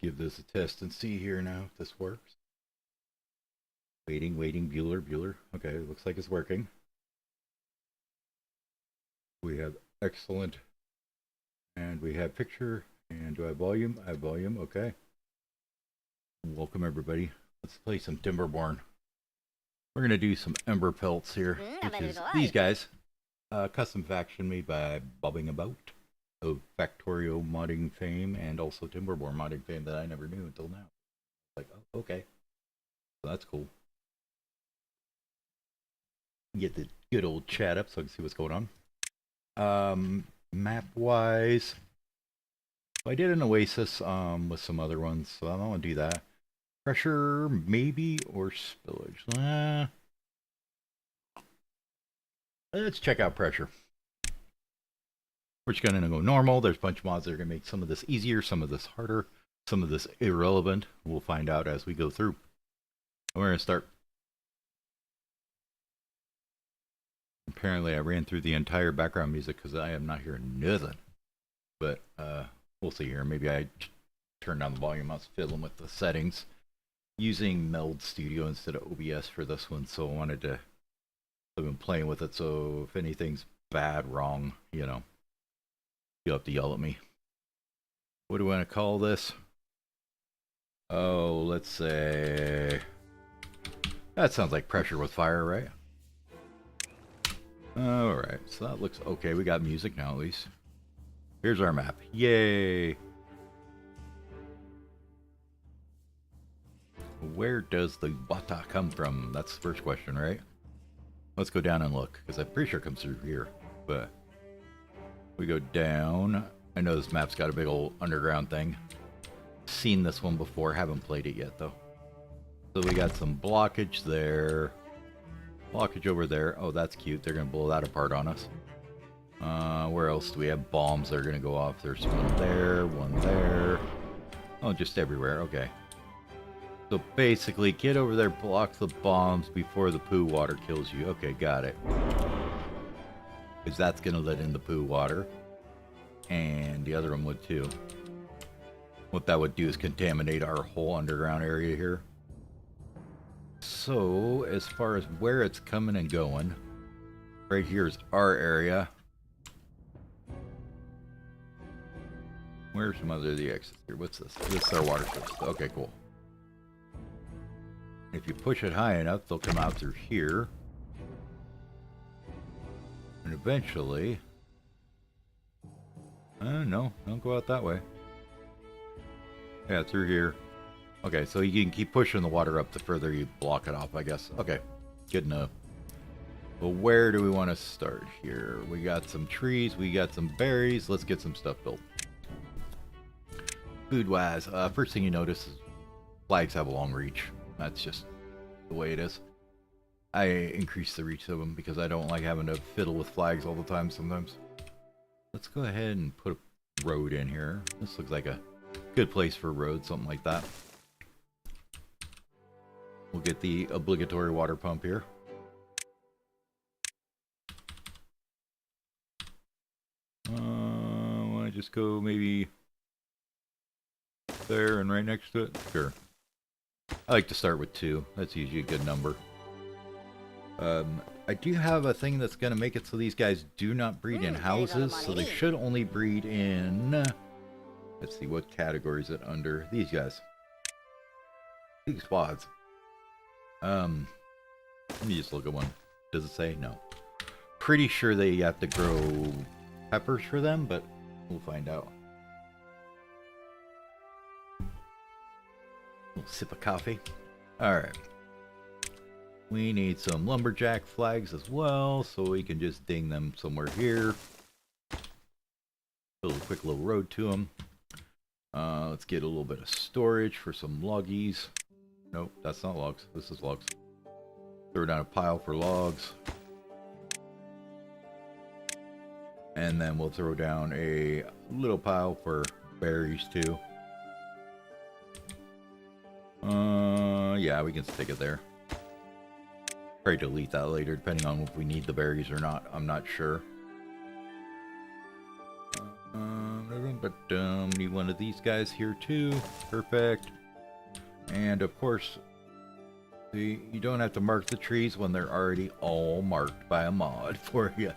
give this a test and see here now if this works. Waiting, Bueller. Okay, it looks like it's working. We have excellent. And we have picture. And do I have volume? I have volume. Okay. Welcome, everybody. Let's play some Timberborn. We're going to do some Emberpelts here, which is these guys. Custom faction made by Bobbing About of Factorio modding fame and also Timberborn modding fame that I never knew until now. Like, oh, okay. So that's cool. Get the good old chat up so I can see what's going on. Map wise, I did an Oasis with some other ones, so I don't want to do that. Pressure, maybe, or spillage. Let's check out pressure. We're just going to go normal. There's a bunch of mods that are going to make some of this easier, some of this harder, some of this irrelevant. We'll find out as we go through. And we're going to start. Apparently, I ran through the entire background music because I am not hearing nothing. But we'll see here. Maybe I turned down the volume. I was fiddling with the settings. Using Meld Studio instead of OBS for this one, so I wanted to. I've been playing with it, so if anything's bad, wrong, you know, you'll have to yell at me. What do I want to call this? Oh, let's say that sounds like pressure with fire, right? All right, so that looks okay. We got music now, at least. Here's our map. Yay! Where does the water come from? That's the first question, right? Let's go down and look, because I'm pretty sure it comes through here. But we go down. I know this map's got a big old underground thing. Seen this one before, haven't played it yet though. So we got some blockage there. Blockage over there. Oh, that's cute. They're gonna blow that apart on us. Where else do we have bombs that are gonna go off? There's one there, one there. Oh, just everywhere. Okay. So basically, get over there, block the bombs before the poo water kills you. Okay, got it. Because that's going to let in the poo water. And the other one would too. What that would do is contaminate our whole underground area here. So, as far as where it's coming and going, right here is our area. Where's some other of the exits here? What's this? This is our water source. Okay, cool. If you push it high enough, they'll come out through here. And eventually... no, don't go out that way. Yeah, through here. Okay, so you can keep pushing the water up the further you block it off, I guess. Okay, good enough. Well, where do we want to start here? We got some trees, we got some berries. Let's get some stuff built. Food-wise, first thing you notice is flags have a long reach. That's just the way it is. I increase the reach of them because I don't like having to fiddle with flags all the time sometimes. Let's go ahead and put a road in here. This looks like a good place for a road, something like that. We'll get the obligatory water pump here. I want to just go maybe there and right next to it. Sure. I like to start with 2. That's usually a good number. I do have a thing that's going to make it so these guys do not breed in houses. So they should only breed in... Let's see, what category is it under? These guys. Big spots. Let me just look at one. Does it say? No. Pretty sure they have to grow peppers for them, but we'll find out. Little sip of coffee. Alright. We need some lumberjack flags as well, so we can just ding them somewhere here. Build a quick little road to them. Let's get a little bit of storage for some loggies. Nope, that's not logs. This is logs. Throw down a pile for logs. And then we'll throw down a little pile for berries too. Yeah, we can stick it there. Probably delete that later, depending on if we need the berries or not. I'm not sure. Need one of these guys here too. Perfect. And of course, see, you don't have to mark the trees when they're already all marked by a mod for you.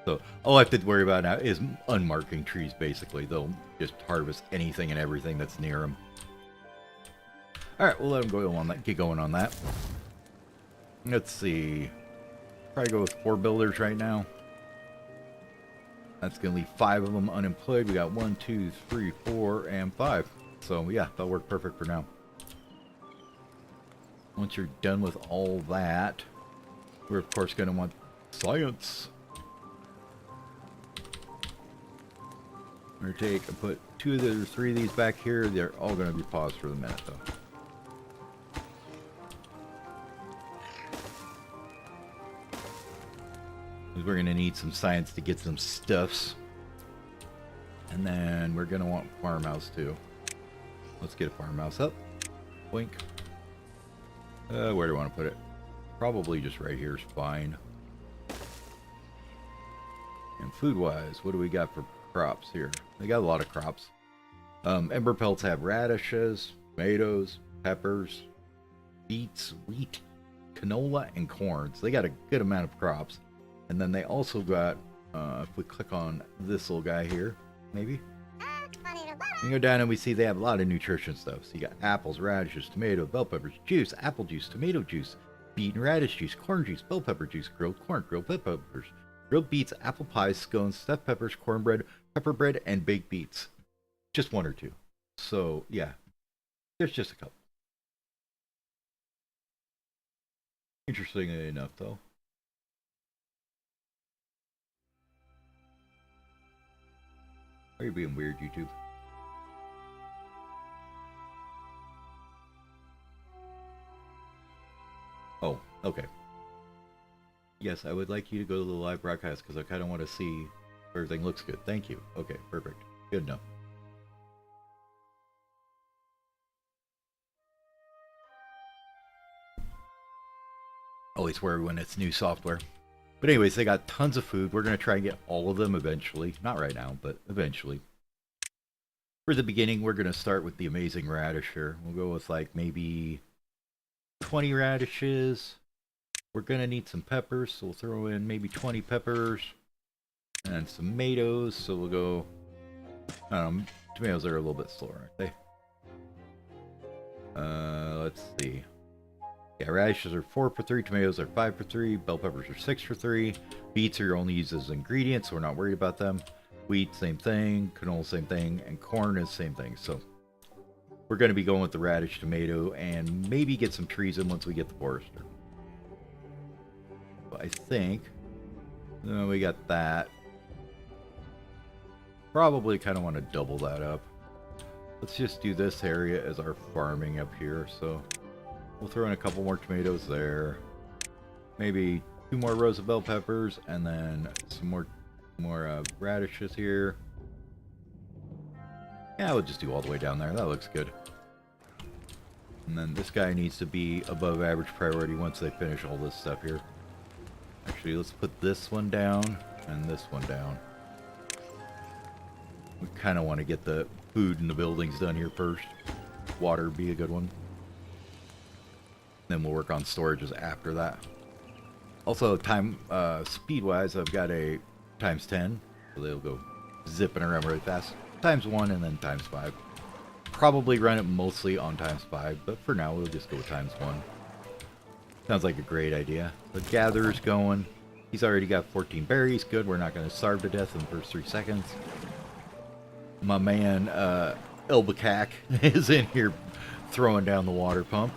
So all I have to worry about now is unmarking trees, basically. They'll just harvest anything and everything that's near them. Alright, we'll let them go on that, get going on that. Let's see. Probably go with 4 builders right now. That's going to leave 5 of them unemployed. We got 1, 2, 3, 4, and 5. So yeah, that'll work perfect for now. Once you're done with all that, we're of course going to want science. We're going to take and put 2 of the 3 of these back here. They're all going to be paused for the minute though. We're going to need some science to get some stuffs. And then we're going to want farmhouse too. Let's get a farmhouse up. Blink. Where do I want to put it? Probably just right here is fine. And food-wise, what do we got for crops here? They got a lot of crops. Emberpelts have radishes, tomatoes, peppers, beets, wheat, canola, and corn. So they got a good amount of crops. And then they also got, if we click on this little guy here, maybe. You go down and we see they have a lot of nutrition stuff. So you got apples, radishes, tomato, bell peppers, juice, apple juice, tomato juice, beet and radish juice, corn juice, bell pepper juice, grilled corn, grilled bell peppers, grilled beets, apple pies, scones, stuffed peppers, cornbread, pepper bread, and baked beets. Just 1 or 2. So yeah, there's just a couple. Interestingly enough though. Are you being weird, YouTube? Oh, okay. Yes, I would like you to go to the live broadcast because I kind of want to see if everything looks good. Thank you. Okay, perfect. Good enough. Always swear when it's new software. But anyways, they got tons of food. We're going to try and get all of them eventually. Not right now, but eventually. For the beginning, we're going to start with the amazing radish here. We'll go with like maybe 20 radishes. We're going to need some peppers, so we'll throw in maybe 20 peppers. And some tomatoes, so we'll go... tomatoes are a little bit slower, aren't they? Let's see. Yeah, radishes are 4 for 3, tomatoes are 5 for 3, bell peppers are 6 for 3, beets are only used as ingredients, so we're not worried about them. Wheat, same thing, canola, same thing, and corn is same thing. So we're going to be going with the radish, tomato, and maybe get some trees in once we get the forester. But I think we got that. Probably kind of want to double that up. Let's just do this area as our farming up here, so... We'll throw in a couple more tomatoes there. Maybe 2 more rows of bell peppers, and then some more radishes here. Yeah, we'll just do all the way down there. That looks good. And then this guy needs to be above average priority once they finish all this stuff here. Actually, let's put this one down and this one down. We kind of want to get the food and the buildings done here first. Water would be a good one. Then we'll work on storages after that. Also, speed-wise, I've got a ×10, so they'll go zipping around really fast. ×1 and then ×5. Probably run it mostly on ×5, but for now we'll just go with ×1. Sounds like a great idea. The gatherer's going. He's already got 14 berries. Good, we're not going to starve to death in the first 3 seconds. My man, Elbacak, is in here throwing down the water pump.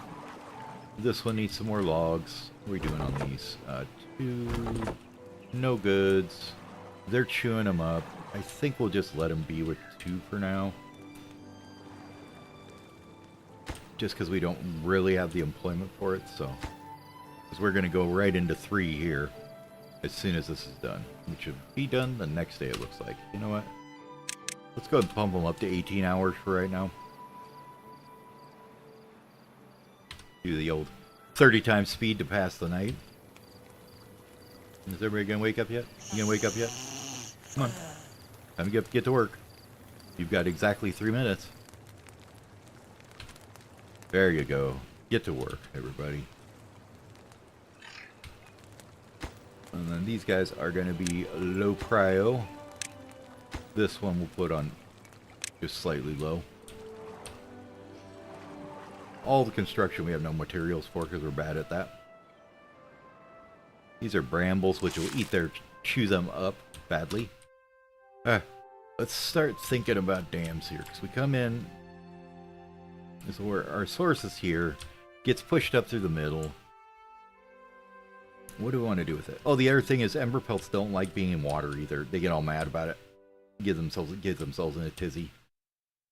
This one needs some more logs. What are we doing on these? 2. No goods. They're chewing them up. I think we'll just let them be with 2 for now. Just because we don't really have the employment for it, so. Because we're going to go right into 3 here as soon as this is done. Which should be done the next day, it looks like. You know what? Let's go ahead and pump them up to 18 hours for right now. Do the old 30 times speed to pass the night. Is everybody gonna wake up yet? You gonna wake up yet? Come on. Time to get to work. You've got exactly 3 minutes. There you go. Get to work, everybody. And then these guys are going to be low prio. This one we'll put on just slightly low. All the construction we have no materials for because we're bad at that. These are brambles which will chew them up badly. Let's start thinking about dams here because we come in. So where our source is here, gets pushed up through the middle. What do we want to do with it? Oh, the other thing is Emberpelts don't like being in water either. They get all mad about it. Give themselves in a tizzy.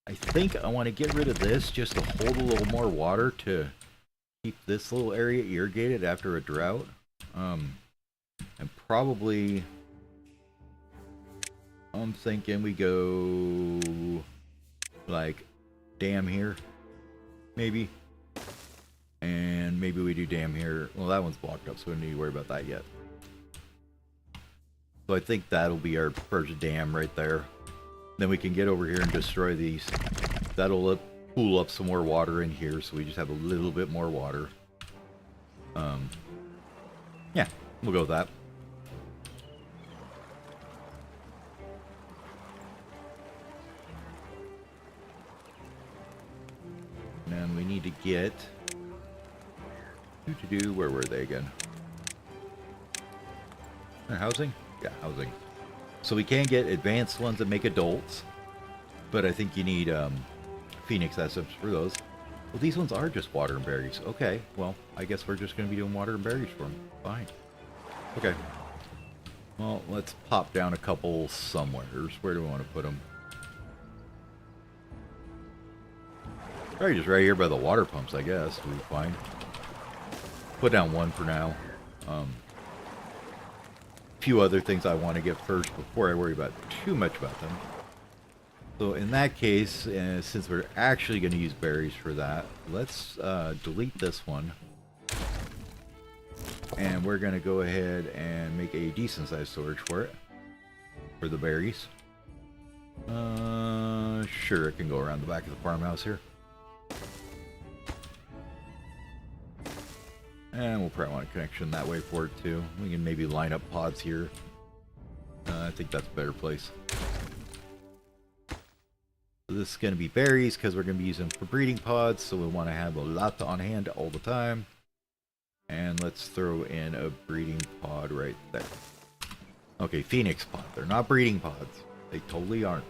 I think I want to get rid of this just to hold a little more water to keep this little area irrigated after a drought. And probably I'm thinking we go like dam here, maybe. And maybe we do dam here. Well, that one's blocked up, so we don't need to worry about that yet. So I think that'll be our first dam right there. Then we can get over here and destroy these. That'll pool up some more water in here, so we just have a little bit more water. Yeah, we'll go with that. And we need to get... Where were they again? Housing? Yeah, housing. So we can get advanced ones that make adults, but I think you need Phoenix essence for those. Well, these ones are just water and berries. Okay, well, I guess we're just going to be doing water and berries for them. Fine. Okay. Well, let's pop down a couple somewhere. Where do we want to put them? Probably just right here by the water pumps, I guess. We'll be fine. Put down one for now. Few other things I want to get first before I worry about too much about them. So in that case, since we're actually going to use berries for that, let's delete this one. And we're going to go ahead and make a decent sized storage for it. For the berries. Sure, it can go around the back of the farmhouse here. And we'll probably want a connection that way for it too. We can maybe line up pods here. I think that's a better place. So this is going to be berries because we're going to be using for breeding pods. So we want to have a lot on hand all the time. And let's throw in a breeding pod right there. Okay, Phoenix pod. They're not breeding pods. They totally aren't.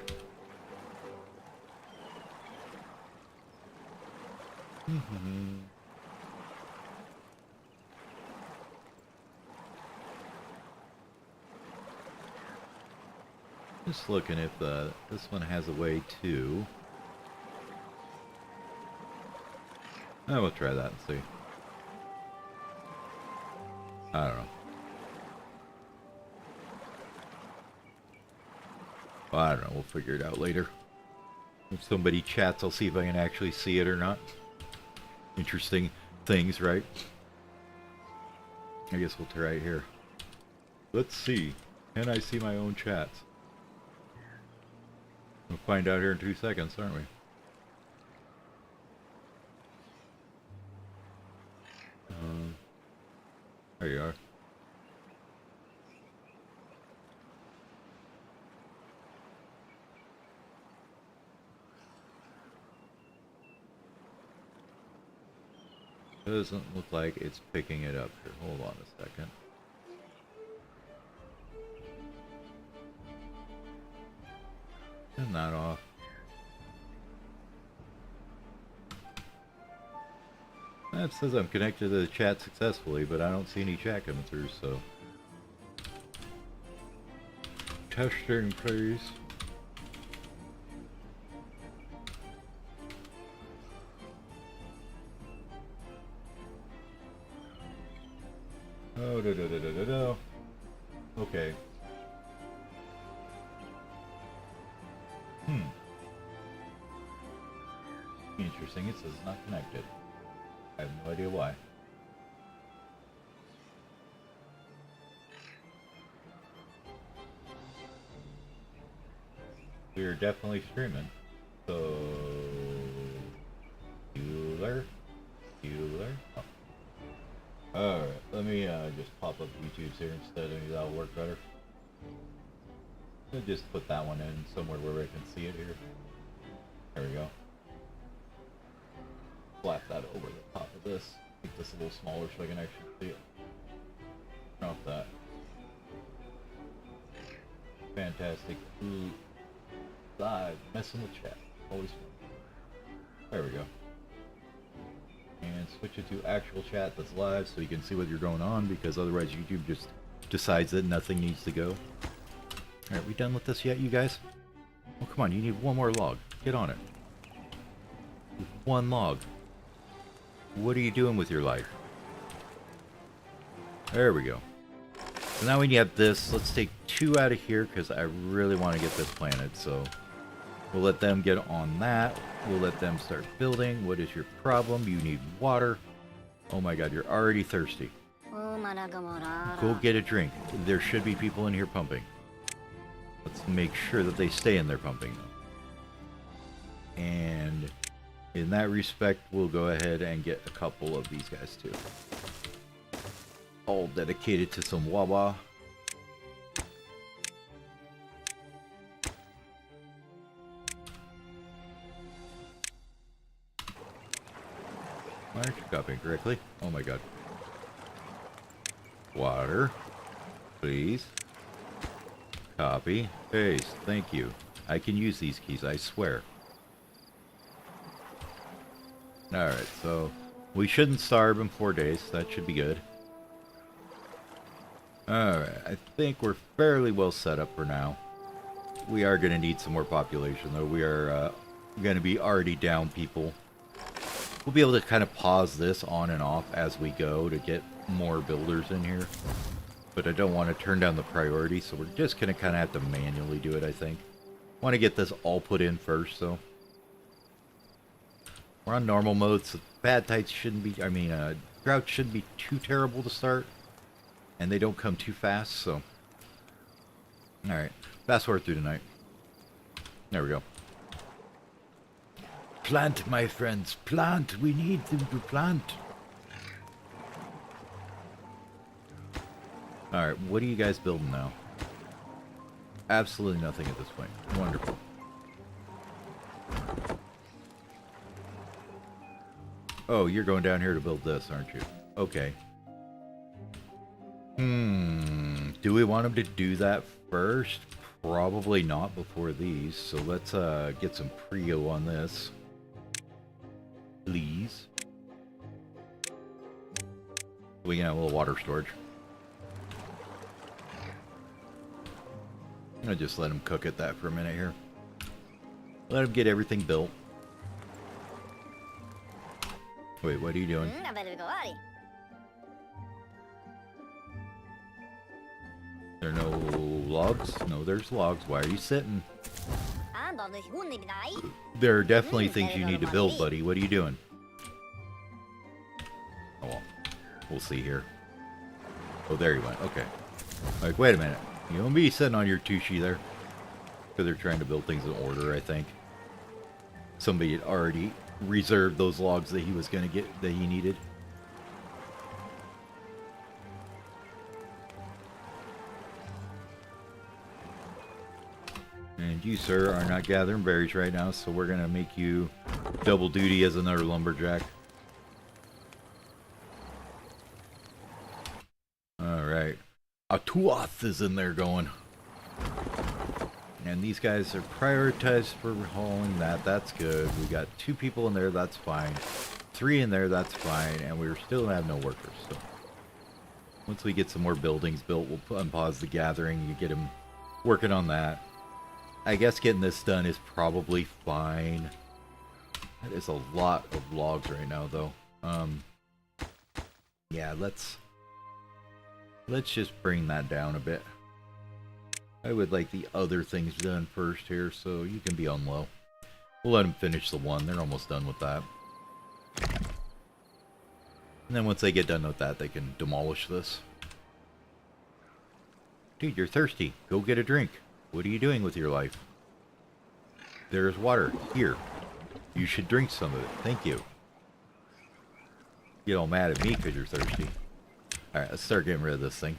Just looking if this one has a way to... we'll try that and see. I don't know. Well, I don't know. We'll figure it out later. If somebody chats, I'll see if I can actually see it or not. Interesting things, right? I guess we'll try it here. Let's see. Can I see my own chats? We'll find out here in 2 seconds, aren't we? There you are. Doesn't look like it's picking it up here. Hold on a second. Turn that off. That says I'm connected to the chat successfully, but I don't see any chat coming through, so... Testing, please. Oh, da. Okay. Interesting, it says not connected. I have no idea why. We are definitely streaming. So, Bueller? Oh. Alright, let me just pop up YouTube's here instead. Maybe that'll work better. I'll just put that one in somewhere where I can see it here. There we go. Slap that over the top of this. Make this a little smaller so I can actually see it. Turn off that. Fantastic. Ooh. Live. Messing with chat. Always fun. There we go. And switch it to actual chat that's live so you can see what you're going on, because otherwise YouTube just decides that nothing needs to go. Alright, we done with this yet, you guys? Oh, come on, you need one more log. Get on it. One log. What are you doing with your life? There we go. So now we have this. Let's take 2 out of here because I really want to get this planted. So we'll let them get on that. We'll let them start building. What is your problem? You need water. Oh my god, you're already thirsty. Go get a drink. There should be people in here pumping. Let's make sure that they stay in there pumping. And in that respect, we'll go ahead and get a couple of these guys too. All dedicated to some Wawa. Why aren't you copying correctly? Oh my god. Water. Please. Copy. Paste. Thank you. I can use these keys, I swear. Alright, so we shouldn't starve in 4 days. That should be good. Alright, I think we're fairly well set up for now. We are going to need some more population, though. We are going to be already down people. We'll be able to kind of pause this on and off as we go to get more builders in here. But I don't want to turn down the priority, so we're just going to kind of have to manually do it, I think. Want to get this all put in first, though. We're on normal mode, so bad tides shouldn't be... drought shouldn't be too terrible to start. And they don't come too fast, so... Alright, fast forward through tonight. There we go. Plant, my friends, plant! We need them to plant! Alright, what are you guys building now? Absolutely nothing at this point. Wonderful. Oh, you're going down here to build this, aren't you? Okay. Do we want him to do that first? Probably not before these, so let's get some prio on this. Please. We can have a little water storage. I'll just let him cook at that for a minute here. Let him get everything built. Wait, what are you doing? There are no logs? No, there's logs. Why are you sitting? There are definitely things you need to build, buddy. What are you doing? Oh, well. We'll see here. Oh, there you went. Okay. Like, wait a minute. You don't be sitting on your tushy there. Because they're trying to build things in order, I think. Somebody had already reserved those logs that he was going to get, that he needed. And you, sir, are not gathering berries right now, so we're going to make you double duty as another lumberjack. Alright. Atuath is in there going. And these guys are prioritized for hauling that. That's good. We got 2 people in there. That's fine. 3 in there. That's fine. And we still have no workers. So once we get some more buildings built, we'll unpause the gathering. You get them working on that. I guess getting this done is probably fine. That is a lot of logs right now, though. Yeah, let's just bring that down a bit. I would like the other things done first here, so you can be on low. We'll let them finish the one. They're almost done with that. And then once they get done with that, they can demolish this. Dude, you're thirsty. Go get a drink. What are you doing with your life? There's water. Here. You should drink some of it. Thank you. Get all mad at me because you're thirsty. Alright, let's start getting rid of this thing.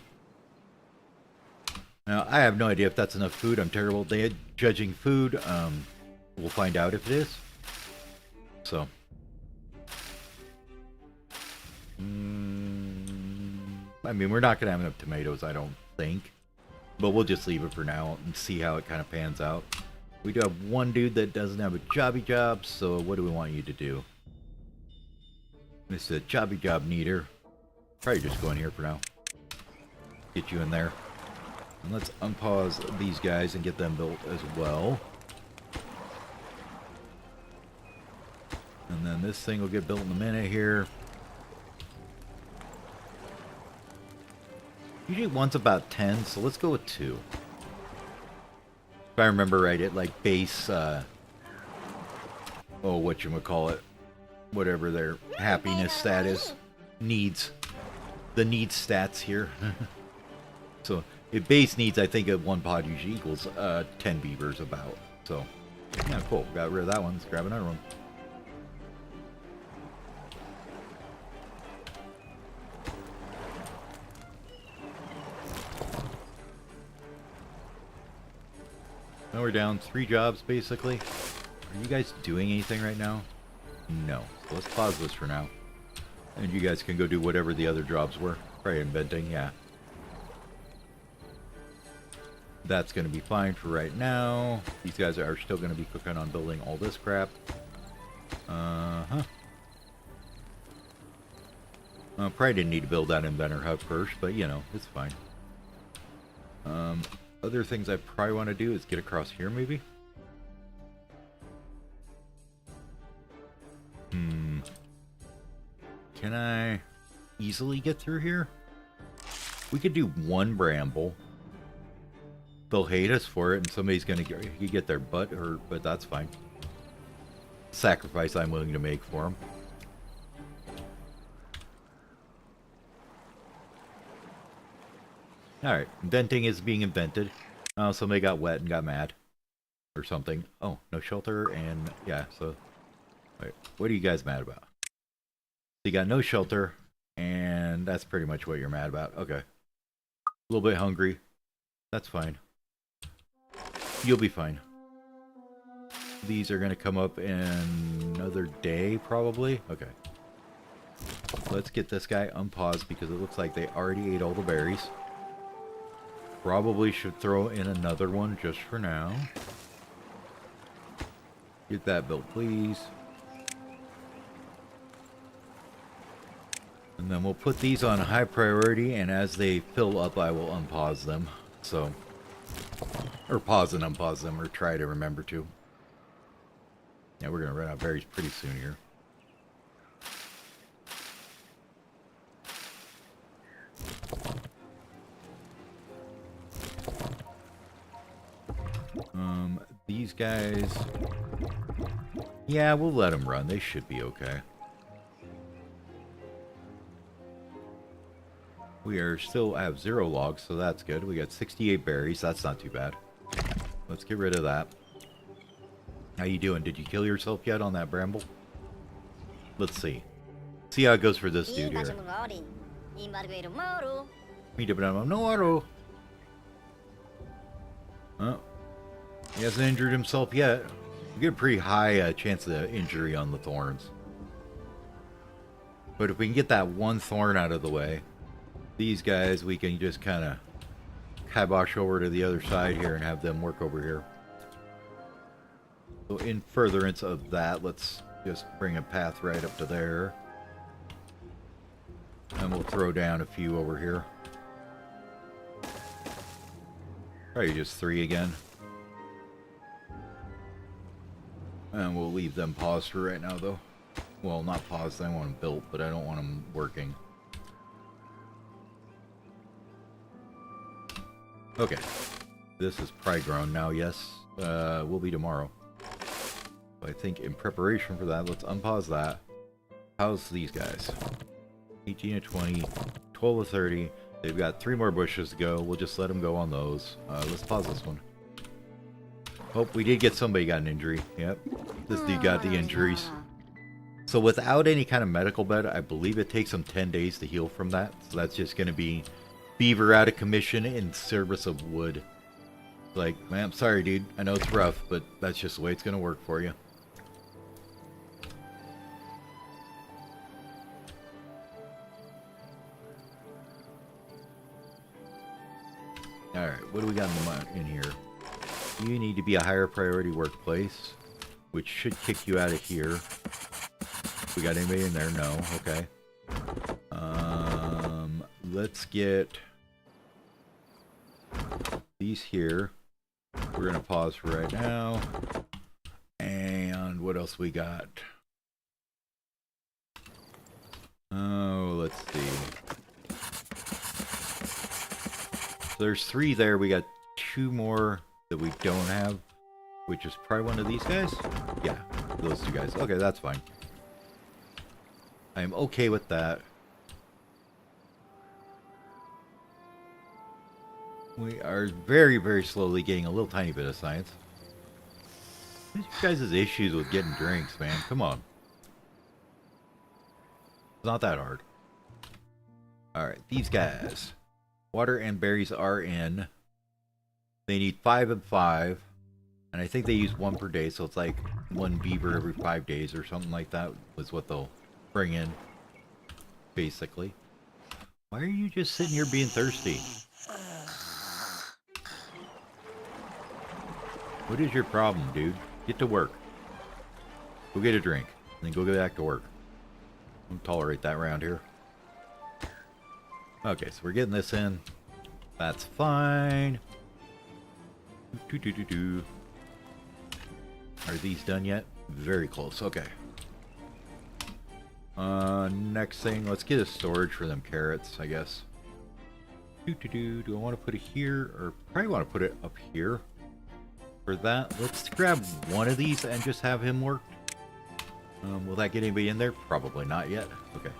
Now, I have no idea if that's enough food. I'm terrible at judging food. We'll find out if it is. So. I mean, we're not going to have enough tomatoes, I don't think. But we'll just leave it for now and see how it kind of pans out. We do have one dude that doesn't have a jobby job, so what do we want you to do? This is a jobby job needer. Probably just go in here for now. Get you in there. And let's unpause these guys and get them built as well. And then this thing will get built in a minute here. Usually one's about 10, so let's go with 2. If I remember right, it like base, oh, whatchamacallit, whatever their happiness stat is, needs, the needs stats here. So, if base needs, I think one pod usually equals 10 beavers about. So, yeah, cool, got rid of that one, let's grab another one. Now we're down 3 jobs, basically. Are you guys doing anything right now? No. So let's pause this for now. And you guys can go do whatever the other jobs were. Probably inventing, yeah. That's going to be fine for right now. These guys are still going to be cooking on building all this crap. Probably didn't need to build that inventor hub first, but you know, it's fine. Other things I probably want to do is get across here, maybe? Can I easily get through here? We could do 1 bramble. They'll hate us for it, and somebody's gonna get their butt hurt, but that's fine. Sacrifice I'm willing to make for them. Alright, inventing is being invented. Oh, somebody got wet and got mad. Or something. Oh, no shelter, and yeah, so... Wait, what are you guys mad about? You got no shelter, and that's pretty much what you're mad about. Okay. A little bit hungry. That's fine. You'll be fine. These are going to come up in another day, probably. Okay. Let's get this guy unpaused because it looks like they already ate all the berries. Probably should throw in another one just for now. Get that built, please. And then we'll put these on high priority, and as they fill up, I will unpause them. So, or pause and unpause them, or try to remember to. Yeah, we're going to run out of berries pretty soon here. These guys... Yeah, we'll let them run. They should be okay. We are still have 0 logs, so that's good. We got 68 berries. That's not too bad. Let's get rid of that. How you doing? Did you kill yourself yet on that bramble? Let's see. See how it goes for this dude here. Oh. He hasn't injured himself yet. You get a pretty high chance of injury on the thorns. But if we can get that one thorn out of the way, these guys, we can just kind of kibosh over to the other side here and have them work over here. So in furtherance of that, let's just bring a path right up to there. And we'll throw down a few over here. Probably just 3 again. And we'll leave them paused for right now, though. Well, not paused. I want them built, but I don't want them working. Okay. This is probably grown now, yes. Will be tomorrow. I think in preparation for that, let's unpause that. How's these guys? 18 to 20, 12 to 30. They've got 3 more bushes to go. We'll just let them go on those. Let's pause this one. Oh, we did get somebody got an injury. Yep. This dude got the injuries. So without any kind of medical bed, I believe it takes them 10 days to heal from that. So that's just going to be beaver out of commission in service of wood. Like, man, I'm sorry, dude. I know it's rough, but that's just the way it's going to work for you. Alright, what do we got in here? You need to be a higher priority workplace, which should kick you out of here. We got anybody in there? No. Okay. Let's get these here. We're gonna pause for right now. And what else we got? Oh, let's see. So there's 3 there. We got 2 more that we don't have, which is probably one of these guys. Yeah, those 2 guys. Okay, that's fine. I'm okay with that. We are very, very slowly getting a little tiny bit of science. These guys' issues with getting drinks, man. Come on. It's not that hard. Alright, these guys. Water and berries are in. They need 5 and 5. And I think they use 1 per day, so it's like 1 beaver every 5 days or something like that was what they'll bring in. Basically. Why are you just sitting here being thirsty? What is your problem, dude? Get to work. Go get a drink. And then go get back to work. I don't tolerate that around here. Okay, so we're getting this in. That's fine. Are these done yet? Very close. Okay. Next thing, let's get a storage for them carrots, I guess. Do I want to put it here, or probably want to put it up here? For that, let's grab one of these and just have him work. Will that get anybody in there? Probably not yet. Okay.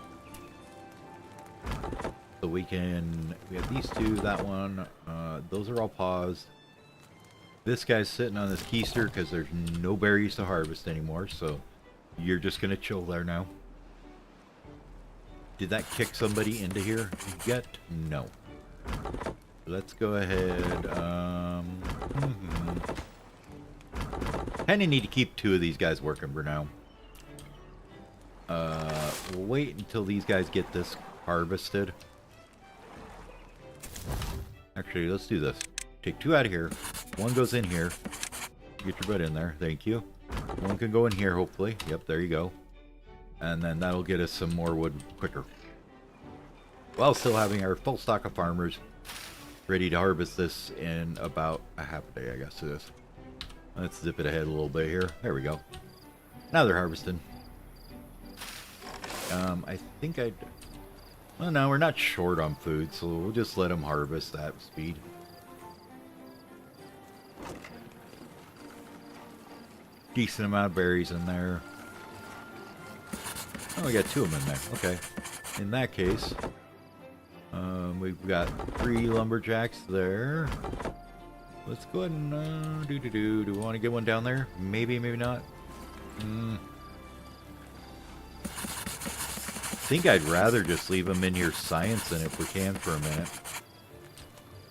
So we have these 2, that one. Those are all paused. This guy's sitting on this keister because there's no berries to harvest anymore, so you're just going to chill there now. Did that kick somebody into here yet? No. Let's go ahead. Kind of need to keep 2 of these guys working for now. We'll wait until these guys get this harvested. Actually, let's do this. Take 2 out of here. 1 goes in here. Get your butt in there. Thank you. 1 can go in here, hopefully. Yep, there you go. And then that'll get us some more wood quicker. While still having our full stock of farmers ready to harvest this in about a half a day, I guess it is. Let's zip it ahead a little bit here. There we go. Now they're harvesting. I think I'd... Well, no, we're not short on food, so we'll just let them harvest at speed. Decent amount of berries in there. Oh, we got 2 of them in there. Okay. In that case, we've got 3 lumberjacks there. Let's go ahead and do we want to get one down there? Maybe, maybe not. I think I'd rather just leave them in here sciencing if we can for a minute.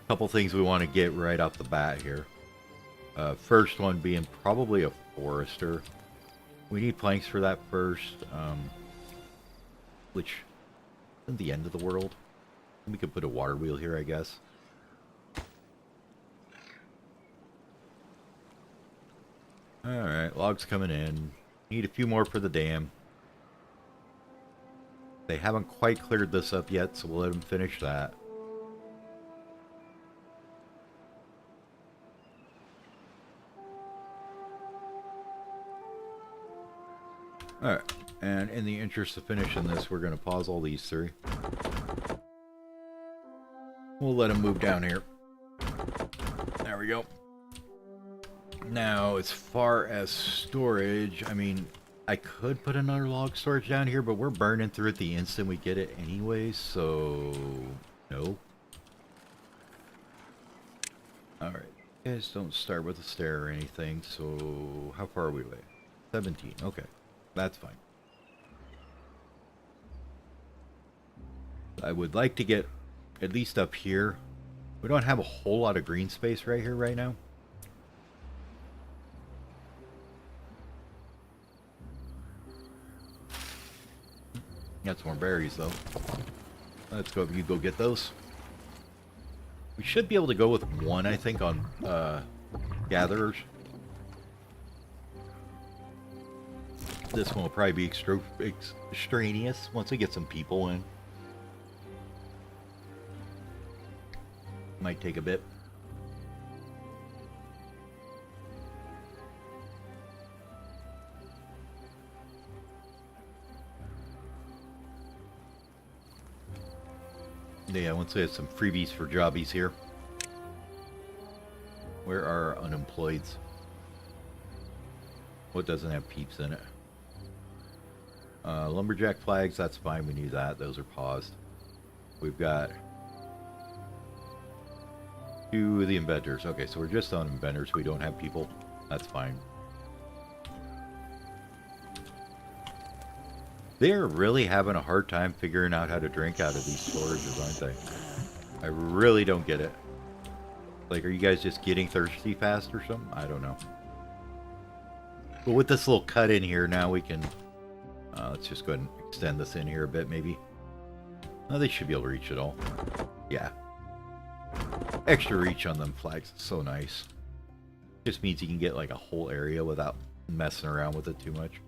Couple things we want to get right off the bat here. First one being probably a forester. We need planks for that first, which isn't the end of the world. We could put a water wheel here, I guess. Alright, logs coming in. Need a few more for the dam. They haven't quite cleared this up yet, so we'll let them finish that. Alright, and in the interest of finishing this, we're going to pause all these 3. We'll let them move down here. There we go. Now, as far as storage, I mean, I could put another log storage down here, but we're burning through it the instant we get it anyway, so no. Alright, Guys don't start with a stair or anything, so how far are we away? 17, okay. That's fine. I would like to get at least up here. We don't have a whole lot of green space right here right now. Got some more berries though. Let's go. You go get those. We should be able to go with one, I think, on gatherers. This one will probably be extraneous once we get some people in. Might take a bit. Yeah, once we have some freebies for jobbies here. Where are unemployeds? What doesn't have peeps in it? Lumberjack flags, that's fine, we knew that. Those are paused. We've got 2 of the inventors. Okay, so we're just on inventors. We don't have people. That's fine. They're really having a hard time figuring out how to drink out of these storages, aren't they? I really don't get it. Like, are you guys just getting thirsty fast or something? I don't know. But with this little cut in here, now we can... let's just go ahead and extend this in here a bit, maybe. Oh, they should be able to reach it all. Yeah. Extra reach on them flags is so nice. Just means you can get, like, a whole area without messing around with it too much.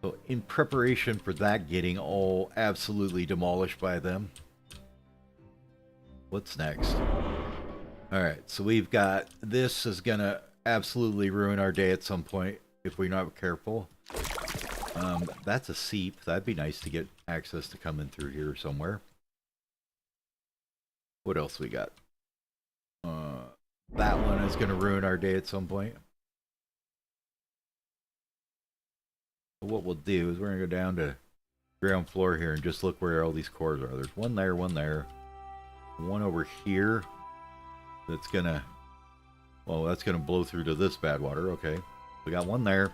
So, in preparation for that getting all absolutely demolished by them, what's next? Alright, so we've got... This is gonna absolutely ruin our day at some point if we're not careful. That's a seep. That'd be nice to get access to come in through here somewhere. What else we got? That one is gonna ruin our day at some point. What we'll do is we're going to go down to ground floor here and just look where all these cores are. There's one there, one there. One over here that's going to... Well, that's going to blow through to this bad water. Okay. We got one there.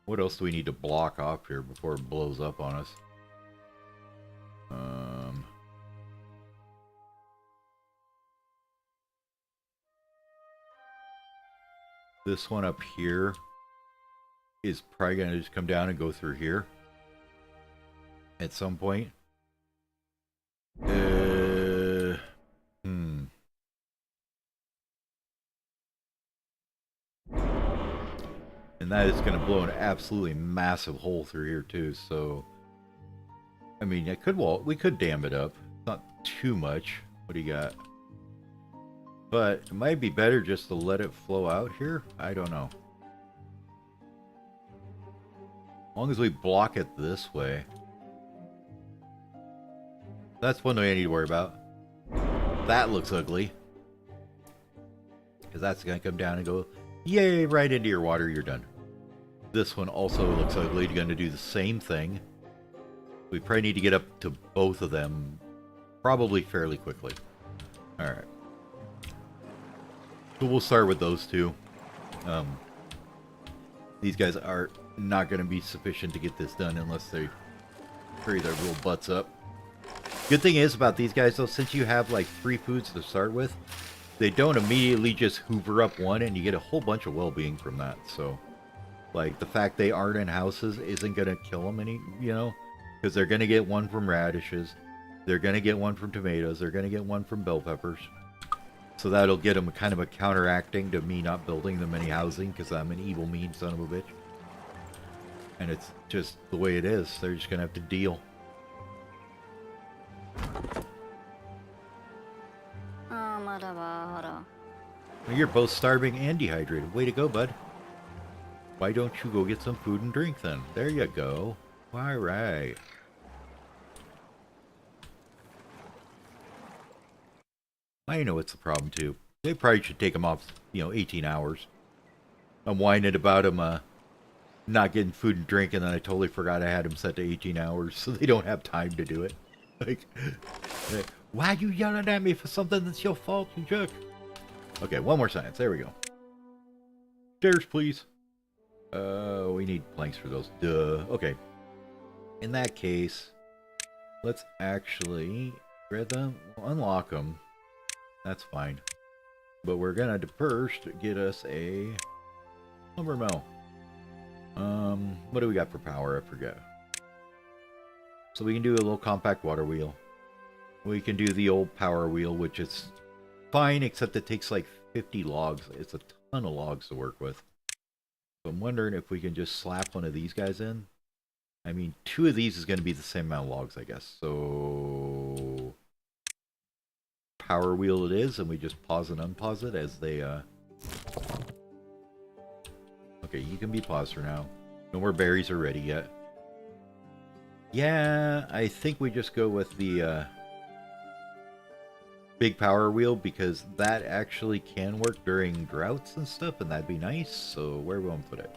What else do we need to block off here before it blows up on us? This one up here is probably going to just come down and go through here at some point. And that is going to blow an absolutely massive hole through here too, so... I mean, we could dam it up. Not too much. What do you got? But it might be better just to let it flow out here. I don't know. As long as we block it this way. That's one way I need to worry about. That looks ugly. Because that's going to come down and go, yay, right into your water, you're done. This one also looks ugly. You're going to do the same thing. We probably need to get up to both of them probably fairly quickly. Alright. So we'll start with those two. These guys are not going to be sufficient to get this done unless they hurry their little butts up. Good thing is about these guys though, since you have like 3 foods to start with, they don't immediately just hoover up one and you get a whole bunch of well-being from that. So, like, the fact they aren't in houses isn't going to kill them any, you know, because they're going to get one from radishes, they're going to get one from tomatoes, they're going to get one from bell peppers. So that'll get them kind of a counteracting to me not building them any housing because I'm an evil, mean son of a bitch. And it's just the way it is. They're just going to have to deal. You're both starving and dehydrated. Way to go, bud. Why don't you go get some food and drink then? There you go. All right. I know it's a problem too. They probably should take them off, 18 hours. I'm whining about them not getting food and drink, and then I totally forgot I had them set to 18 hours, so they don't have time to do it. Like, why are you yelling at me for something that's your fault, you jerk? Okay, one more science. There we go. Stairs, please. We need planks for those. Duh. Okay. In that case, let's actually grab them. We'll unlock them. That's fine. But we're gonna first get us a lumber mill. What do we got for power? I forget. So we can do a little compact water wheel. We can do the old power wheel, which is fine, except it takes like 50 logs. It's a ton of logs to work with. So I'm wondering if we can just slap one of these guys in. I mean, 2 of these is going to be the same amount of logs, I guess. So power wheel it is, and we just pause and unpause it as they Okay, you can be paused for now. No more berries are ready yet. Yeah, I think we just go with the big power wheel, because that actually can work during droughts and stuff, and that'd be nice. So where will we put it?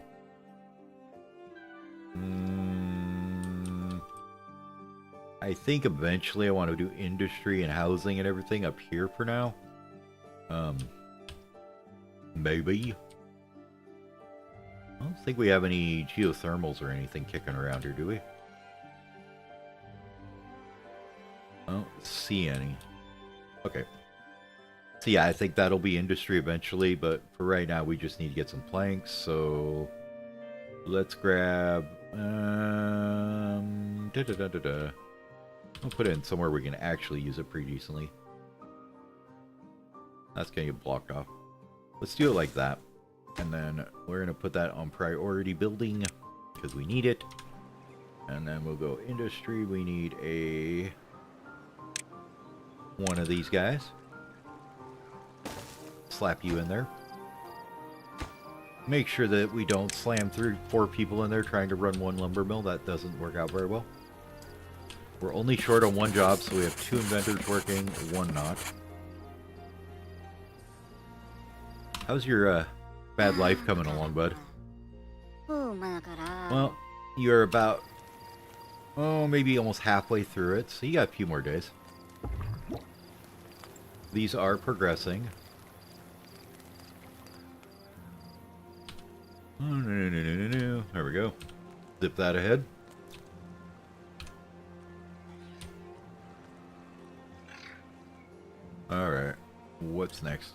I think eventually I want to do industry and housing and everything up here for now. Maybe. I don't think we have any geothermals or anything kicking around here, do we? I don't see any. Okay. So yeah, I think that'll be industry eventually, but for right now we just need to get some planks, so let's grab I'll put it in somewhere we can actually use it pretty decently. That's gonna get blocked off. Let's do it like that. And then we're gonna put that on priority building because we need it. And then we'll go industry. We need one of these guys. Slap you in there. Make sure that we don't slam through 4 people in there trying to run one lumber mill. That doesn't work out very well. We're only short on 1 job, so we have 2 inventors working, 1 not. How's your bad life coming along, bud? Well, you're about, maybe almost halfway through it, so you got a few more days. These are progressing. Oh, no. There we go. Zip that ahead. Alright. What's next?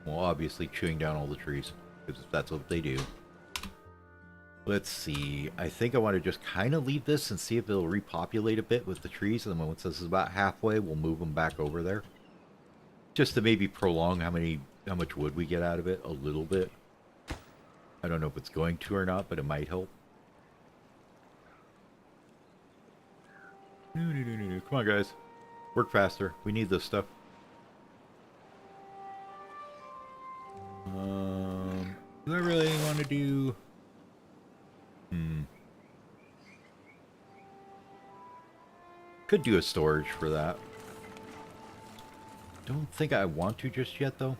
Well, obviously chewing down all the trees, because that's what they do. Let's see. I think I want to just kind of leave this and see if it'll repopulate a bit with the trees, and then once this is about halfway, we'll move them back over there. Just to maybe prolong how much wood we get out of it a little bit. I don't know if it's going to or not, but it might help. Come on, guys. Work faster. We need this stuff. Do I really want to do... Could do a storage for that. Don't think I want to just yet, though.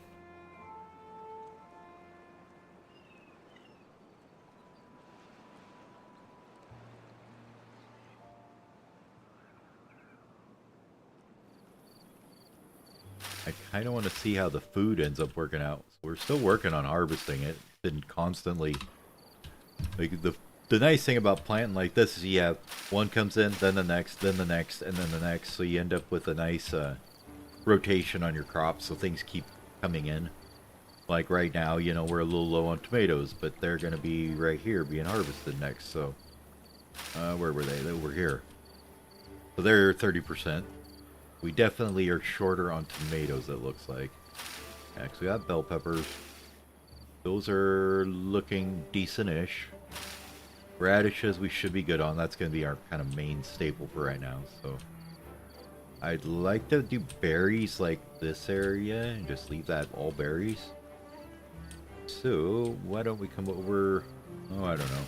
I kind of want to see how the food ends up working out. So we're still working on harvesting it. Been constantly... Like, the nice thing about planting like this is you have one comes in, then the next, then the next, and then the next. So you end up with a nice rotation on your crops, so things keep coming in. Like right now, you know, we're a little low on tomatoes, but they're going to be right here being harvested next. So, where were they? They were here. So they're 30%. We definitely are shorter on tomatoes, it looks like. Next, we got bell peppers. Those are looking decent-ish. Radishes we should be good on. That's going to be our kind of main staple for right now. So I'd like to do berries like this area and just leave that all berries. So why don't we come over... Oh, I don't know.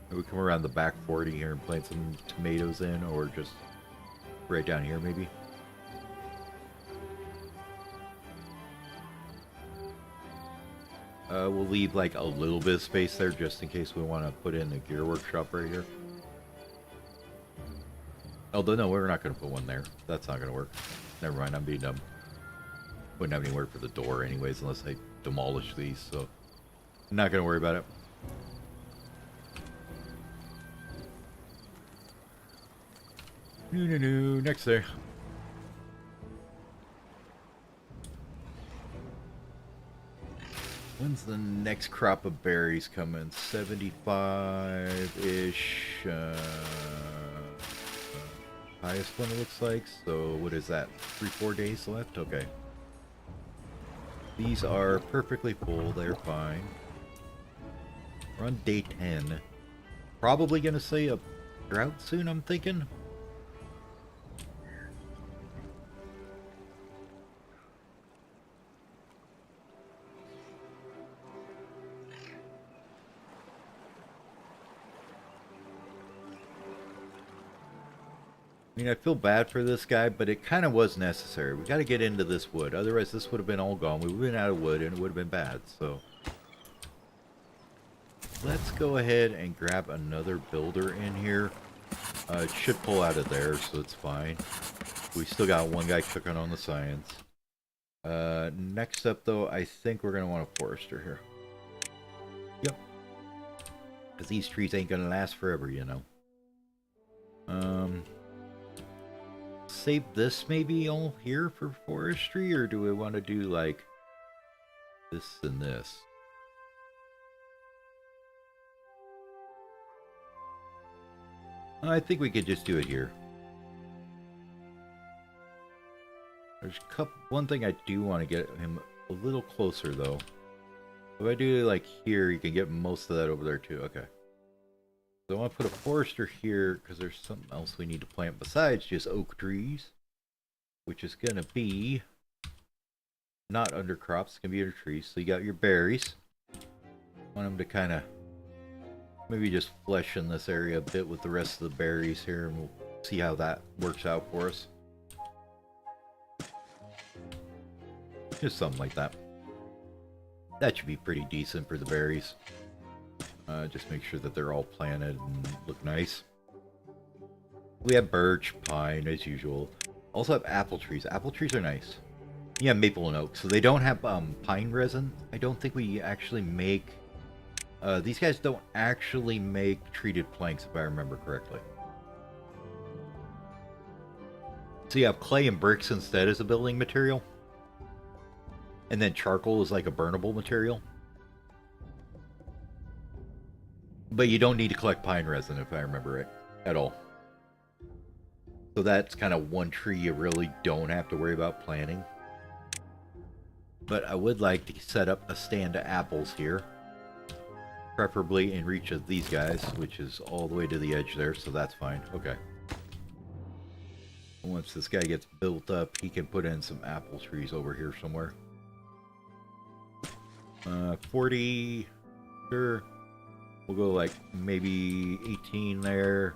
Maybe we come around the back 40 here and plant some tomatoes in, or just right down here maybe. We'll leave like a little bit of space there just in case we want to put in a gear workshop right here. Although no, we're not going to put one there. That's not going to work. Never mind, I'm being dumb. Wouldn't have anywhere for the door anyways unless I demolish these, so I'm not gonna worry about it. No, next day. When's the next crop of berries coming? 75-ish. Highest one it looks like. So what is that? 3-4 days left? Okay. These are perfectly full. They're fine. We're on day 10. Probably gonna say a drought soon, I'm thinking. I mean, I feel bad for this guy, but it kind of was necessary. We got to get into this wood. Otherwise, this would have been all gone. We would have been out of wood, and it would have been bad. So, let's go ahead and grab another builder in here. It should pull out of there, so it's fine. We still got one guy cooking on the science. Next up, though, I think we're going to want a forester here. Yep. Because these trees ain't going to last forever, you know. Save this maybe all here for forestry, or do we want to do like this and this? I think we could just do it here. There's one thing I do want to get him a little closer though. If I do like here, you can get most of that over there too. Okay. So I want to put a forester here because there's something else we need to plant besides just oak trees, which is going to be not undercrops, it's going to be under trees. So you got your berries. Want them to kind of maybe just flesh in this area a bit with the rest of the berries here, and we'll see how that works out for us. Just something like that. That should be pretty decent for the berries. Just make sure that they're all planted and look nice. We have birch, pine, as usual. Also have apple trees. Apple trees are nice. Yeah, maple and oak. So they don't have pine resin. I don't think we actually make... these guys don't actually make treated planks, if I remember correctly. So you have clay and bricks instead as a building material. And then charcoal is like a burnable material. But you don't need to collect pine resin, if I remember right, at all. So that's kind of one tree you really don't have to worry about planting. But I would like to set up a stand of apples here. Preferably in reach of these guys, which is all the way to the edge there, so that's fine. Okay. Once this guy gets built up, he can put in some apple trees over here somewhere. 40... Sure. We'll go like maybe 18 there.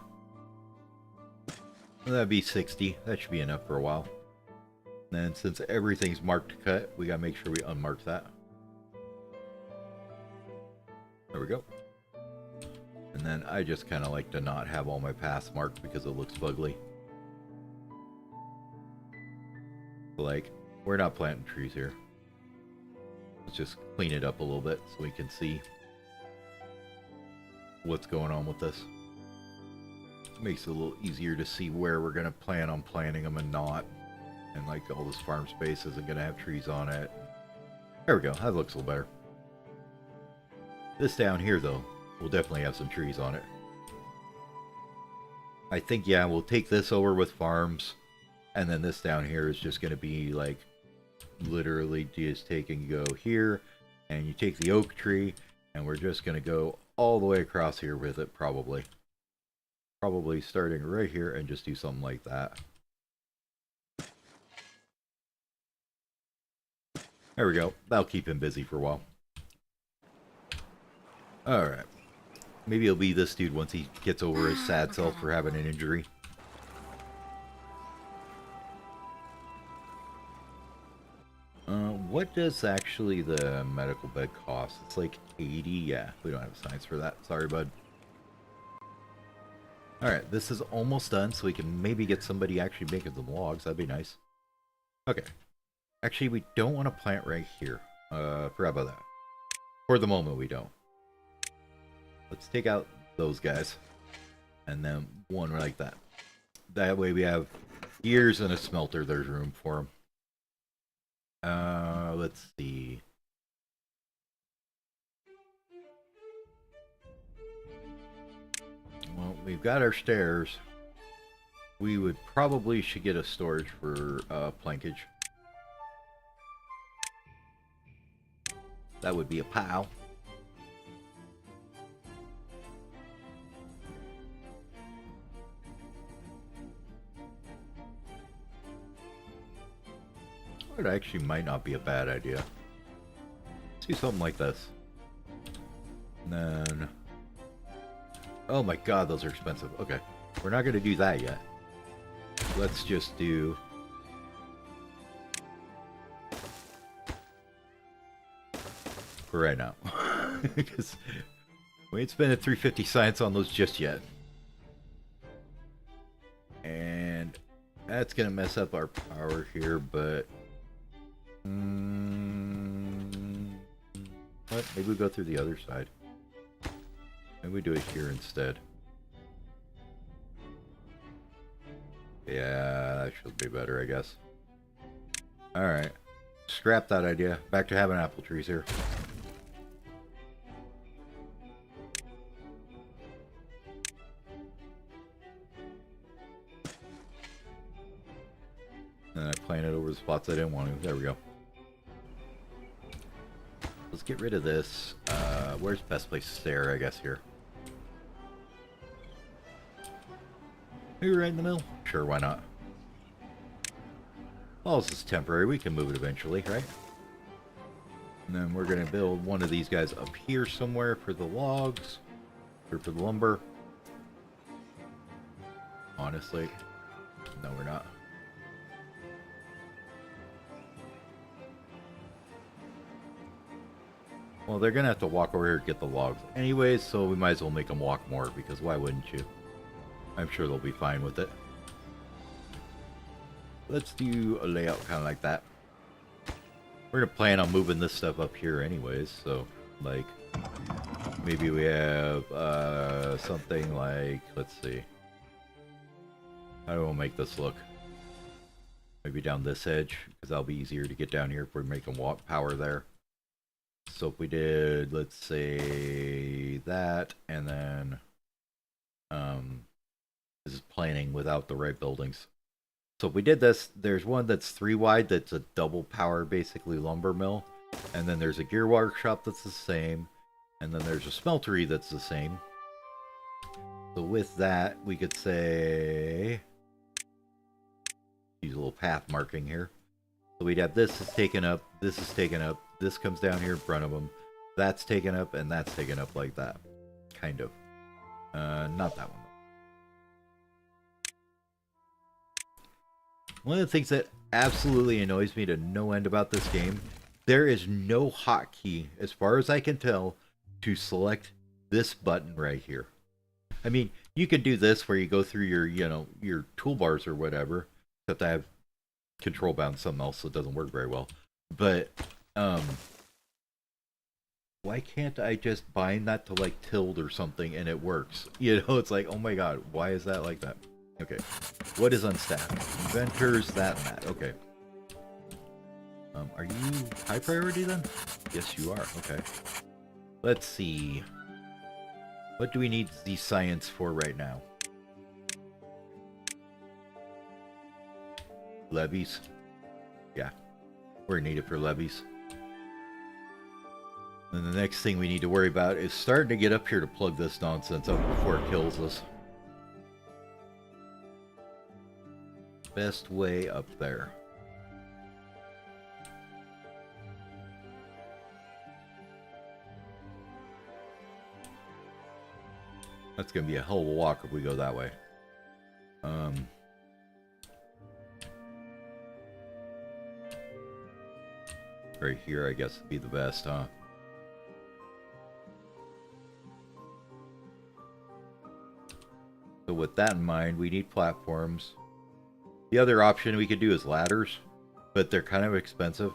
That'd be 60. That should be enough for a while. And then since everything's marked to cut, we gotta make sure we unmark that. There we go. And then I just kind of like to not have all my paths marked because it looks fugly. Like, we're not planting trees here. Let's just clean it up a little bit so we can see what's going on with this. It makes it a little easier to see where we're going to plan on planting them and not. And like all this farm space isn't going to have trees on it. There we go. That looks a little better. This down here though will definitely have some trees on it. I think, yeah, we'll take this over with farms. And then this down here is just going to be like literally just take and go here. And you take the oak tree and we're just going to go all the way across here with it, probably. Probably starting right here and just do something like that. There we go. That'll keep him busy for a while. Alright. Maybe it'll be this dude once he gets over his sad self for having an injury. What does actually the medical bed cost? It's like 80. Yeah, we don't have science for that. Sorry, bud. Alright, this is almost done, so we can maybe get somebody actually making some logs. That'd be nice. Okay. Actually, we don't want to plant right here. Forgot about that. For the moment, we don't. Let's take out those guys. And then one like that. That way we have gears and a smelter. There's room for them. Let's see. Well, we've got our stairs. We would probably should get a storage for plankage. That would be a pile. It actually might not be a bad idea. Let's do something like this. And then... Oh my god, those are expensive. Okay, we're not going to do that yet. Let's just do... For right now. Because we ain't spending 350 science on those just yet. And that's going to mess up our power here, but... What? Maybe we go through the other side. Maybe we do it here instead. Yeah, that should be better, I guess. Alright. Scrap that idea. Back to having apple trees here. And I planted over the spots I didn't want to. There we go. Let's get rid of this. Where's the best place to stare, I guess, here? Maybe right in the middle? Sure, why not? All this is temporary. We can move it eventually, right? And then we're going to build one of these guys up here somewhere for the logs. Or for the lumber. Honestly. No, we're not. Well, they're going to have to walk over here to get the logs anyways, so we might as well make them walk more, because why wouldn't you? I'm sure they'll be fine with it. Let's do a layout kind of like that. We're going to plan on moving this stuff up here anyways, so, like, maybe we have something like, let's see. How do we make this look? Maybe down this edge, because that'll be easier to get down here if we're making walk power there. So if we did, let's say that, and then this is planning without the right buildings. So if we did this, there's one that's 3 wide that's a double power, basically lumber mill, and then there's a gear workshop that's the same, and then there's a smeltery that's the same. So with that, we could say, use a little path marking here. So we'd have this is taken up, this is taken up, this comes down here in front of them, that's taken up, and that's taken up like that. Kind of. Not that one. One of the things that absolutely annoys me to no end about this game, there is no hotkey, as far as I can tell, to select this button right here. I mean, you can do this where you go through your, your toolbars or whatever, except I have control bound something else, so it doesn't work very well. But, why can't I just bind that to, like, tilde or something and it works? It's like, oh my god, why is that like that? Okay, what is unstacked? Inventors, that and that. Okay. Are you high priority then? Yes, you are. Okay. Let's see. What do we need the science for right now? Levies. Yeah, we're needed for levies. And the next thing we need to worry about is starting to get up here to plug this nonsense up before it kills us. Best way up there. That's gonna be a hell of a walk if we go that way. Right here, I guess, would be the best, huh? So with that in mind, we need platforms. The other option we could do is ladders. but they're kind of expensive.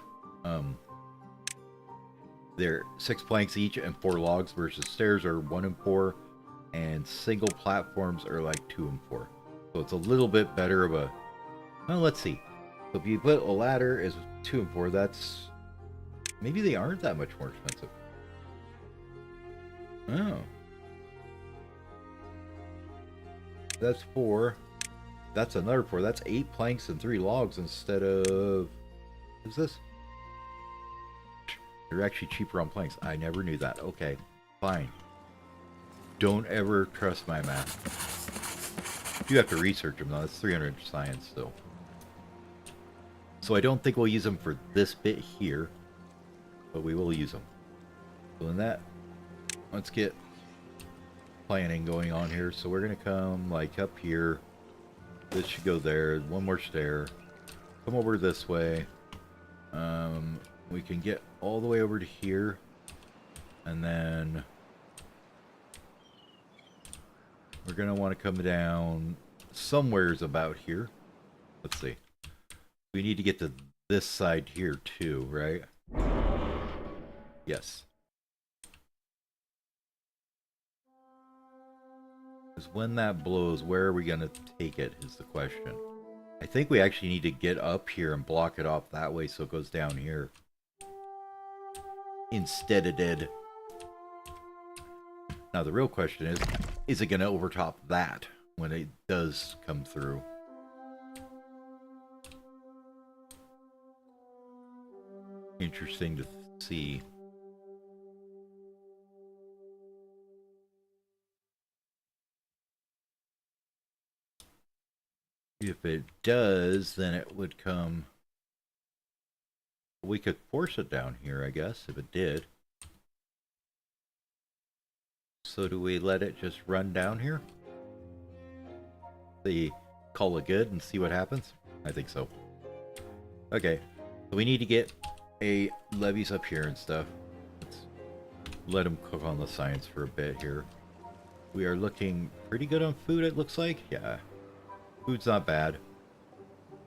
They're 6 planks each and 4 logs versus stairs are 1 and 4, and single platforms are like 2 and 4. So it's a little bit better of a. Well, let's see. So if you put a ladder as 2 and 4, that's maybe they aren't that much more expensive. Oh, that's 4. That's another 4. That's 8 planks and 3 logs instead of. What's this? They're actually cheaper on planks. I never knew that. Okay, fine. Don't ever trust my math. You have to research them though. That's 300 science still. So I don't think we'll use them for this bit here, but we will use them. So in that, let's get planning going on here. So we're gonna come like up here. This should go there. One more stair. Come over this way. We can get all the way over to here, and then we're gonna want to come down somewheres about here. Let's see. We need to get to this side here too, right? Yes. Because when that blows, where are we gonna take it is the question. I think we actually need to get up here and block it off that way so it goes down here. Instead of dead. Now the real question is it going to overtop that when it does come through? Interesting to see. If it does, then it would come. We could force it down here, I guess, if it did. So do we let it just run down here? They call it good and see what happens? I think so. Okay, so we need to get a levees up here and stuff. Let's let them cook on the science for a bit here. We are looking pretty good on food, it looks like. Yeah, food's not bad.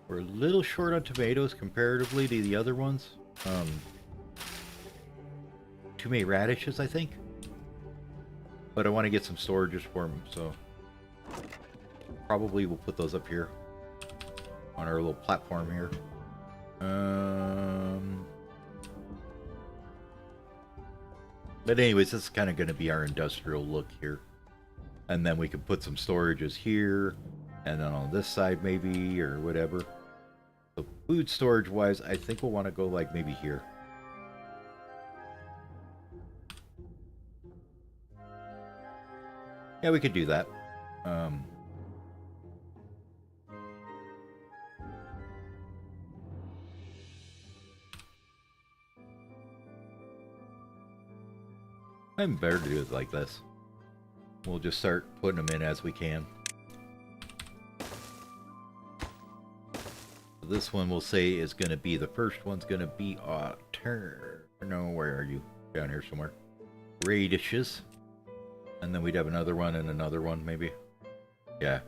We're a little short on tomatoes comparatively to the other ones. Too many radishes, I think. But I want to get some storages for them, so probably we'll put those up here on our little platform here. But anyways, this is kind of going to be our industrial look here. And then we can put some storages here, and then on this side maybe, or whatever. So food storage wise, I think we'll want to go like maybe here. Yeah, we could do that. I'm better to do it like this. We'll just start putting them in as we can. This one we'll say is going to be, the first one's going to be no, where are you? Down here somewhere. Radishes. And then we'd have another one and another one maybe. Yeah.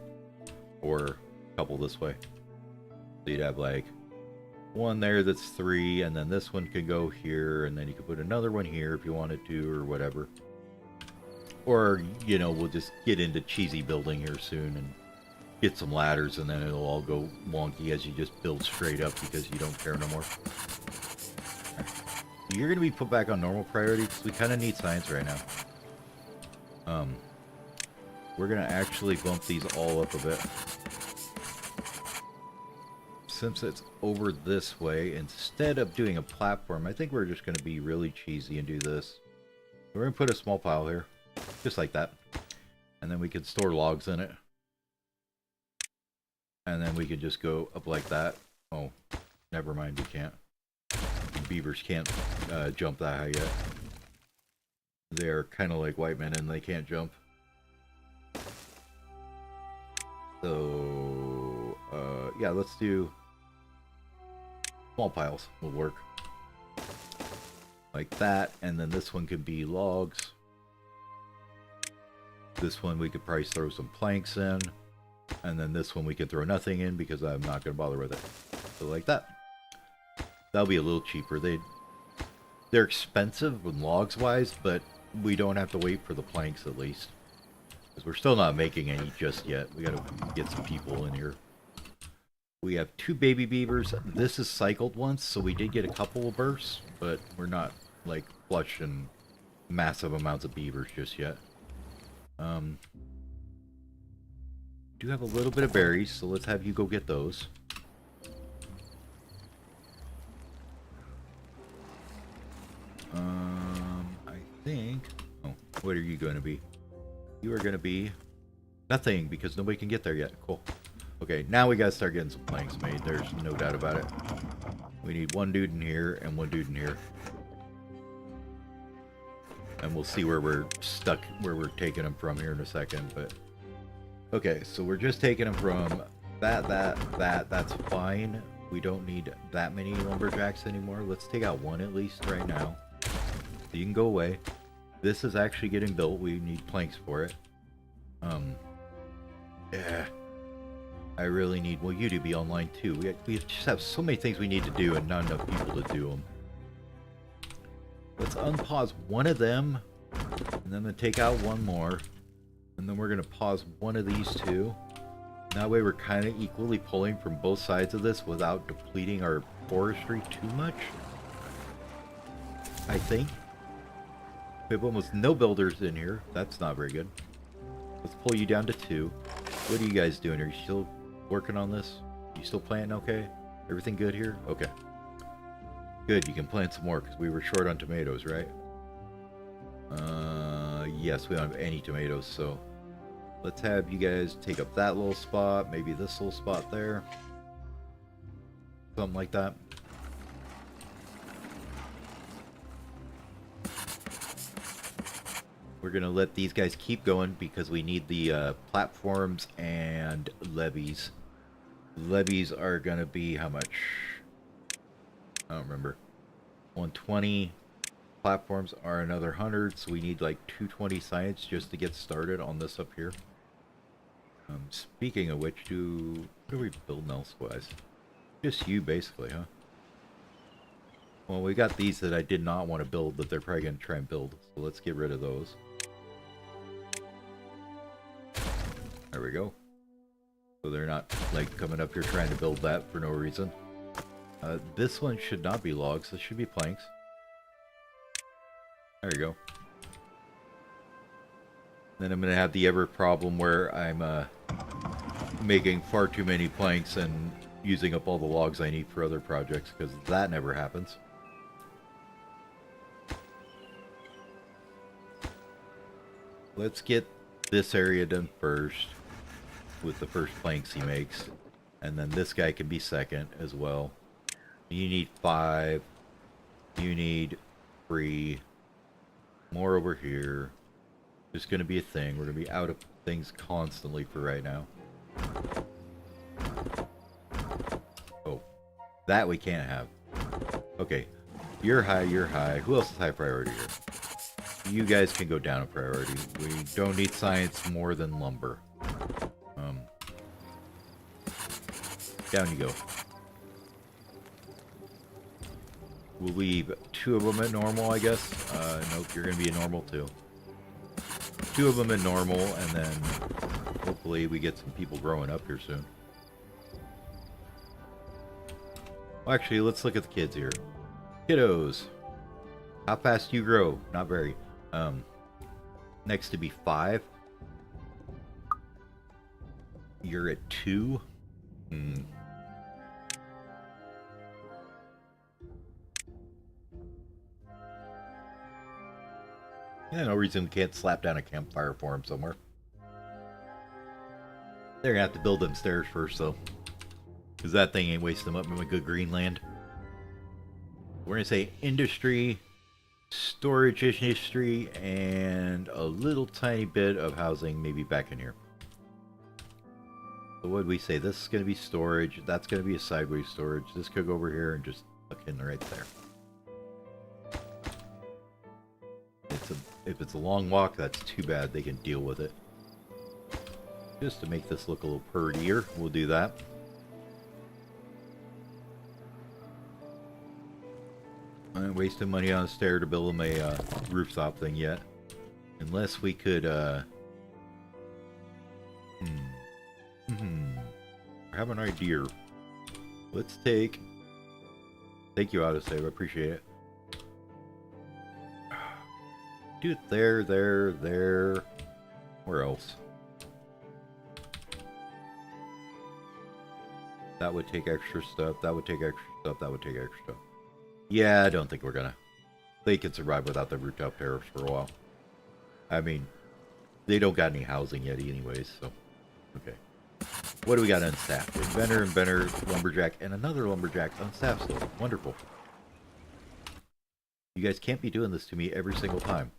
Or a couple this way. So you'd have like one there that's 3, and then this one could go here, and then you could put another one here if you wanted to, or whatever. Or, you know, we'll just get into cheesy building here soon and get some ladders, and then it'll all go wonky as you just build straight up because you don't care no more. Right. You're going to be put back on normal priority because we kind of need science right now. We're going to actually bump these all up a bit. Since it's over this way, instead of doing a platform, I think we're just going to be really cheesy and do this. We're going to put a small pile here, just like that. And then we can store logs in it. And then we could just go up like that. Oh, never mind, we can't. Beavers can't jump that high yet. They're kind of like white men and they can't jump. So, yeah, let's do small piles will work. Like that, and then this one could be logs. This one we could probably throw some planks in. And then this one we can throw nothing in because I'm not going to bother with it. So like that. That'll be a little cheaper. They're expensive with logs wise, but we don't have to wait for the planks at least. Because we're still not making any just yet. We gotta get some people in here. We have 2 baby beavers. This is cycled once, so we did get a couple of bursts, but we're not like flush in massive amounts of beavers just yet. Do have a little bit of berries, so let's have you go get those. I think... Oh, what are you going to be? You are going to be... Nothing, because nobody can get there yet. Cool. Okay, now we gotta start getting some planks made. There's no doubt about it. We need 1 dude in here and 1 dude in here. And we'll see where we're stuck, where we're taking them from here in a second, but... Okay, so we're just taking them from that's fine. We don't need that many lumberjacks anymore. Let's take out 1 at least right now. So you can go away. This is actually getting built. We need planks for it. Yeah. I really need, well, you to be online too. We just have so many things we need to do and not enough people to do them. Let's unpause 1 of them, and then I'm going to take out 1 more. And then we're going to pause 1 of these 2. That way we're kind of equally pulling from both sides of this without depleting our forestry too much. I think. We have almost no builders in here. That's not very good. Let's pull you down to 2. What are you guys doing? Are you still working on this? You still planting okay? Everything good here? Okay. Good, you can plant some more because we were short on tomatoes, right? Yes, we don't have any tomatoes, so let's have you guys take up that little spot, maybe this little spot there. Something like that. We're gonna let these guys keep going because we need the platforms and levees. Levees are gonna be how much? I don't remember. 120. Platforms are another 100, so we need like 220 science just to get started on this up here. Speaking of which, what are we building elsewise? Just you, basically, huh? Well, we got these that I did not want to build, but they're probably going to try and build, so let's get rid of those. There we go. So they're not, like, coming up here trying to build that for no reason. This one should not be logs, this should be planks. There you go. Then I'm going to have the ever problem where I'm making far too many planks and using up all the logs I need for other projects, because that never happens. Let's get this area done first with the first planks he makes, and then this guy can be second as well. You need 5. You need 3. More over here. There's going to be a thing. We're going to be out of things constantly for right now. Oh. That we can't have. Okay. You're high, you're high. Who else is high priority here? You guys can go down in priority. We don't need science more than lumber. Down you go. We'll leave 2 of them at normal, I guess. Nope, you're going to be a normal too. 2 of them at normal, and then hopefully we get some people growing up here soon. Well, actually, let's look at the kids here. Kiddos. How fast do you grow? Not very. Next to be 5. You're at 2. Yeah, no reason we can't slap down a campfire for him somewhere. They're gonna have to build them stairs first, though. Because that thing ain't wasting them up in a good green land. We're gonna say industry, storage industry, and a little tiny bit of housing maybe back in here. So what did we say? This is gonna be storage, that's gonna be a sideways storage. This could go over here and just tuck in right there. If it's a long walk, that's too bad. They can deal with it. Just to make this look a little prettier, we'll do that. I ain't wasting money on a stair to build them a rooftop thing yet. Unless we could, I have an idea. Let's take you out of save. I appreciate it. Do it there. Where else? That would take extra stuff. That would take extra stuff. That would take extra stuff. Yeah, I don't think we're gonna. They can survive without the rooftop terrace for a while. I mean, they don't got any housing yet anyways, so. Okay. What do we got on staff? Inventor, lumberjack, and another lumberjack on staff still. Wonderful. You guys can't be doing this to me every single time.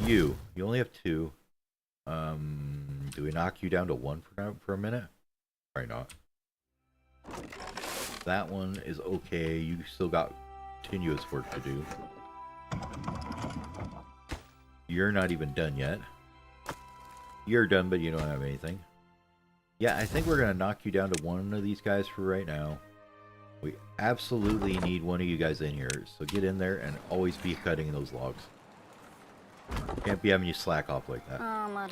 You only have 2. Do we knock you down to 1 for a minute? Probably not. That one is okay. You still got continuous work to do. You're not even done yet. You're done, but you don't have anything. Yeah, I think we're going to knock you down to 1 of these guys for right now. We absolutely need one of you guys in here. So get in there and always be cutting those logs. Can't be having you slack off like that.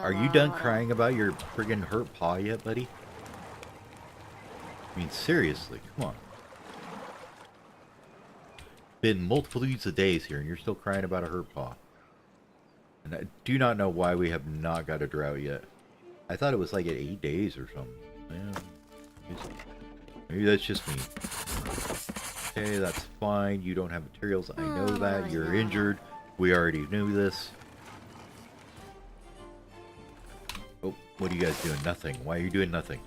Are you done crying about your friggin' hurt paw yet, buddy? I mean, seriously, come on. Been multitudes of days here and you're still crying about a hurt paw. And I do not know why we have not got a drought yet. I thought it was like at 8 days or something. Yeah, maybe that's just me. Okay, that's fine. You don't have materials. I know that. You're injured. We already knew this. Oh, what are you guys doing? Nothing. Why are you doing nothing?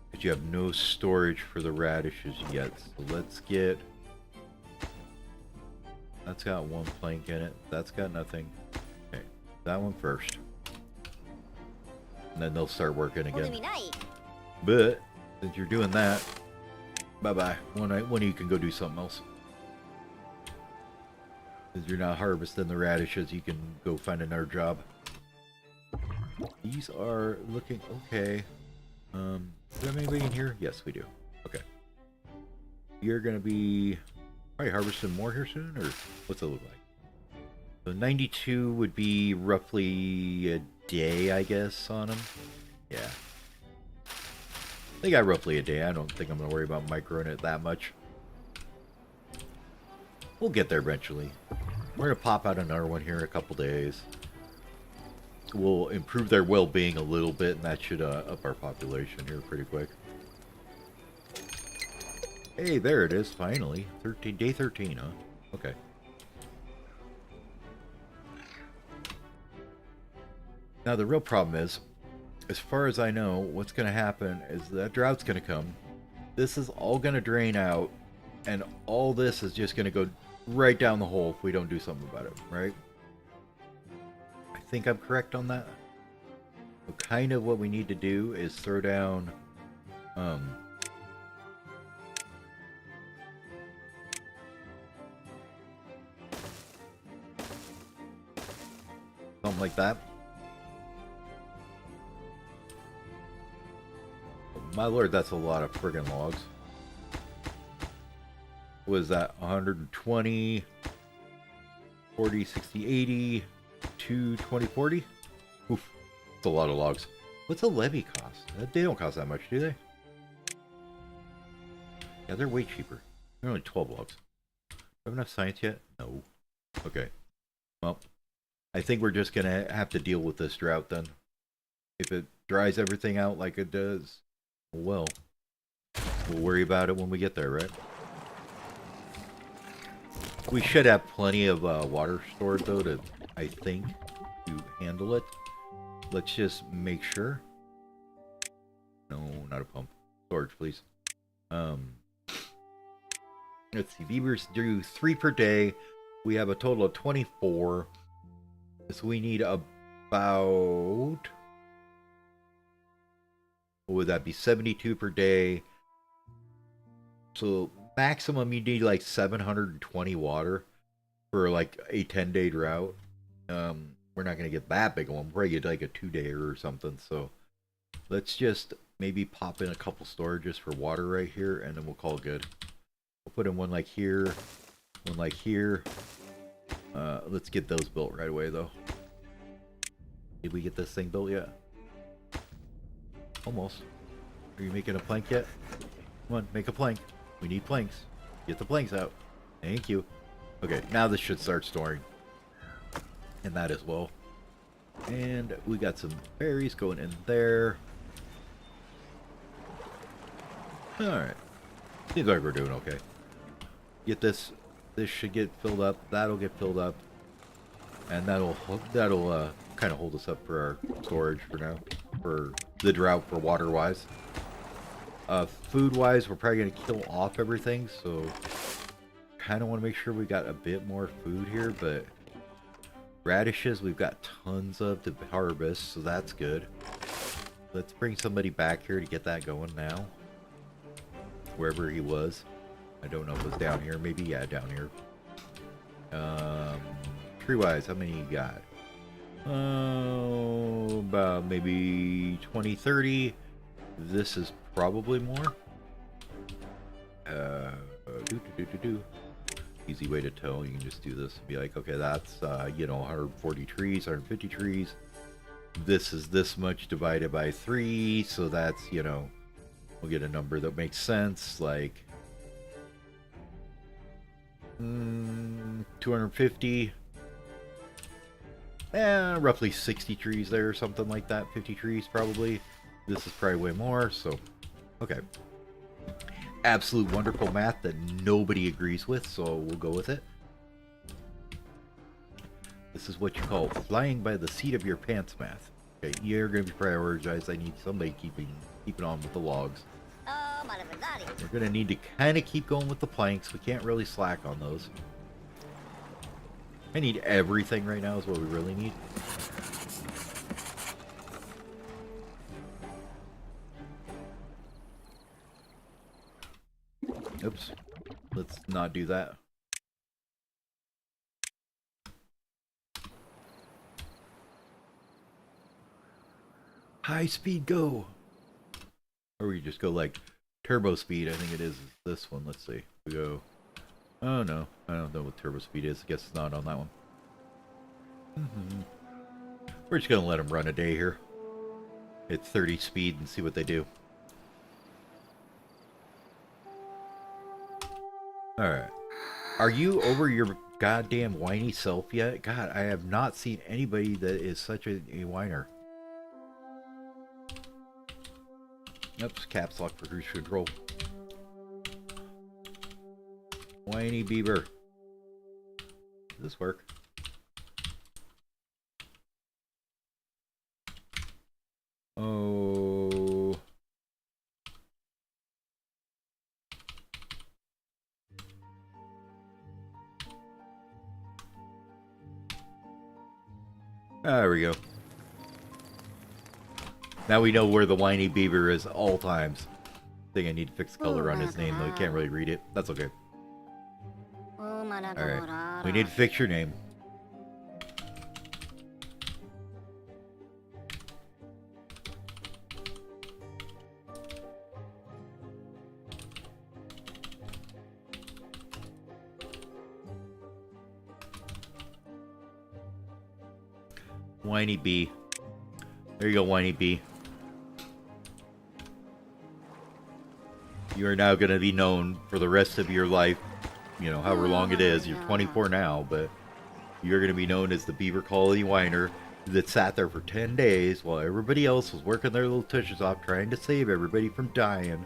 Because you have no storage for the radishes yet. So let's get... That's got 1 plank in it. That's got nothing. Okay, that one first. And then they'll start working again. But, since you're doing that, bye-bye. One of you can go do something else. Since you're not harvesting the radishes, you can go find another job. These are looking okay. Do we have anybody in here? Yes, we do. Okay. You're gonna be probably harvesting more here soon, or what's it look like? So 92 would be roughly a day, I guess, on them. Yeah. They got roughly a day. I don't think I'm gonna worry about microing it that much. We'll get there eventually. We're gonna pop out another one here in a couple days. We'll improve their well-being a little bit, and that should up our population here pretty quick. Hey, there it is, finally. Day 13, huh? Okay. Now, the real problem is, as far as I know, what's going to happen is that drought's going to come. This is all going to drain out, and all this is just going to go right down the hole if we don't do something about it, right? I think I'm correct on that. So kind of what we need to do is throw down something like that. My lord, that's a lot of friggin' logs. Was that 120, 40, 60, 80, 220, 40? Oof, that's a lot of logs. What's a levy cost? They don't cost that much, do they? Yeah, they're way cheaper. They're only 12 logs. Do I have enough science yet? No. Okay. Well, I think we're just gonna have to deal with this drought then. If it dries everything out like it does, well, we'll worry about it when we get there, right? We should have plenty of water stored, though, to, I think, to handle it. Let's just make sure. No, not a pump. Storage, please. Let's see. Beavers do 3 per day. We have a total of 24. So we need about... What would that be? 72 per day. So maximum you need like 720 water for like a 10-day drought. We're not going to get that big one. We'll probably get like a 2-day or something. So let's just maybe pop in a couple storages for water right here, and then we'll call it good. We'll put in one like here, one like here. Let's get those built right away though. Did we get this thing built yet? Almost. Are you making a plank yet? Come on, make a plank. We need planks. Get the planks out. Thank you. Okay, now this should start storing. And that as well. And we got some berries going in there. Alright. Seems like we're doing okay. Get this. This should get filled up. That'll get filled up. And that'll kind of hold us up for our storage for now. For the drought, for water-wise. Food-wise, we're probably going to kill off everything. So, kind of want to make sure we got a bit more food here. But radishes, we've got tons of to harvest. So, that's good. Let's bring somebody back here to get that going now. Wherever he was. I don't know if it was down here. Maybe, yeah, down here. Tree-wise, how many you got? Oh, about maybe 20, 30. This is probably more. Easy way to tell. You can just do this and be like, okay, that's, you know, 140 trees, 150 trees. This is this much divided by 3. So that's, you know, we'll get a number that makes sense. Like, 250. Roughly 60 trees there or something like that. 50 trees probably. This is probably way more, so okay. Absolute wonderful math that nobody agrees with, so we'll go with it. This is what you call flying by the seat of your pants math. Okay, you're gonna be prioritized. I need somebody keeping on with the logs. We're gonna need to kind of keep going with the planks. We can't really slack on those. I need everything right now is what we really need. Oops. Let's not do that. High speed go! Or we just go like turbo speed, I think it is this one. Let's see. We go. Oh no, I don't know what turbo speed is. I guess it's not on that one. We're just gonna let them run a day here. Hit 30 speed and see what they do. Alright. Are you over your goddamn whiny self yet? God, I have not seen anybody that is such a whiner. Oops, caps lock for cruise control. Whiny beaver. Does this work? Oh. There we go. Now we know where the whiny beaver is at all times. I think I need to fix the color on his name, though. I can't really read it. That's okay. Alright. We need to fix your name. Whiny bee. There you go, whiny bee. You are now going to be known for the rest of your life. You know, however long it is. You're 24 now, but you're going to be known as the Beaver Quality Whiner that sat there for 10 days while everybody else was working their little tushes off trying to save everybody from dying.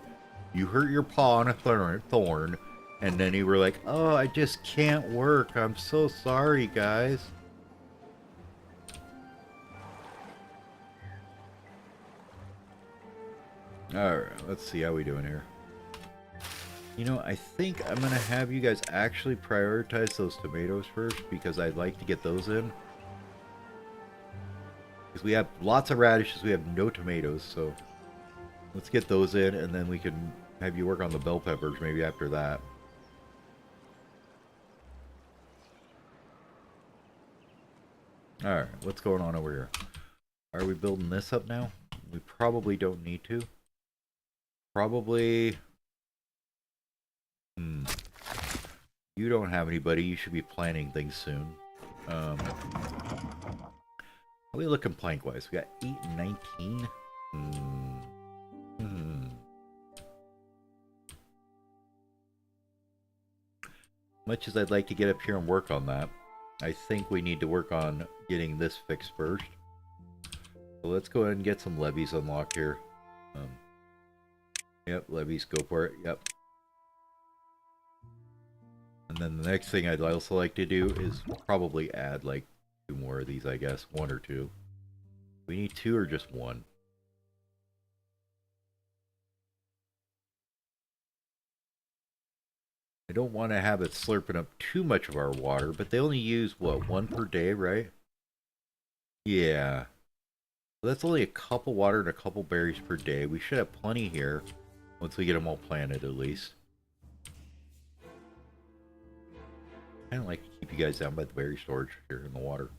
You hurt your paw on a thorn, and then you were like, oh, I just can't work. I'm so sorry, guys. Alright, let's see how we doing here. You know, I think I'm going to have you guys actually prioritize those tomatoes first, because I'd like to get those in. Because we have lots of radishes, we have no tomatoes, so let's get those in, and then we can have you work on the bell peppers maybe after that. Alright, what's going on over here? Are we building this up now? We probably don't need to. Probably... You don't have anybody. You should be planning things soon. How are we looking plank-wise? We got 8 and 19. Much as I'd like to get up here and work on that, I think we need to work on getting this fixed first. So let's go ahead and get some levees unlocked here. Yep, levees, go for it. Yep. And then the next thing I'd also like to do is probably add like 2 more of these, I guess. 1 or 2. We need 2 or just 1? I don't want to have it slurping up too much of our water, but they only use, what, 1 per day, right? Yeah. So that's only a couple water and a couple berries per day. We should have plenty here once we get them all planted, at least. I don't like to keep you guys down by the berry storage here in the water.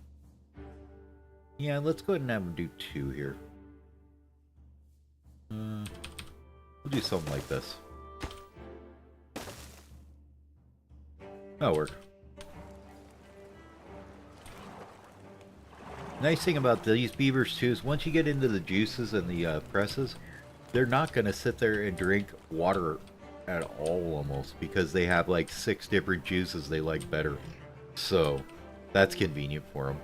Yeah, let's go ahead and have them do 2 here. We'll do something like this. That'll work. Nice thing about these beavers too is once you get into the juices and the presses, they're not going to sit there and drink water at all almost, because they have like 6 different juices they like better. So that's convenient for them.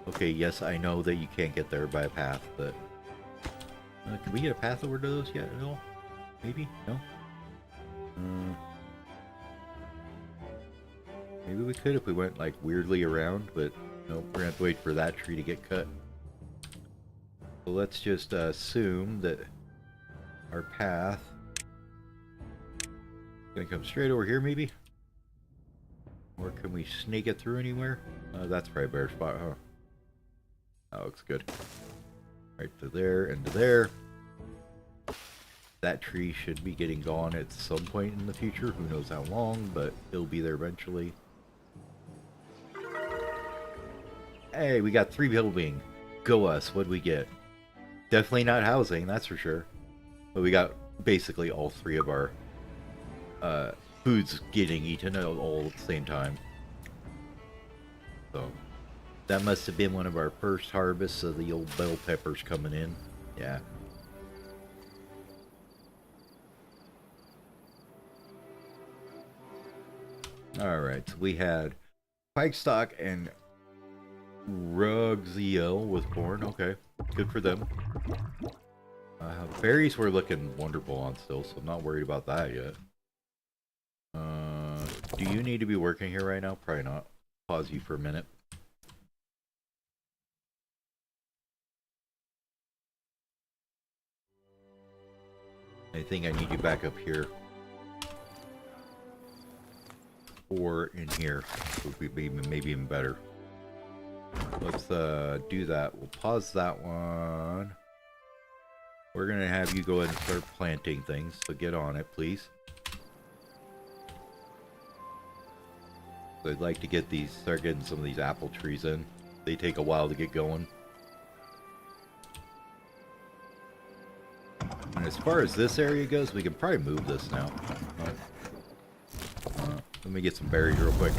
Okay, yes, I know that you can't get there by a path, but can we get a path over to those yet at all? Maybe? No? Maybe we could if we went like weirdly around, but no, we're gonna have to wait for that tree to get cut. So let's just assume that our path is gonna come straight over here, maybe? Or can we snake it through anywhere? That's probably a better spot, huh? That looks good. Right to there and to there. That tree should be getting gone at some point in the future. Who knows how long, but it'll be there eventually. Hey, we got 3 building. Go us. What'd we get? Definitely not housing, that's for sure. But we got basically all 3 of our foods getting eaten all at the same time. So that must have been one of our first harvests of the old bell peppers coming in. Yeah. Alright, so we had Pikestock and Rugziel was born. Okay, good for them. Berries were looking wonderful on still, so I'm not worried about that yet. Do you need to be working here right now? Probably not. Pause you for a minute. I think I need you back up here. Or in here. Would be maybe even better. Let's do that. We'll pause that one. We're gonna have you go ahead and start planting things, so get on it, please. So I'd like to get these, start getting some of these apple trees in. They take a while to get going. And as far as this area goes, we can probably move this now. Let me get some berries real quick.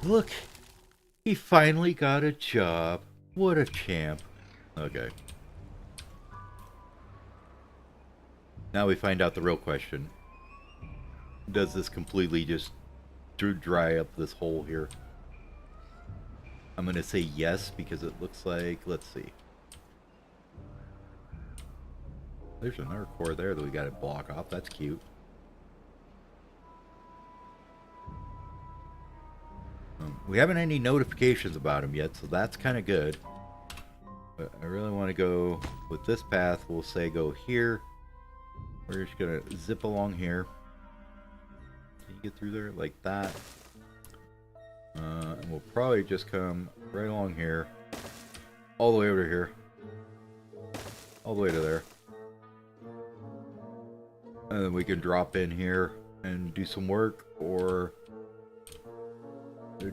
Look! He finally got a job. What a champ. Okay. Now we find out the real question. Does this completely just dry up this hole here? I'm going to say yes, because it looks like... Let's see. There's another core there that we got to block off. That's cute. We haven't had any notifications about him yet, so that's kind of good. But I really want to go with this path. We'll say go here. We're just going to zip along here. Can you get through there like that? And we'll probably just come right along here. All the way over here. All the way to there. And then we can drop in here and do some work, or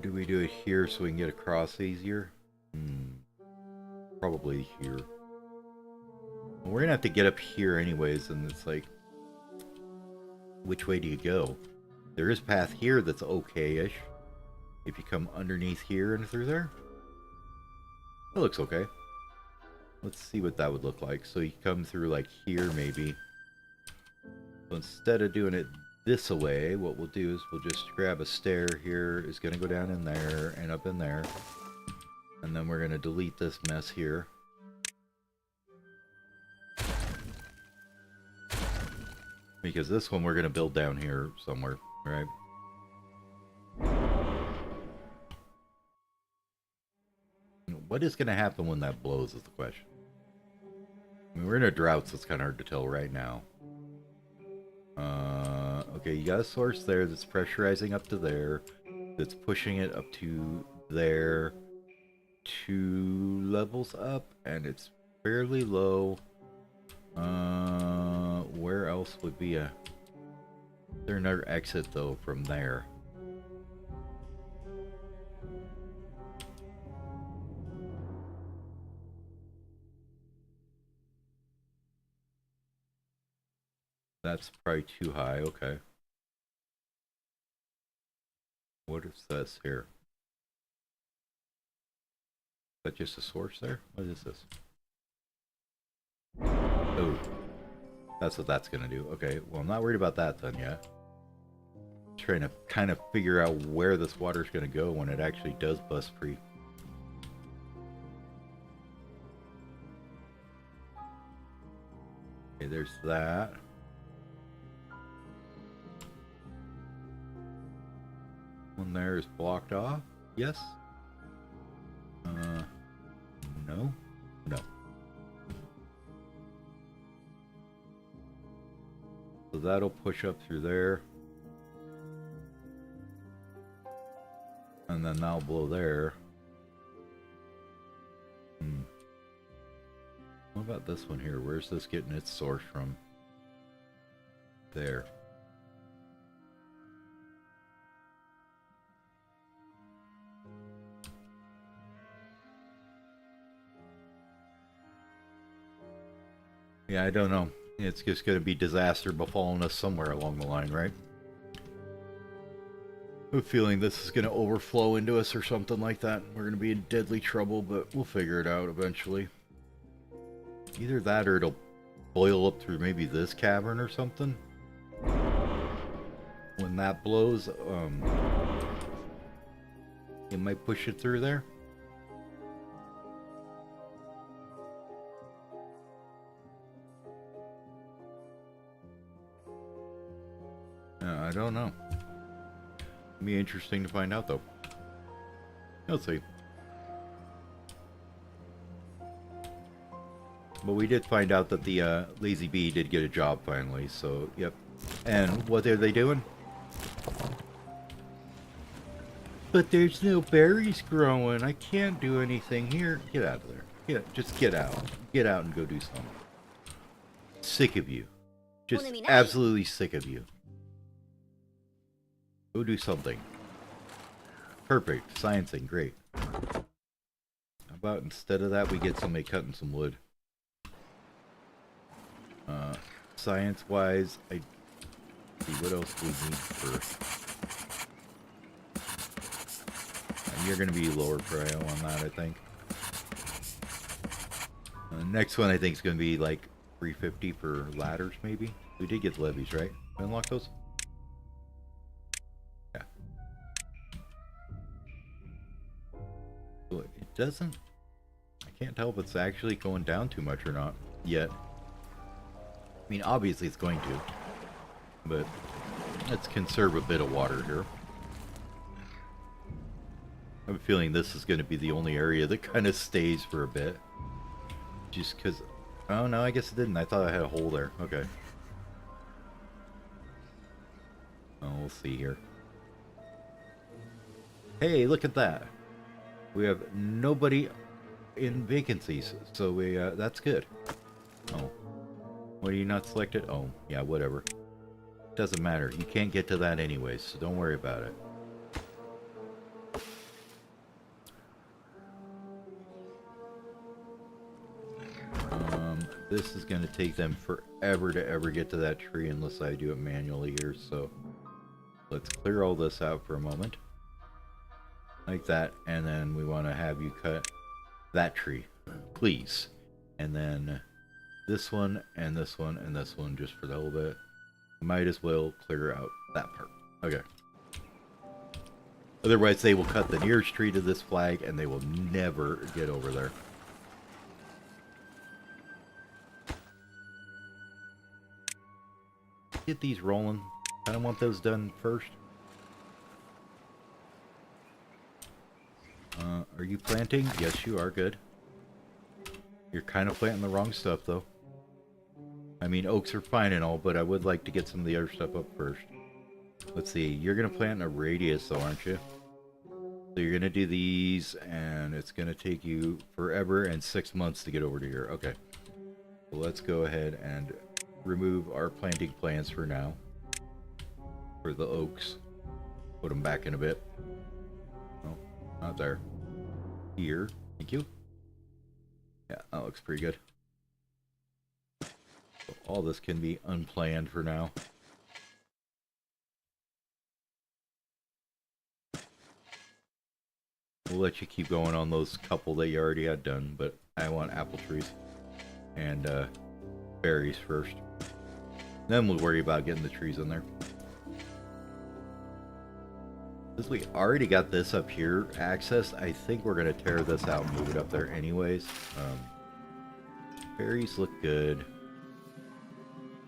do we do it here so we can get across easier? Probably here. Well, we're gonna have to get up here anyways, and it's like... which way do you go? There is a path here that's okay-ish. If you come underneath here and through there, it looks okay. Let's see what that would look like. So you come through like here maybe. So instead of doing it this way, what we'll do is we'll just grab a stair here. It's going to go down in there and up in there. And then we're going to delete this mess here. Because this one we're going to build down here somewhere, right? What is going to happen when that blows is the question. I mean, we're in a drought, so it's kind of hard to tell right now. Okay, you got a source there that's pressurizing up to there. That's pushing it up to there. 2 levels up, and it's fairly low. Where else would be a... Is there another exit, though, from there? That's probably too high, okay. What is this here? Is that just a source there? What is this? Oh. That's what that's gonna do. Okay, well I'm not worried about that then yet. Trying to kind of figure out where this water's gonna go when it actually does bust free. Okay, there's that. One there is blocked off. Yes. No. No. So that'll push up through there. And then that'll blow there. What about this one here? Where's this getting its source from? There. Yeah, I don't know. It's just going to be disaster befalling us somewhere along the line, right? I have a feeling this is going to overflow into us or something like that. We're going to be in deadly trouble, but we'll figure it out eventually. Either that or it'll boil up through maybe this cavern or something. When that blows, it might push it through there. I don't know. It'll be interesting to find out, though. Let's see. But we did find out that the Lazy Bee did get a job finally, so, yep. And what are they doing? But there's no berries growing. I can't do anything here. Get out of there. Just get out. Get out and go do something. Sick of you. Just absolutely sick of you. Go do something. Perfect. Sciencing. Great. How about instead of that, we get somebody cutting some wood? Science-wise, see what else do we need for... And you're going to be lower prio on that, I think. Next one, I think, is going to be like 350 for ladders, maybe. We did get the levies, right? Unlock those? Yeah. So it doesn't... I can't tell if it's actually going down too much or not yet. I mean, obviously it's going to, but let's conserve a bit of water here. I have a feeling this is going to be the only area that kind of stays for a bit. Just because... Oh, no, I guess it didn't. I thought I had a hole there. Okay. Oh, we'll see here. Hey, look at that. We have nobody in vacancies, so we that's good. Oh. What, are you not selected? Oh, yeah, whatever. Doesn't matter. You can't get to that anyways, so don't worry about it. This is going to take them forever to ever get to that tree unless I do it manually here, so let's clear all this out for a moment. Like that, and then we want to have you cut that tree, please. And then this one, and this one, and this one, just for the whole bit. Might as well clear out that part. Okay. Otherwise, they will cut the nearest tree to this flag, and they will never get over there. Get these rolling. I don't want those done first. Are you planting? Yes, you are. Good. You're kind of planting the wrong stuff, though. I mean, oaks are fine and all, but I would like to get some of the other stuff up first. Let's see. You're going to plant in a radius, though, aren't you? So you're going to do these, and it's going to take you forever and 6 months to get over to here. Okay. So let's go ahead and remove our planting plans for now. For the oaks. Put them back in a bit. Oh, not there. Here. Thank you. Yeah, that looks pretty good. So all this can be unplanned for now. We'll let you keep going on those couple that you already had done, but I want apple trees and berries first. Then we'll worry about getting the trees in there. Since we already got this up here accessed, I think we're going to tear this out and move it up there anyways. Berries look good.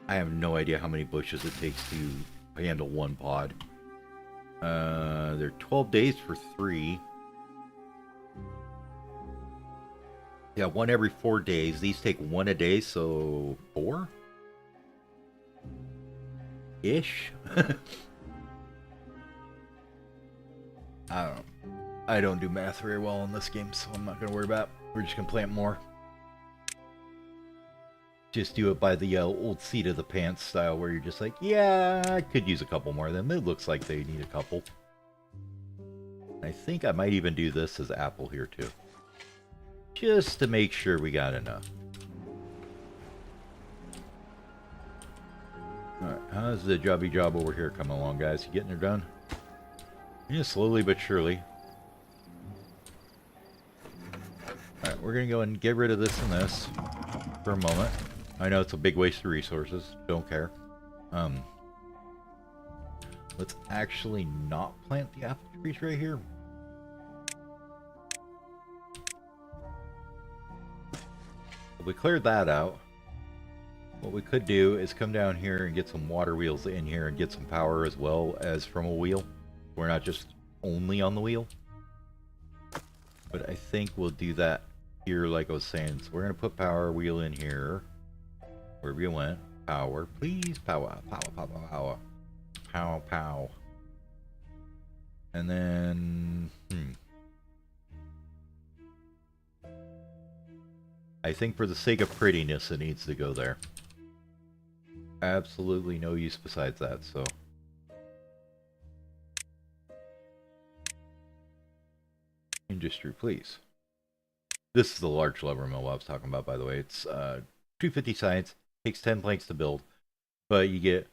I have no idea how many bushes it takes to handle one pod. They're 12 days for 3. Yeah, 1 every 4 days. These take 1 a day, so 4? Ish? I don't know. I don't do math very well in this game, so I'm not going to worry about it. We're just going to plant more. Just do it by the old seat of the pants style, where you're just like, yeah, I could use a couple more of them. It looks like they need a couple. I think I might even do this as apple here, too. Just to make sure we got enough. Alright, how's the jobby job over here coming along, guys? You getting her done? Yeah, slowly but surely. Alright, we're gonna go and get rid of this and this for a moment. I know it's a big waste of resources. Don't care. Let's actually not plant the apple trees right here. If we cleared that out, what we could do is come down here and get some water wheels in here and get some power as well as from a wheel. We're not just only on the wheel. But I think we'll do that here like I was saying. So we're going to put power wheel in here. Wherever you went. Power. Please. Power. Power. Power. Power. Pow. Pow. And then... I think for the sake of prettiness, it needs to go there. Absolutely no use besides that, so... Industry, please. This is the large lumber mill I was talking about, by the way. It's 250 sides, takes 10 planks to build, but you get,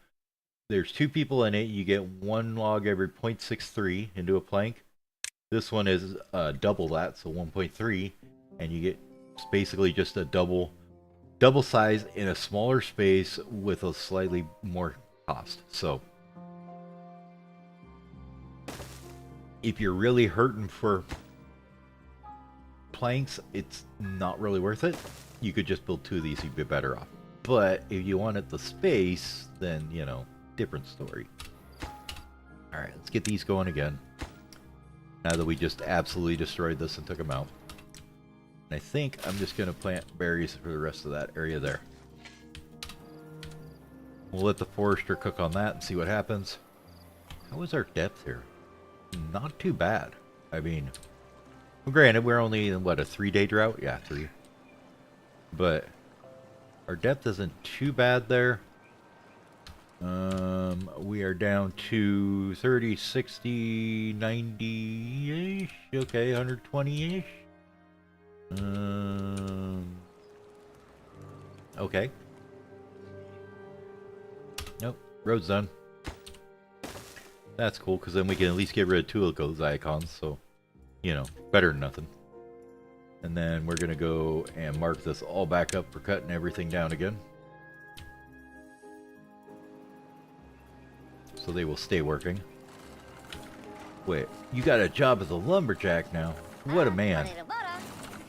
there's 2 people in it, you get 1 log every 0.63 into a plank. This one is double that, so 1.3, and you get basically just a double size in a smaller space with a slightly more cost. So if you're really hurting for planks, it's not really worth it. You could just build 2 of these, you'd be better off. But if you wanted the space, then, you know, different story. Alright, let's get these going again. Now that we just absolutely destroyed this and took them out. And I think I'm just going to plant berries for the rest of that area there. We'll let the forester cook on that and see what happens. How is our depth here? Not too bad. I mean, well, granted, we're only in, what, a 3-day drought? Yeah, 3. But our depth isn't too bad there. We are down to 30, 60, 90-ish. Okay, 120-ish. Okay. Nope. Road's done. That's cool, because then we can at least get rid of 2 of those icons, so, you know, better than nothing. And then we're going to go and mark this all back up for cutting everything down again. So they will stay working. Wait, you got a job as a lumberjack now. What a man.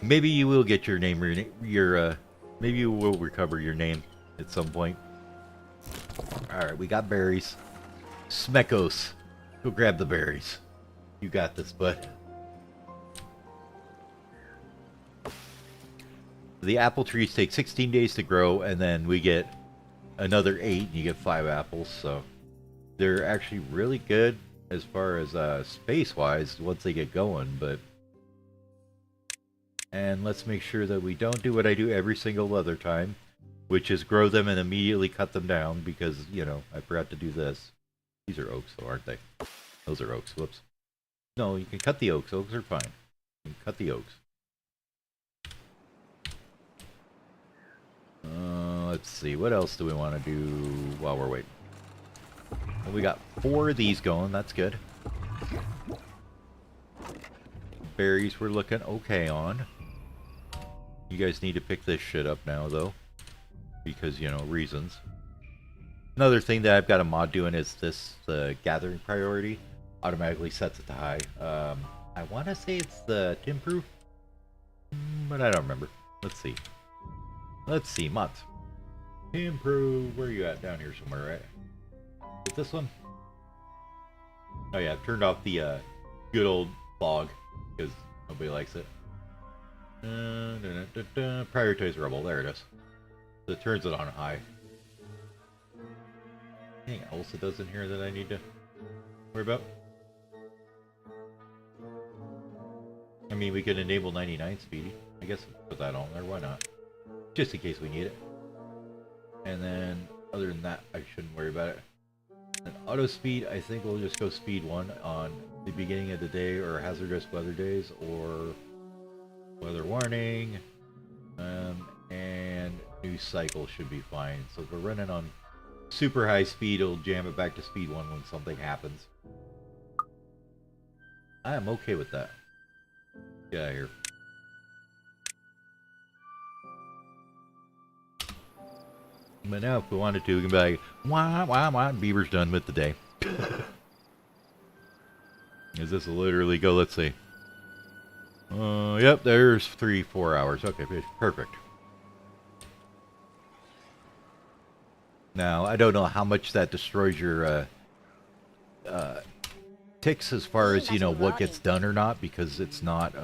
Maybe you will get your name, maybe you will recover your name at some point. Alright, we got berries. Smekos. Go grab the berries. You got this, bud. The apple trees take 16 days to grow, and then we get another 8, and you get 5 apples, so they're actually really good as far as space-wise once they get going, but... And let's make sure that we don't do what I do every single other time, which is grow them and immediately cut them down, because, you know, I forgot to do this. These are oaks, though, aren't they? Those are oaks. Whoops. No, you can cut the oaks. Oaks are fine. You can cut the oaks. Let's see. What else do we want to do while we're waiting? Well, we got 4 of these going. That's good. Berries we're looking okay on. You guys need to pick this shit up now, though. Because, you know, reasons. Another thing that I've got a mod doing is this, the gathering priority automatically sets it to high. I want to say it's the Timproof, but I don't remember. Let's see. Let's see, mods. Timproof, where are you at? Down here somewhere, right? Is this one? Oh yeah, I've turned off the good old fog because nobody likes it. Prioritize rebel, there it is. So it turns it on high. Anything else it does in here that I need to worry about? I mean, we could enable 99 speed. I guess we'll put that on there, why not? Just in case we need it. And then, other than that, I shouldn't worry about it. And auto speed, I think we'll just go speed 1 on the beginning of the day, or hazardous weather days, or weather warning. And new cycle should be fine. So if we're running on super high speed, it'll jam it back to speed 1 when something happens. I am okay with that. Get out of here. But now if we wanted to, we can be like, wah, wah, wah, Beaver's done with the day. Is this literally go? Let's see. Yep, there's 3-4 hours. Okay, perfect. Now, I don't know how much that destroys your ticks as far as, you know, what gets done or not, because it's not,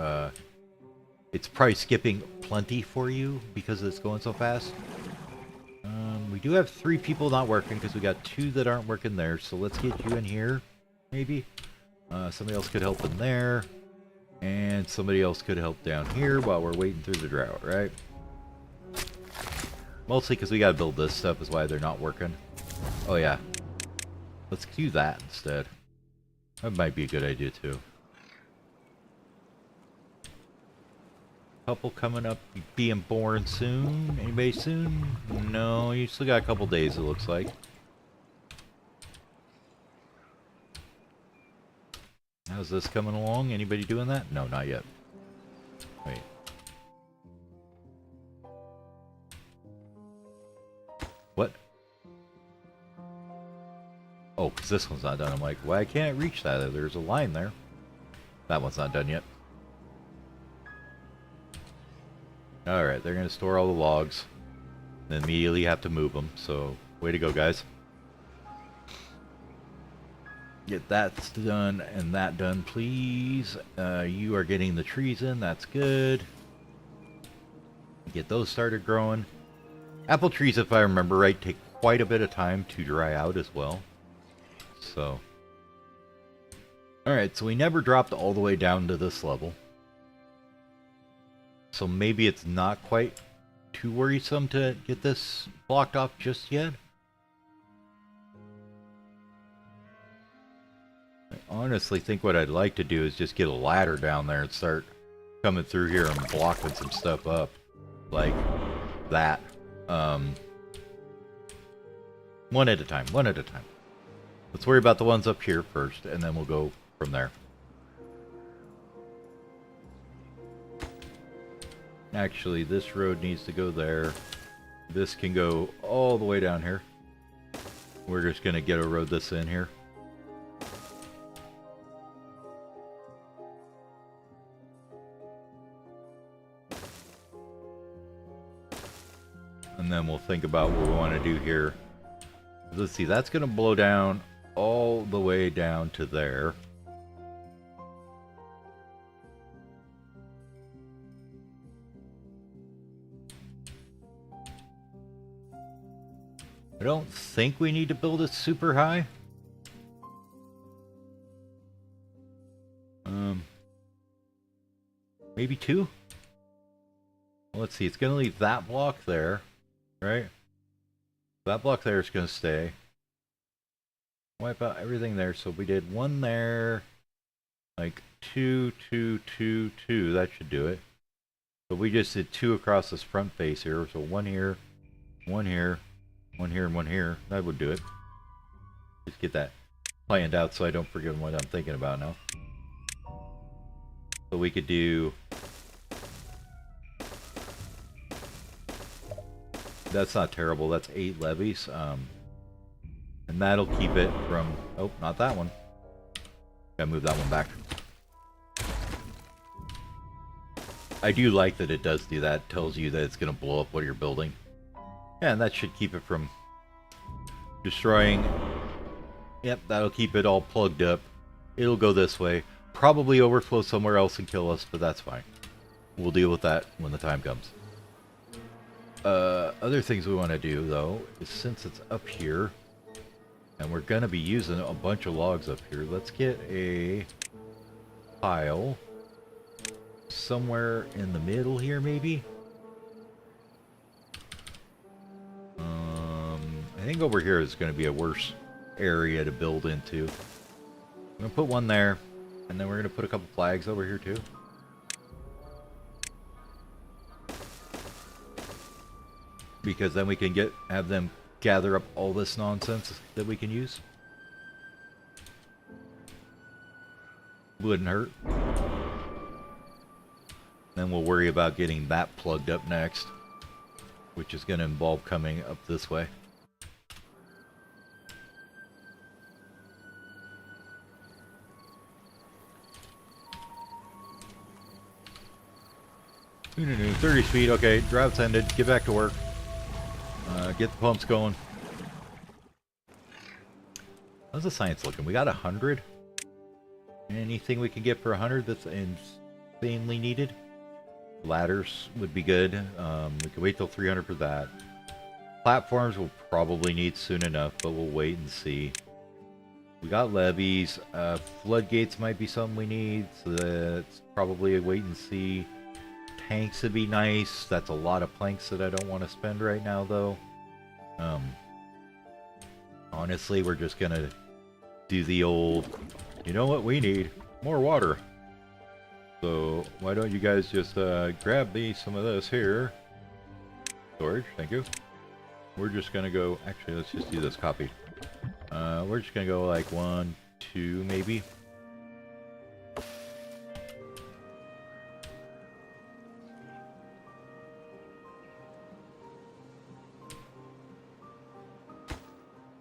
it's probably skipping plenty for you because it's going so fast. We do have 3 people not working because we got 2 that aren't working there, so let's get you in here, maybe. Somebody else could help in there, and somebody else could help down here while we're waiting through the drought, right? Mostly because we gotta build this stuff is why they're not working. Oh yeah. Let's do that instead. That might be a good idea too. Couple coming up being born soon. Anybody soon? No, you still got a couple days it looks like. How's this coming along? Anybody doing that? No, not yet. Wait. What? Oh, because this one's not done. I'm like, well, I can't reach that. There's a line there. That one's not done yet. Alright, they're going to store all the logs. Then immediately have to move them. So, way to go, guys. Get that done and that done, please. You are getting the trees in. That's good. Get those started growing. Apple trees, if I remember right, take quite a bit of time to dry out as well. So. Alright, so we never dropped all the way down to this level. So maybe it's not quite too worrisome to get this blocked off just yet. I honestly think what I'd like to do is just get a ladder down there and start coming through here and blocking some stuff up. Like that. One at a time, one at a time. Let's worry about the ones up here first, and then we'll go from there. Actually, this road needs to go there. This can go all the way down here. We're just going to ghetto road this in here. And then we'll think about what we want to do here. Let's see, that's going to blow down all the way down to there. I don't think we need to build it super high. Maybe 2? Well, let's see, it's going to leave that block there, right? That block there is going to stay. Wipe out everything there, so we did 1 there, like 2, 2, 2, 2, that should do it. But we just did 2 across this front face here, so 1 here, 1 here, 1 here, and 1 here. That would do it. Just get that planned out so I don't forget what I'm thinking about now. So we could do... That's not terrible. That's 8 levies. And that'll keep it from... Oh, not that one. Gotta move that one back. I do like that it does do that. It tells you that it's going to blow up what you're building. Yeah, and that should keep it from destroying. Yep, that'll keep it all plugged up. It'll go this way. Probably overflow somewhere else and kill us, but that's fine. We'll deal with that when the time comes. Other things we want to do, though, is since it's up here, and we're going to be using a bunch of logs up here, let's get a pile somewhere in the middle here, maybe? I think over here is going to be a worse area to build into. I'm going to put one there, and then we're going to put a couple flags over here, too. Because then we can have them gather up all this nonsense that we can use. Wouldn't hurt. Then we'll worry about getting that plugged up next, which is going to involve coming up this way. No, 30 speed, okay, drought's ended, get back to work. Get the pumps going. How's the science looking? We got 100? Anything we can get for 100 that's insanely needed? Ladders would be good. We can wait till 300 for that. Platforms we'll probably need soon enough, but we'll wait and see. We got levees. Floodgates might be something we need, so that's probably a wait and see. Tanks would be nice. That's a lot of planks that I don't want to spend right now, though. Honestly, we're just gonna do the old, you know what we need? More water. So why don't you guys just grab some of this here. Storage, thank you. We're just gonna go, actually let's just do this copy. We're just gonna go like 1, 2 maybe.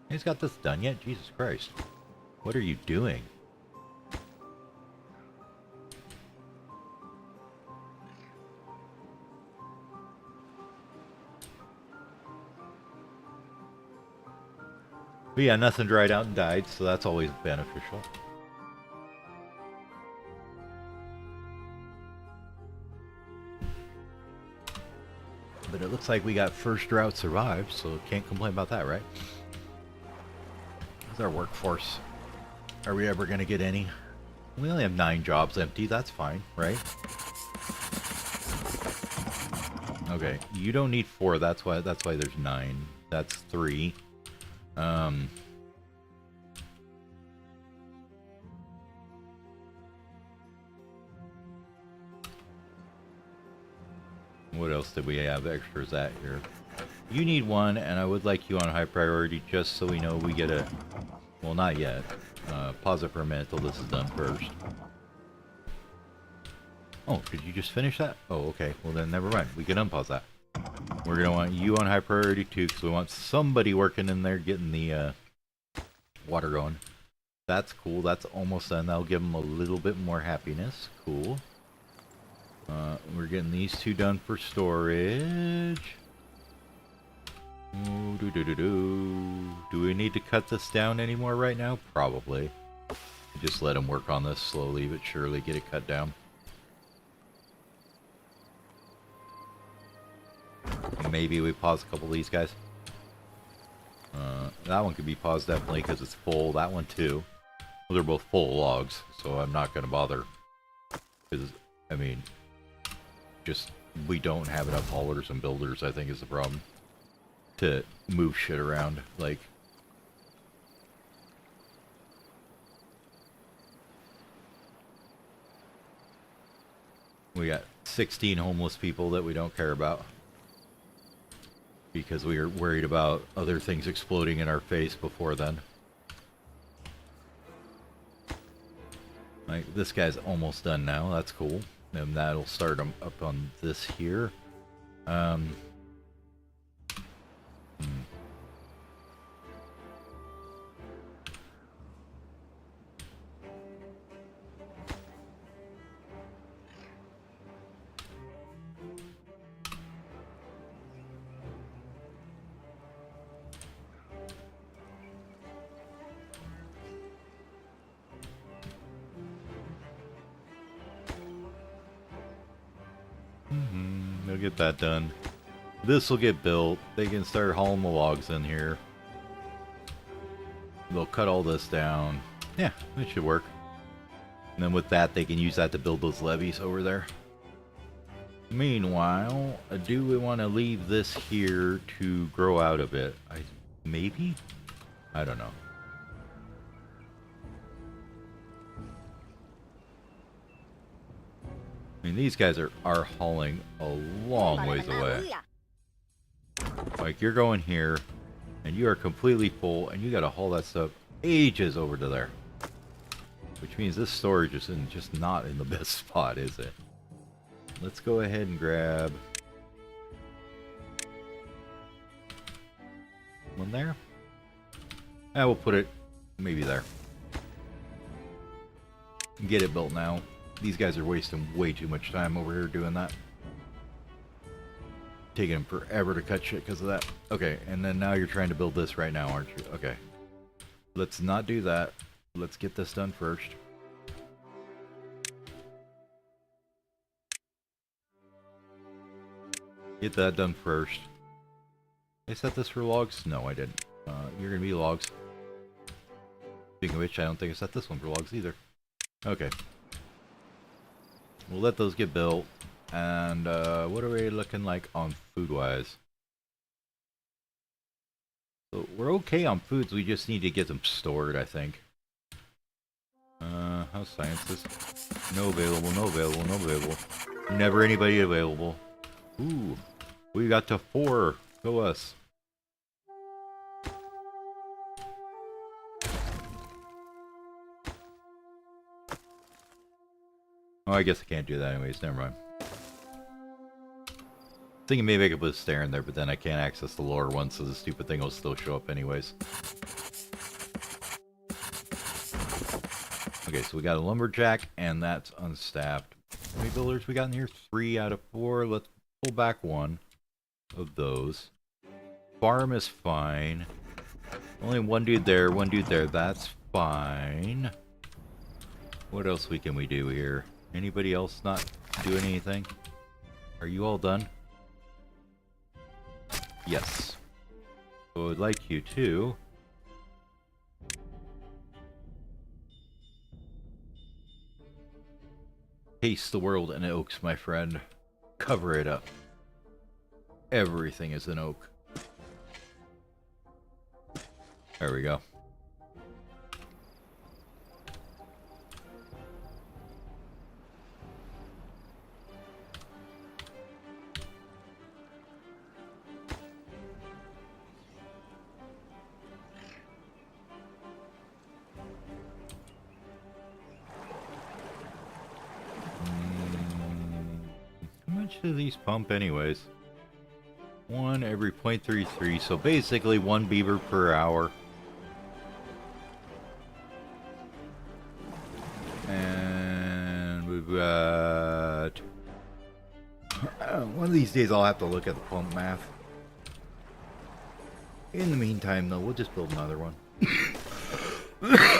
He's got this done yet? Jesus Christ. What are you doing? But yeah, nothing dried out and died, so that's always beneficial. But it looks like we got first drought survived, so can't complain about that, right? Our workforce. Are we ever going to get any? We only have 9 jobs empty. That's fine, right? Okay, you don't need 4. That's why there's 9. That's 3. What else did we have extras at here? You need one, and I would like you on high priority just so we know we get a... Well, not yet. Pause it for a minute till this is done first. Oh, did you just finish that? Oh, okay. Well, then never mind. We can unpause that. We're going to want you on high priority too, because we want somebody working in there getting the water going. That's cool. That's almost done. That'll give them a little bit more happiness. Cool. We're getting these two done for storage. Ooh, do we need to cut this down anymore right now? Probably. Just let them work on this slowly but surely, get it cut down. Maybe we pause a couple of these guys. That one could be paused definitely because it's full. That one too. Well, they're both full logs, so I'm not going to bother. Because, I mean, just we don't have enough haulers and builders, I think, is the problem. To move shit around, like... We got 16 homeless people that we don't care about. Because we are worried about other things exploding in our face before then. Like, this guy's almost done now, that's cool. And that'll start him up on this here. They'll get that done. This will get built. They can start hauling the logs in here. They'll cut all this down. Yeah, it should work. And then with that, they can use that to build those levees over there. Meanwhile, do we want to leave this here to grow out a bit? Maybe? I don't know. I mean, these guys are hauling a long ways away. Like, you're going here, and you are completely full, and you gotta haul that stuff ages over to there. Which means this storage is just not in the best spot, is it? Let's go ahead and grab... one there? We'll put it maybe there. Get it built now. These guys are wasting way too much time over here doing that. Taking them forever to cut shit because of that. Okay, and then now you're trying to build this right now, aren't you? Okay. Let's not do that. Let's get this done first. Get that done first. Did I set this for logs? No, I didn't. You're gonna be logs. Speaking of which, I don't think I set this one for logs either. Okay. We'll let those get built. And what are we looking like on food-wise? So we're okay on foods, we just need to get them stored, I think. How's sciences? No available, no available, no available. Never anybody available. Ooh, we got to 4. Go us. Oh, I guess I can't do that anyways, never mind. Thinking maybe I could put a stair in there, but then I can't access the lower one, so the stupid thing will still show up anyways. Okay, so we got a lumberjack, and that's unstaffed. How many builders we got in here? 3 out of 4. Let's pull back 1 of those. Farm is fine. Only 1 dude there, 1 dude there. That's fine. What else can we do here? Anybody else not doing anything? Are you all done? Yes. So I would like you to... Taste the world in oaks, my friend. Cover it up. Everything is an oak. There we go. much do these pump anyways? One every 0.33, so basically 1 beaver per hour. And we've got... one of these days I'll have to look at the pump math. In the meantime, though, we'll just build another one.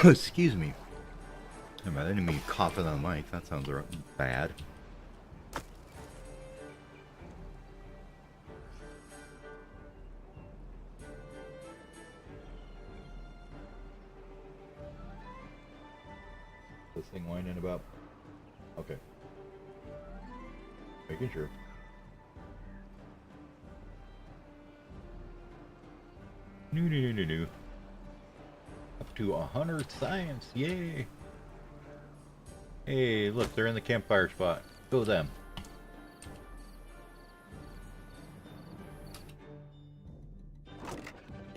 Excuse me. I didn't mean coughing on the mic. That sounds bad. This thing whining about? Okay. Making sure. No. Up to 100 science, yay! Hey, look, they're in the campfire spot. Go them.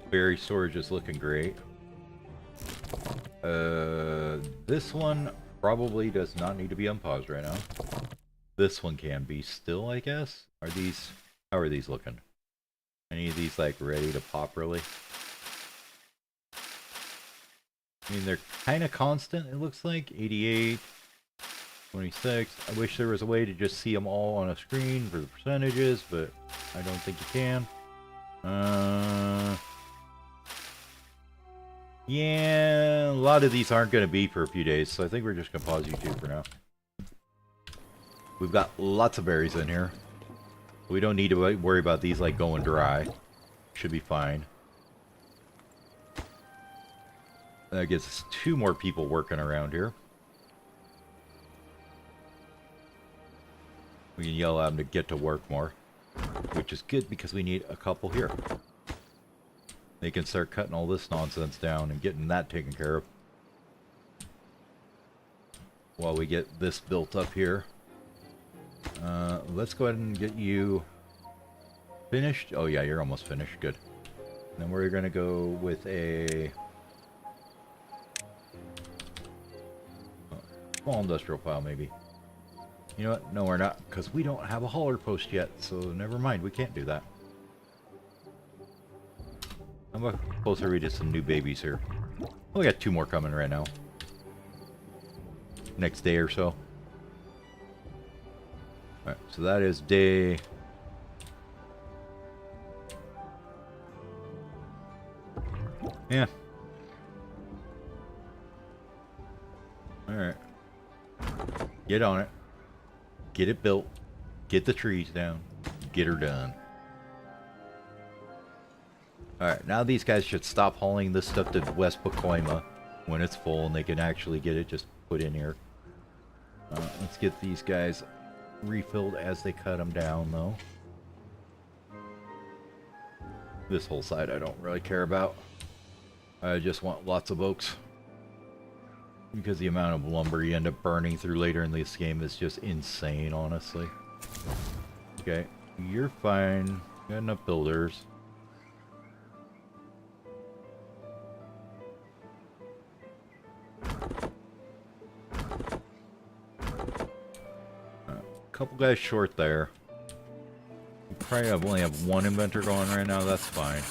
Berry storage is looking great. This one probably does not need to be unpaused right now. This one can be still, I guess. How are these looking? Any of these like ready to pop really? I mean, they're kind of constant, it looks like. 88, 26. I wish there was a way to just see them all on a screen for the percentages, but I don't think you can. Yeah, a lot of these aren't going to be for a few days, so I think we're just going to pause YouTube for now. We've got lots of berries in here. We don't need to worry about these like going dry. Should be fine. That gives us 2 more people working around here. We can yell at them to get to work more, which is good because we need a couple here. They can start cutting all this nonsense down and getting that taken care of. While we get this built up here. Let's go ahead and get you finished. Oh yeah, you're almost finished. Good. And then we're going to go with a small industrial pile maybe. You know what? No, we're not, because we don't have a hauler post yet, so never mind. We can't do that. How much closer are we to some new babies here? Oh, we got 2 more coming right now. Next day or so. Alright, so that is day... Yeah. Alright. Get on it. Get it built. Get the trees down. Get her done. Alright, now these guys should stop hauling this stuff to West Pacoima when it's full and they can actually get it just put in here. Let's get these guys refilled as they cut them down, though. This whole side I don't really care about. I just want lots of oaks. Because the amount of lumber you end up burning through later in this game is just insane, honestly. Okay, you're fine. Got enough builders. Couple guys short there. We probably only have 1 inventor going right now. That's fine.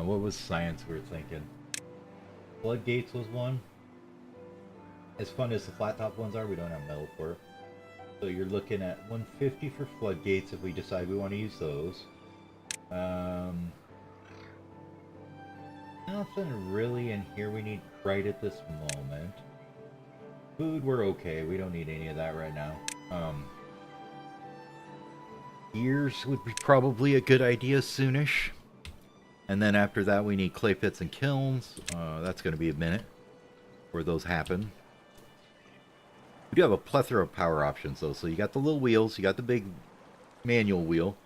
What was science we were thinking? Floodgates was one. As fun as the flat top ones are, we don't have metal for it. So you're looking at 150 for floodgates if we decide we want to use those. Nothing really in here we need right at this moment. Food, we're okay. We don't need any of that right now. Gears would be probably a good idea soonish. And then after that, we need clay pits and kilns. That's going to be a minute before those happen. We do have a plethora of power options, though. So you got the little wheels. You got the big manual wheel.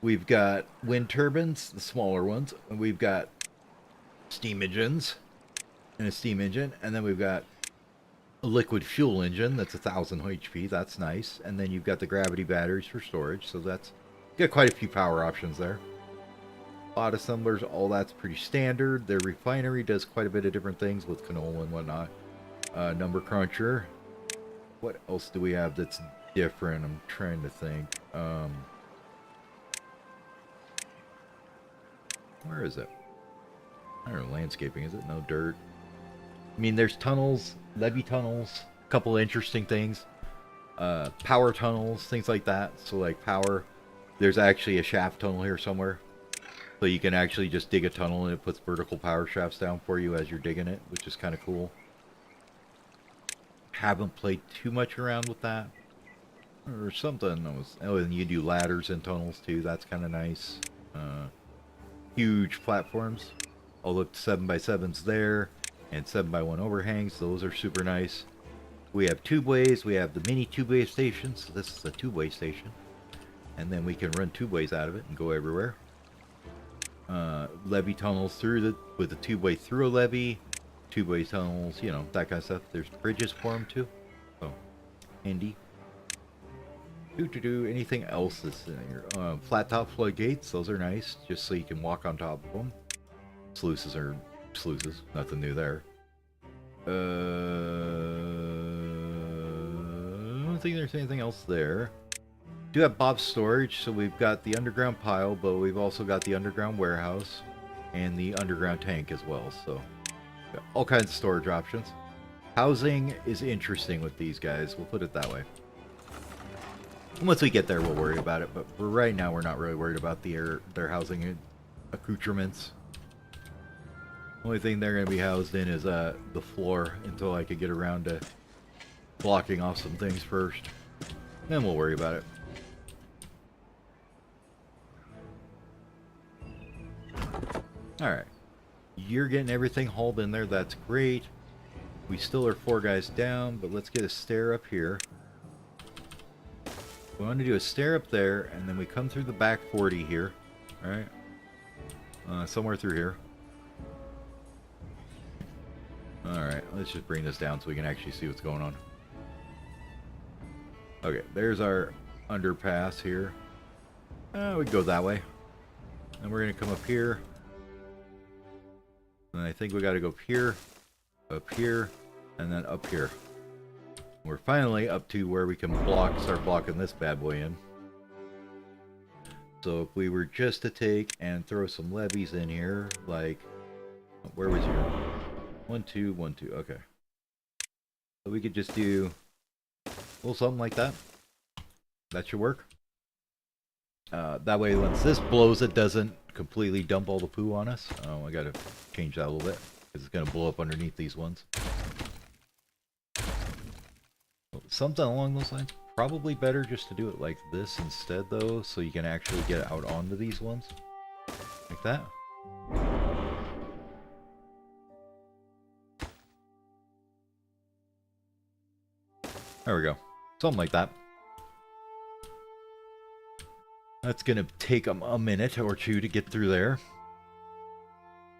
We've got wind turbines, the smaller ones. And we've got steam engines and a steam engine. And then we've got a liquid fuel engine that's 1,000 HP. That's nice. And then you've got the gravity batteries for storage. So that's got quite a few power options there. Lot assemblers, all that's pretty standard. Their refinery does quite a bit of different things with canola and whatnot. Number cruncher. What else do we have that's different? I'm trying to think. Where is it? I don't know, landscaping, is it? No dirt. I mean, there's tunnels, levee tunnels, a couple of interesting things. Power tunnels, things like that. So like power, there's actually a shaft tunnel here somewhere. So you can actually just dig a tunnel and it puts vertical power shafts down for you as you're digging it, which is kind of cool. Haven't played too much around with that. Or something. Oh, and you do ladders in tunnels too. That's kind of nice. Huge platforms. All the 7x7s there. And 7x1 overhangs. Those are super nice. We have tubeways. We have the mini tubeway station. So this is a tubeway station. And then we can run tubeways out of it and go everywhere. Levee tunnels with the tubeway through a levee. Tubeway tunnels, you know, that kind of stuff. There's bridges for them too. So, handy. Anything else that's in here? Flat top floodgates, those are nice, just so you can walk on top of them. Sluices are sluices, nothing new there. I don't think there's anything else there. Do have Bob's storage, so we've got the underground pile, but we've also got the underground warehouse and the underground tank as well, so got all kinds of storage options. Housing is interesting with these guys, we'll put it that way. Once we get there, we'll worry about it, but for right now, we're not really worried about their housing accoutrements. Only thing they're going to be housed in is the floor until I could get around to blocking off some things first. Then we'll worry about it. Alright. You're getting everything hauled in there. That's great. We still are 4 guys down, but let's get a stair up here. We want to do a stair up there, and then we come through the back 40 here. Alright. Somewhere through here. Alright, let's just bring this down so we can actually see what's going on. Okay, there's our underpass here. We go that way. And we're going to come up here. And I think we got to go up here, and then up here. We're finally up to where we can start blocking this bad boy in. So if we were just to take and throw some levees in here, like, where was your 1, 2, 1, 2, okay. So we could just do a little something like that. That should work. That way, once this blows, it doesn't completely dump all the poo on us. Oh, I gotta change that a little bit, because it's gonna blow up underneath these ones. Something along those lines. Probably better just to do it like this instead, though, so you can actually get out onto these ones. Like that. There we go. Something like that. That's gonna take them a minute or two to get through there.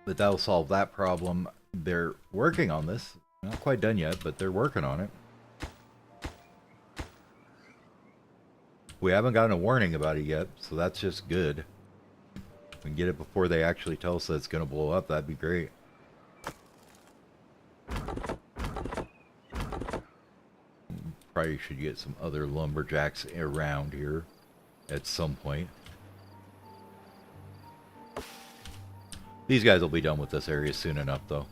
But that'll solve that problem. They're working on this. Not quite done yet, but they're working on it. We haven't gotten a warning about it yet, so that's just good. If we can get it before they actually tell us that it's going to blow up, that'd be great. Probably should get some other lumberjacks around here at some point. These guys will be done with this area soon enough, though.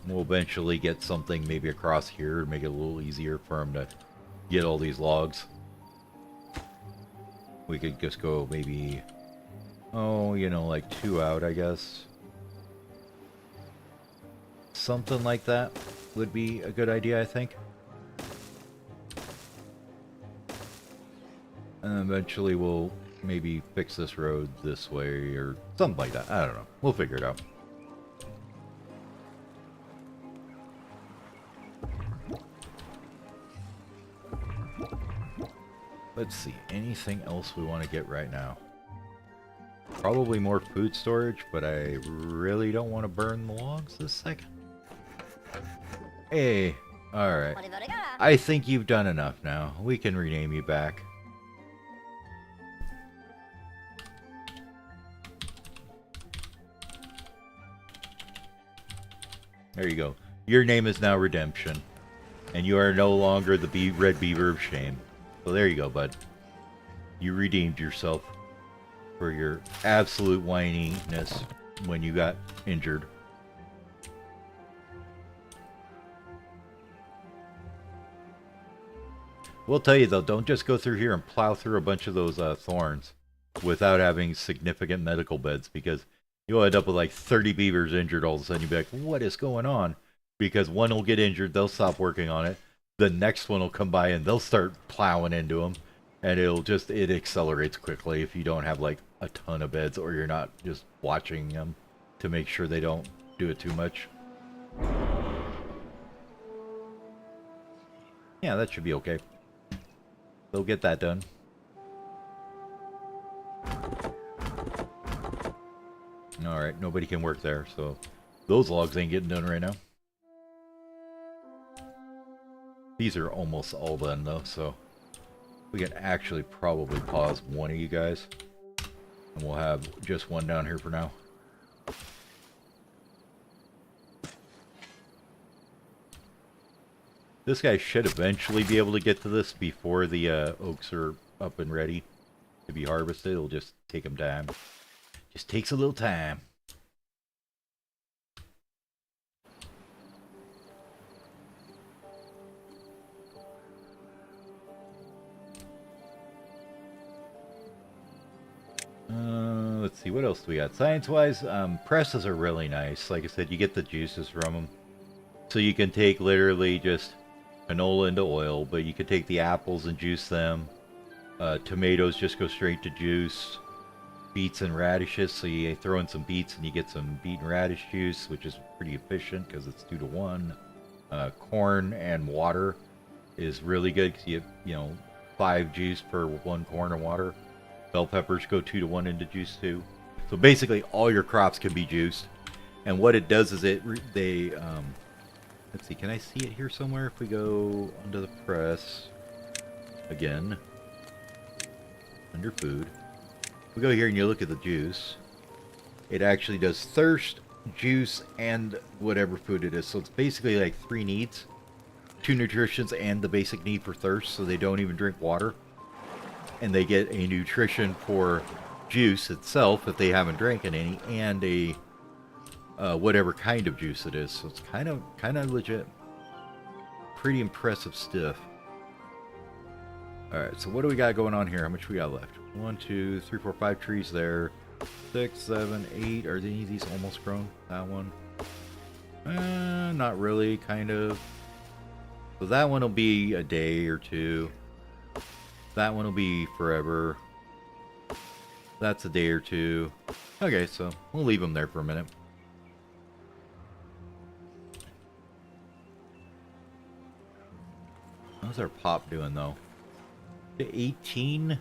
We'll eventually get something maybe across here to make it a little easier for them to get all these logs. We could just go maybe, oh, you know, like 2 out, I guess. Something like that would be a good idea, I think. And eventually we'll maybe fix this road this way or something like that. I don't know. We'll figure it out. Let's see, anything else we want to get right now? Probably more food storage, but I really don't want to burn the logs this second. Hey, alright. I think you've done enough now. We can rename you back. There you go. Your name is now Redemption. And you are no longer the red beaver of shame. So there you go, bud. You redeemed yourself for your absolute whininess when you got injured. We'll tell you though, don't just go through here and plow through a bunch of those thorns without having significant medical beds, because you'll end up with like 30 beavers injured all of a sudden. You'll be like, what is going on? Because one will get injured, they'll stop working on it. The next one will come by and they'll start plowing into them. And it accelerates quickly if you don't have like a ton of beds, or you're not just watching them to make sure they don't do it too much. Yeah, that should be okay. They'll get that done. Alright, nobody can work there, so those logs ain't getting done right now. These are almost all done though, so we can actually probably pause one of you guys. And we'll have just one down here for now. This guy should eventually be able to get to this before the oaks are up and ready to be harvested. It'll just take him time. Just takes a little time. Let's see, what else do we got? Science-wise, presses are really nice. Like I said, you get the juices from them. So you can take literally just canola into oil, but you could take the apples and juice them. Tomatoes just go straight to juice. Beets and radishes, so you throw in some beets and you get some beet and radish juice, which is pretty efficient because it's 2 to 1. Corn and water is really good because you know, 5 juice per 1 corn and water. Bell peppers go 2 to 1 into juice too. So basically all your crops can be juiced. And what it does is let's see, can I see it here somewhere? If we go under the press again, under food, we go here and you look at the juice. It actually does thirst, juice, and whatever food it is. So it's basically like 3 needs, 2 nutritions, and the basic need for thirst. So they don't even drink water. And they get a nutrition for juice itself if they haven't drank any, and a whatever kind of juice it is. So it's kind of legit. Pretty impressive stuff. Alright, so what do we got going on here? How much we got left? 1, 2, 3, 4, 5 trees there. 6, 7, 8. Are any of these almost grown? That one? Not really, kind of. So that one will be a day or 2. That one will be forever. That's a day or 2. Okay, so we'll leave them there for a minute. How's our pop doing though? 18.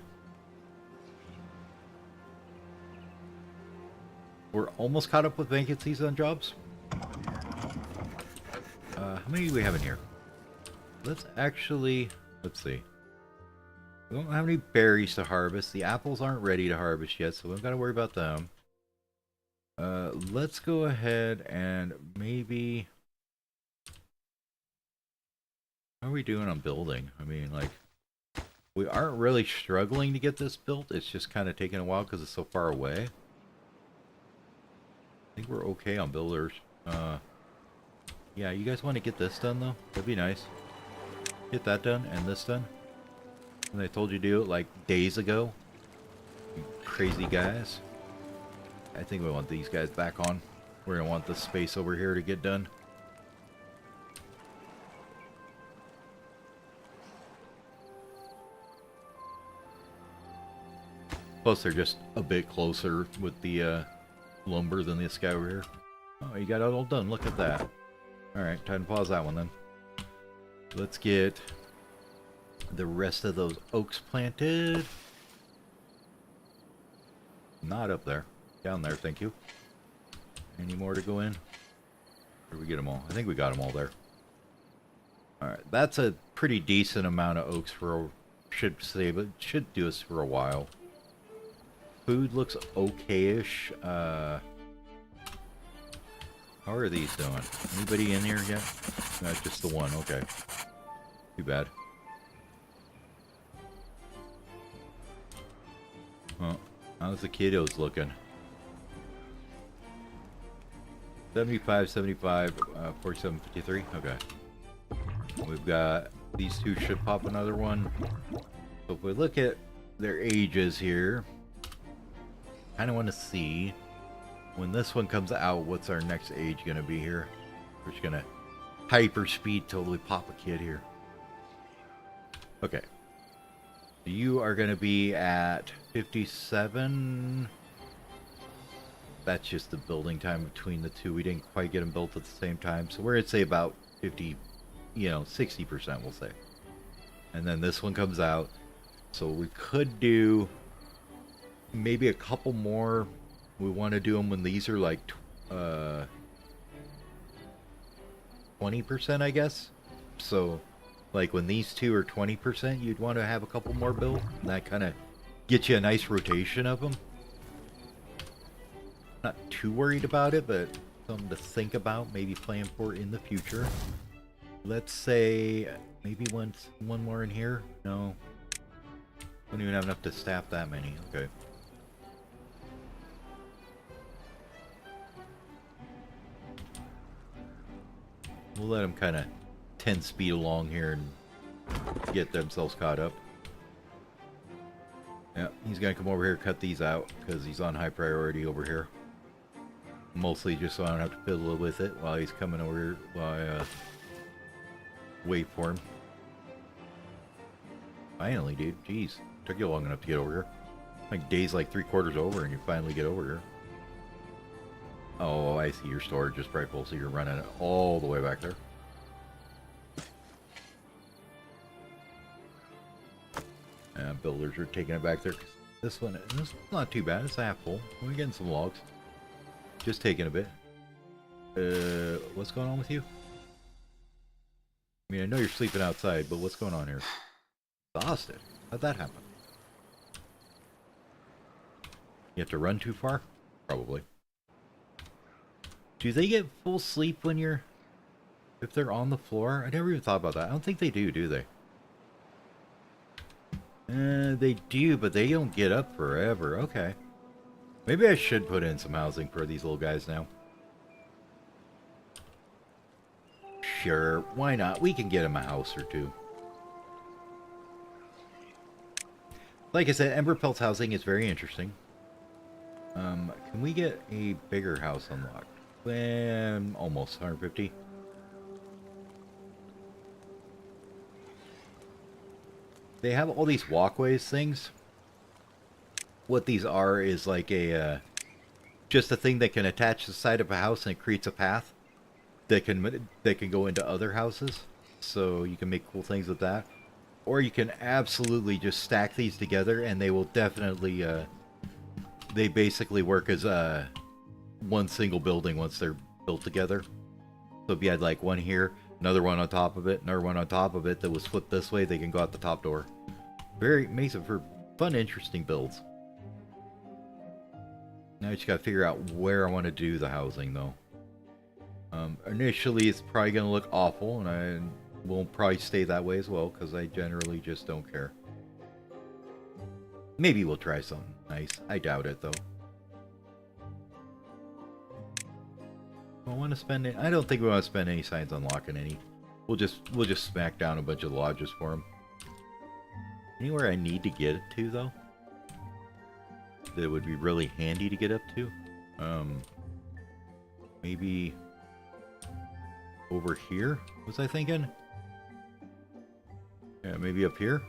We're almost caught up with vacancies on jobs. How many do we have in here? Let's see. We don't have any berries to harvest. The apples aren't ready to harvest yet, so we don't got to worry about them. Let's go ahead and maybe... How are we doing on building? I mean, like, we aren't really struggling to get this built. It's just kind of taking a while because it's so far away. I think we're okay on builders. Yeah, you guys want to get this done, though? That'd be nice. Get that done and this done. And I told you to do it, like, days ago. You crazy guys. I think we want these guys back on. We're going to want this space over here to get done. Plus, they're just a bit closer with the lumber than this guy over here. Oh, you got it all done. Look at that. Alright, time to pause that one then. Let's get the rest of those oaks planted. Not up there. Down there, thank you. Any more to go in? Or did we get them all? I think we got them all there. Alright, that's a pretty decent amount of oaks for, should do us for a while. Food looks okay-ish. How are these doing? Anybody in here yet? No, just the one, okay. Too bad. Well, how's the kiddos looking? 75, 75, 47, 53. Okay. We've got these two should pop another one. So if we look at their ages here, kind of want to see when this one comes out, what's our next age going to be here? We're just going to hyper speed totally pop a kid here. Okay. You are going to be at 57. That's just the building time between the two. We didn't quite get them built at the same time. So we're going to say about 50, 60% we'll say. And then this one comes out. So we could do maybe a couple more. We want to do them when these are like 20%, I guess. So like when these two are 20%, you'd want to have a couple more built. And that kind of gets you a nice rotation of them. Not too worried about it, but something to think about, maybe plan for in the future. Let's say maybe one more in here. No, don't even have enough to staff that many. Okay. We'll let them kind of 10 speed along here and get themselves caught up. Yeah, he's gonna come over here, cut these out because he's on high priority over here. Mostly just so I don't have to fiddle with it while he's coming over here while I wait for him. Finally, dude. Jeez. Took you long enough to get over here. Like day's like 3/4 over and you finally get over here. Oh, I see your storage is probably full, so you're running it all the way back there. And builders are taking it back there. This one's not too bad. It's half full. We're getting some logs. Just taking a bit. What's going on with you? I mean, I know you're sleeping outside, but what's going on here? Exhausted. How'd that happen? You have to run too far? Probably. Do they get full sleep when you're... if they're on the floor? I never even thought about that. I don't think they do they? They do, but they don't get up forever. Okay. Maybe I should put in some housing for these little guys now. Sure, why not? We can get them a house or two. Like I said, Emberpelts housing is very interesting. Can we get a bigger house unlocked? Almost 150. They have all these walkways things. What these are is like a just a thing that can attach to the side of a house and it creates a path that can go into other houses. So you can make cool things with that. Or you can absolutely just stack these together and they will definitely they basically work as one single building once they're built together. So if you had like one here, another one on top of it, another one on top of it that was flipped this way, they can go out the top door. Very amazing for fun, interesting builds. Now I just gotta figure out where I want to do the housing though. Initially it's probably gonna look awful and I will probably stay that way as well because I generally just don't care. Maybe we'll try something nice. I doubt it though. I want to spend it. I don't think we want to spend any signs unlocking any. We'll just smack down a bunch of lodges for them. Anywhere I need to get to though, that would be really handy to get up to. Maybe over here. Was I thinking? Yeah, maybe up here.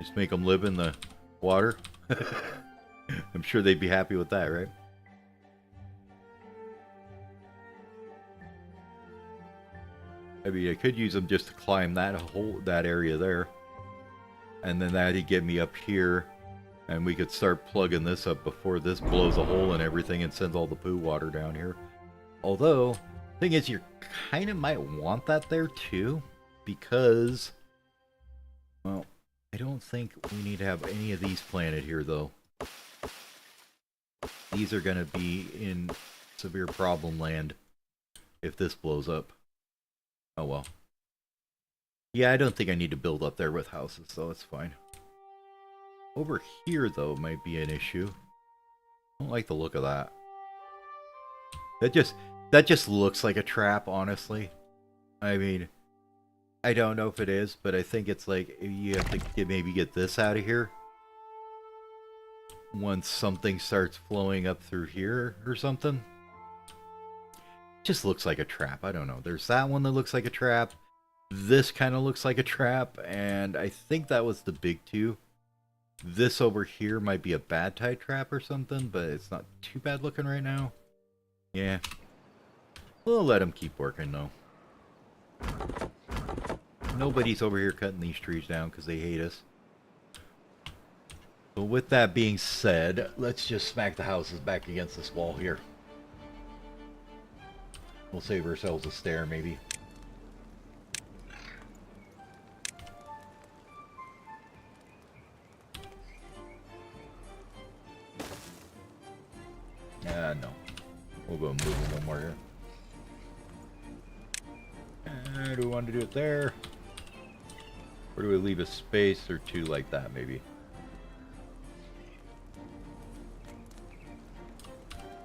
Just make them live in the water. I'm sure they'd be happy with that, right? I mean, I could use them just to climb that area there. And then that'd get me up here. And we could start plugging this up before this blows a hole in everything and sends all the poo water down here. Although, thing is, you kind of might want that there too. Because, well, I don't think we need to have any of these planted here though. These are going to be in severe problem land if this blows up. Oh well. Yeah, I don't think I need to build up there with houses, so it's fine. Over here, though, might be an issue. I don't like the look of that. That just looks like a trap, honestly. I mean, I don't know if it is, but I think it's like you have to maybe get this out of here once something starts flowing up through here or something. Just looks like a trap. I don't know. There's that one that looks like a trap. This kind of looks like a trap, and I think that was the big two. This over here might be a bad tie trap or something, but it's not too bad looking right now. Yeah. We'll let them keep working, though. Nobody's over here cutting these trees down because they hate us. So with that being said, let's just smack the houses back against this wall here. We'll save ourselves a stair, maybe. No. We'll go move one more here. Do we want to do it there? Or do we leave a space or two like that, maybe?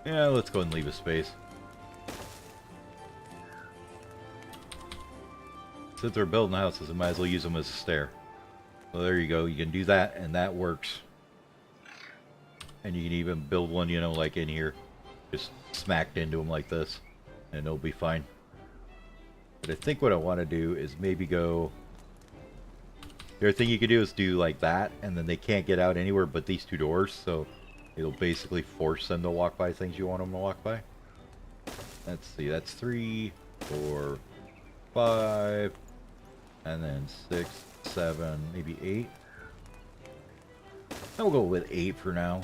Yeah, let's go and leave a space. Since we're building houses, I might as well use them as a stair. So there you go. You can do that, and that works. And you can even build one, you know, like in here. Just smacked into them like this. And it'll be fine. But I think what I want to do is maybe go... The other thing you could do is do like that, and then they can't get out anywhere but these two doors, so it'll basically force them to walk by things you want them to walk by. Let's see, that's 3, 4, 5, and then 6, 7, maybe 8. I'll go with 8 for now.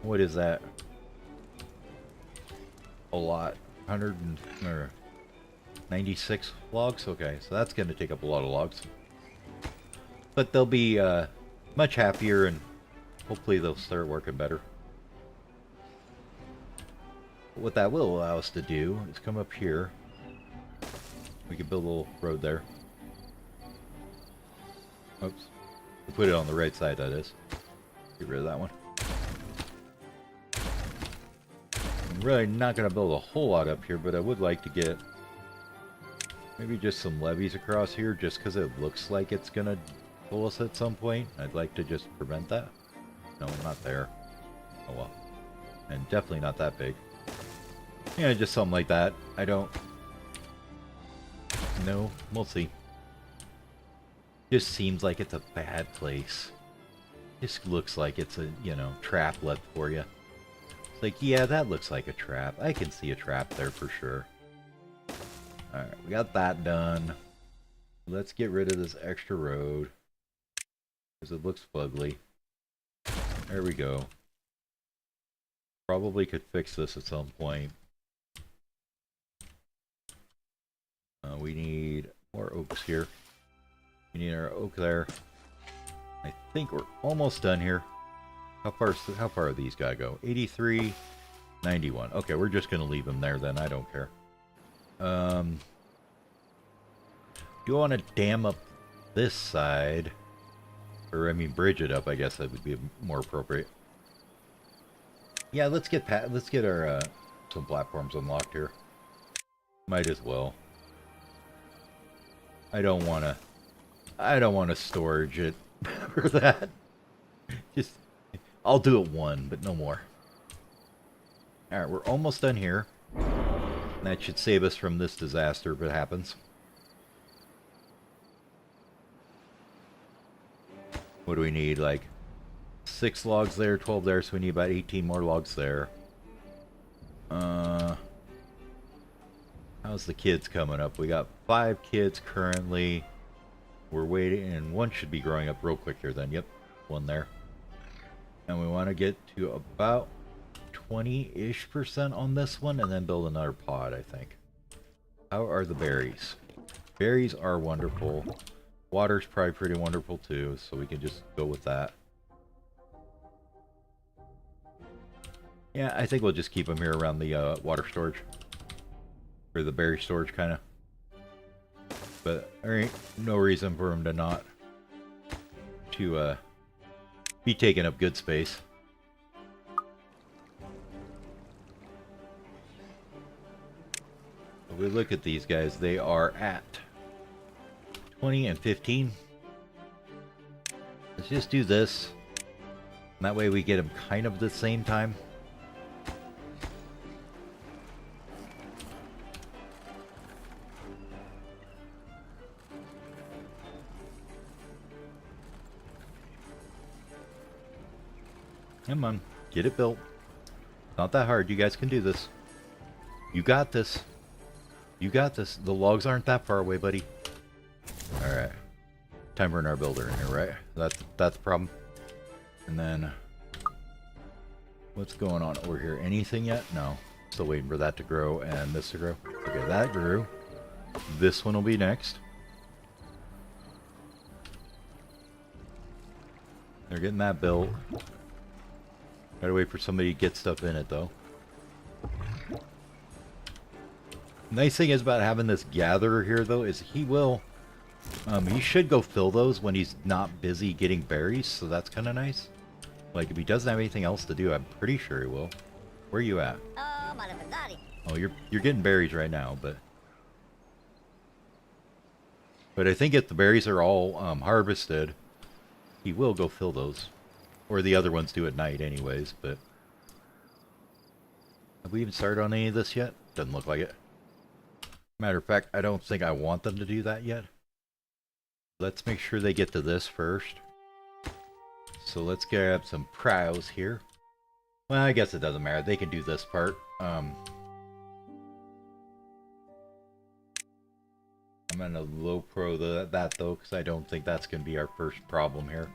What is that? A lot. 196 logs? Okay, so that's going to take up a lot of logs. But they'll be much happier, and hopefully they'll start working better. What that will allow us to do is come up here. We can build a little road there. Oops. We'll put it on the right side, that is. Get rid of that one. I'm really not going to build a whole lot up here, but I would like to get maybe just some levees across here, just because it looks like it's going to pull us at some point. I'd like to just prevent that. No, not there. Oh well. And definitely not that big. Yeah, just something like that. I don't... No, we'll see. Just seems like it's a bad place. Just looks like it's a, you know, trap left for you. It's like, yeah, that looks like a trap. I can see a trap there for sure. Alright, we got that done. Let's get rid of this extra road. Because it looks fugly. There we go. Probably could fix this at some point. We need more oaks here. We need our oak there. I think we're almost done here. How far are these guys go? 83, 91. Okay, we're just gonna leave them there then. I don't care. Do you want to dam up this side? Or, I mean, bridge it up, I guess that would be more appropriate. Yeah, let's get our some platforms unlocked here. Might as well. I don't want to storage it for that. Just, I'll do it one, but no more. Alright, we're almost done here. That should save us from this disaster if it happens. What do we need? Like 6 logs there, 12 there, so we need about 18 more logs there. How's the kids coming up? We got 5 kids currently. We're waiting, and one should be growing up real quick here then. Yep, one there. And we want to get to about 20-ish% on this one, and then build another pod, I think. How are the berries? Berries are wonderful. Water's probably pretty wonderful too, so we can just go with that. Yeah, I think we'll just keep them here around the water storage. Or the berry storage, kind of. But there ain't no reason for them to not be taking up good space. If we look at these guys, they are at 20 and 15. Let's just do this. And that way we get them kind of at the same time. Come on, get it built. Not that hard. You guys can do this. You got this. You got this. The logs aren't that far away, buddy. Alright. Timberborn our builder in here, right? That's the problem. And then... what's going on over here? Anything yet? No. Still waiting for that to grow and this to grow. Okay, that grew. This one will be next. They're getting that built. Gotta wait for somebody to get stuff in it, though. Nice thing is about having this gatherer here, though, is he will... he should go fill those when he's not busy getting berries, so that's kind of nice. Like, if he doesn't have anything else to do, I'm pretty sure he will. Where are you at? Oh, you're getting berries right now, but... but I think if the berries are all harvested, he will go fill those. Or the other ones do at night anyways, but... have we even started on any of this yet? Doesn't look like it. Matter of fact, I don't think I want them to do that yet. Let's make sure they get to this first. So let's grab some prows here. Well, I guess it doesn't matter. They can do this part. I'm gonna low pro that though, because I don't think that's gonna be our first problem here.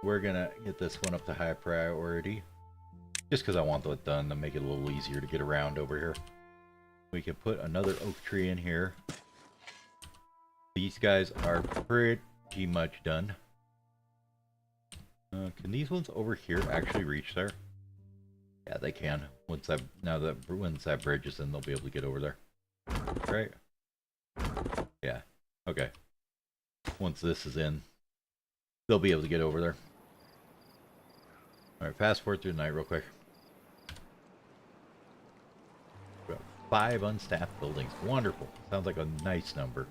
We're gonna get this one up to high priority. Just because I want that done to make it a little easier to get around over here. We can put another oak tree in here. These guys are pretty much done. Can these ones over here actually reach there? Yeah, they can. Once that bridge is in, they'll be able to get over there. Right? Yeah. Okay. Once this is in, they'll be able to get over there. Alright, fast forward through the night real quick. We've got 5 unstaffed buildings. Wonderful. Sounds like a nice number.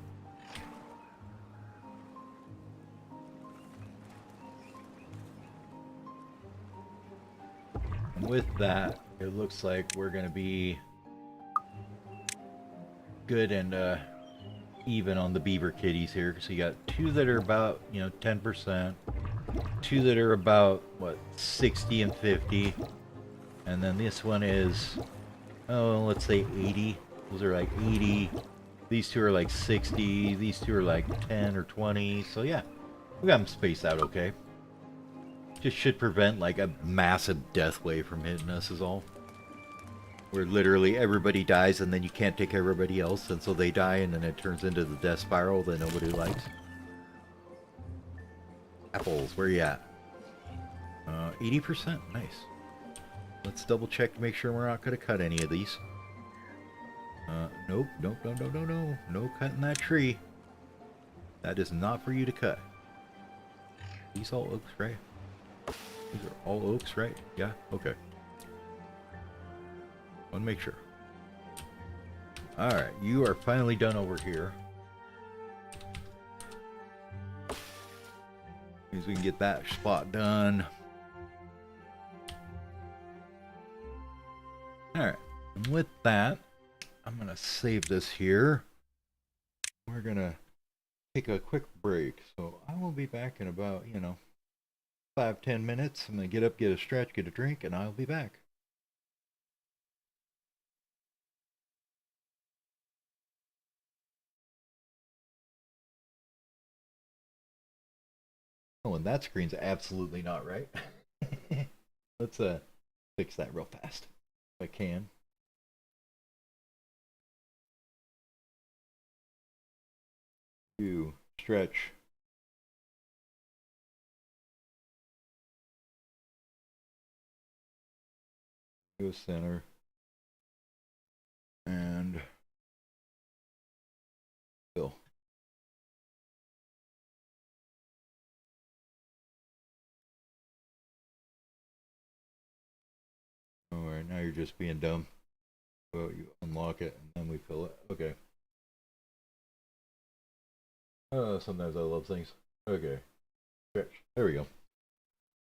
And with that, it looks like we're going to be good and even on the beaver kitties here. So you got 2 that are about, 10%. 2 that are about, what, 60 and 50. And then this one is, oh, let's say 80. Those are like 80. These 2 are like 60. These 2 are like 10 or 20. So yeah, we got them spaced out okay. Just should prevent like a massive death wave from hitting us is all. Where literally everybody dies and then you can't take everybody else, and so they die and then it turns into the death spiral that nobody likes. Apples, where you at? 80%, nice. Let's double check to make sure we're not going to cut any of these. Nope, no cutting that tree. That is not for you to cut. These all oaks, right? These are all oaks, right? Yeah, okay. Want to make sure. Alright, you are finally done over here. Means we can get that spot done. Alright, and with that, I'm going to save this here. We're going to take a quick break. So I will be back in about, 5-10 minutes. I'm going to get up, get a stretch, get a drink, and I'll be back. Oh, and that screen's absolutely not right. Let's fix that real fast if I can. Stretch. Go center. And fill. Now you're just being dumb. So you unlock it and then we fill it. Okay. Sometimes I love things. Okay. Stretch. There we go.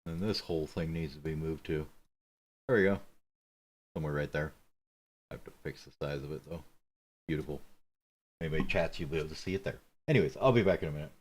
And this whole thing needs to be moved too. There we go. Somewhere right there. I have to fix the size of it though. Beautiful. Anybody chats, you'll be able to see it there. Anyways, I'll be back in a minute.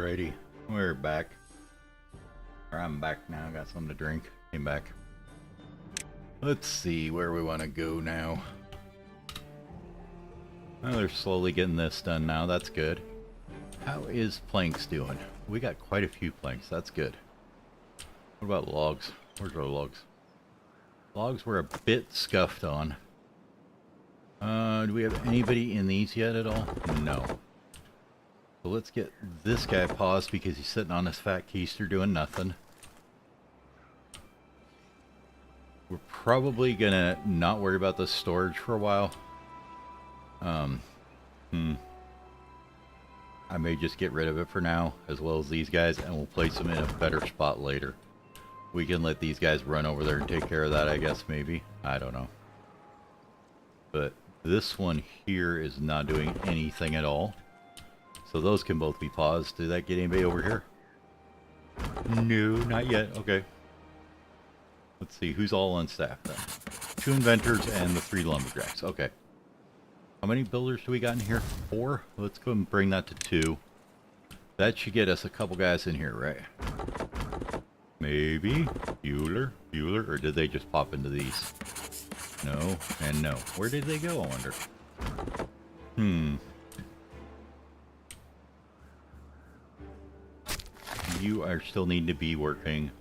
Alrighty, we're back. Or I'm back now, got something to drink. Came back. Let's see where we want to go now. Oh, they're slowly getting this done now, that's good. How is planks doing? We got quite a few planks, that's good. What about logs? Where's our logs? Logs were a bit scuffed on. Do we have anybody in these yet at all? No. So let's get this guy paused because he's sitting on his fat keister doing nothing. We're probably gonna not worry about the storage for a while. I may just get rid of it for now, as well as these guys, and we'll place them in a better spot later. We can let these guys run over there and take care of that, I guess, maybe. I don't know. But this one here is not doing anything at all. So those can both be paused. Did that get anybody over here? No, not yet. Okay. Let's see, who's all on staff then? 2 inventors and the 3 lumberjacks. Okay. How many builders do we got in here? 4? Let's go and bring that to 2. That should get us a couple guys in here, right? Maybe? Bueller? Or did they just pop into these? No, and no. Where did they go, I wonder? You are still need to be working.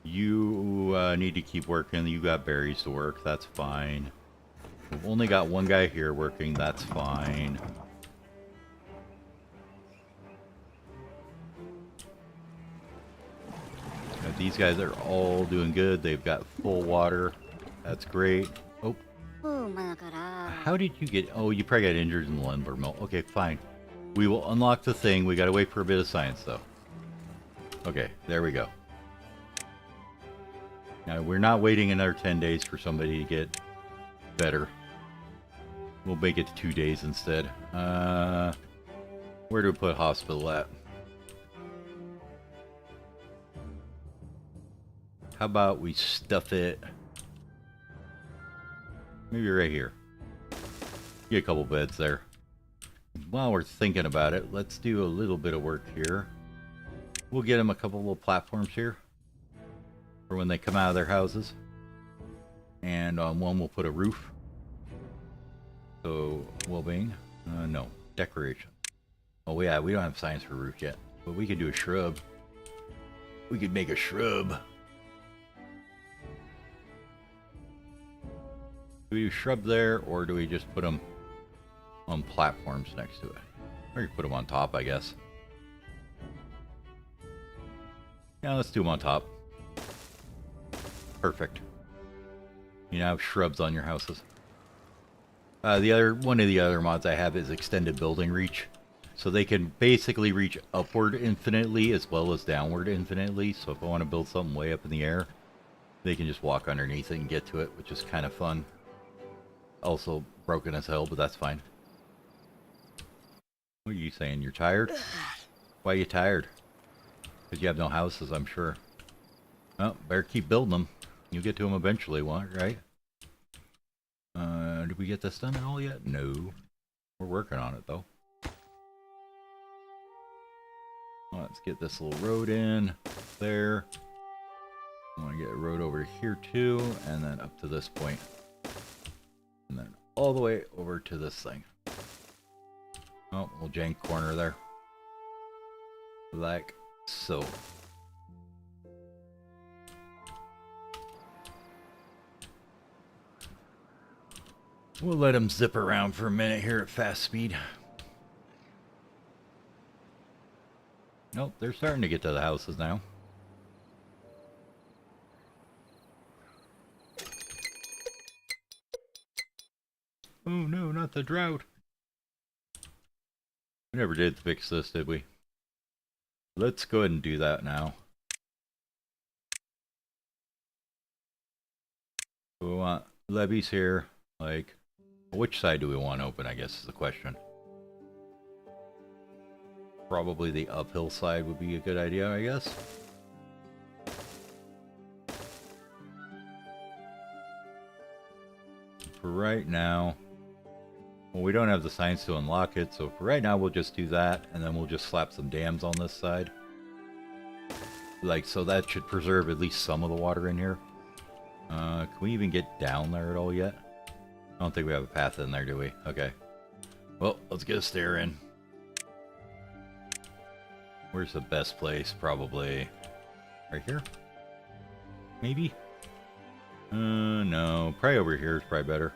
You need to keep working. You got berries to work. That's fine. We've only got one guy here working. That's fine. Now, these guys are all doing good. They've got full water. That's great. Oh. How did you get... Oh, you probably got injured in the lumber mill. Okay, fine. We will unlock the thing. We got to wait for a bit of science, though. Okay, there we go. Now, we're not waiting another 10 days for somebody to get better. We'll make it to 2 days instead. Where do we put hospital at? How about we stuff it... Maybe right here. Get a couple beds there. While we're thinking about it, let's do a little bit of work here. We'll get them a couple little platforms here for when they come out of their houses. And on one we'll put a roof. So, well-being? No. Decoration. Oh yeah, we don't have signs for roof yet. But we could do a shrub. We could make a shrub. Do we do shrub there, or do we just put them on platforms next to it? Or you put them on top, I guess. Yeah, let's do them on top. Perfect. You now have shrubs on your houses. One of the other mods I have is extended building reach. So they can basically reach upward infinitely as well as downward infinitely. So if I want to build something way up in the air, they can just walk underneath it and get to it, which is kind of fun. Also broken as hell, but that's fine. What are you saying? You're tired? Why are you tired? Because you have no houses, I'm sure. Well, better keep building them. You'll get to them eventually, right? Did we get this done at all yet? No. We're working on it, though. Let's get this little road in there. I want to get a road over here, too, and then up to this point. And then all the way over to this thing. Oh, little jank corner there. Like so. We'll let them zip around for a minute here at fast speed. Nope, they're starting to get to the houses now. Oh no, not the drought. We never did fix this, did we? Let's go ahead and do that now. We want levees here. Like, which side do we want open, I guess is the question. Probably the uphill side would be a good idea, I guess. For right now, Well, we don't have the science to unlock it, so for right now we'll just do that, and then we'll just slap some dams on this side. Like, so that should preserve at least some of the water in here. Can we even get down there at all yet? I don't think we have a path in there, do we? Okay. Well, let's get a stair in. Where's the best place? Probably right here? Maybe? No. Probably over here is probably better.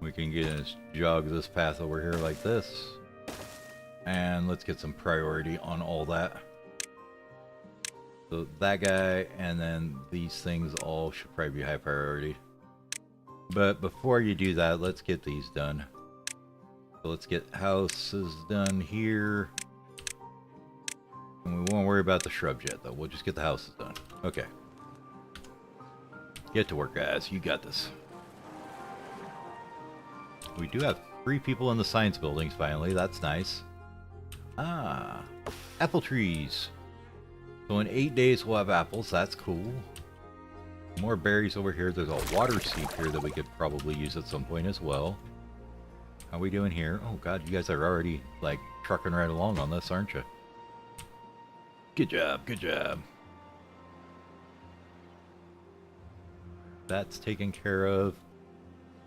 We can jog this path over here like this. And let's get some priority on all that. So that guy, and then these things all should probably be high priority. But before you do that, let's get these done. So let's get houses done here. And we won't worry about the shrubs yet, though. We'll just get the houses done. Okay. Get to work, guys. You got this. We do have 3 people in the science buildings, finally. That's nice. Ah, apple trees. So in 8 days we'll have apples. That's cool. More berries over here. There's a water seep here that we could probably use at some point as well. How are we doing here? Oh god, you guys are already like trucking right along on this, aren't you? Good job, good job. That's taken care of.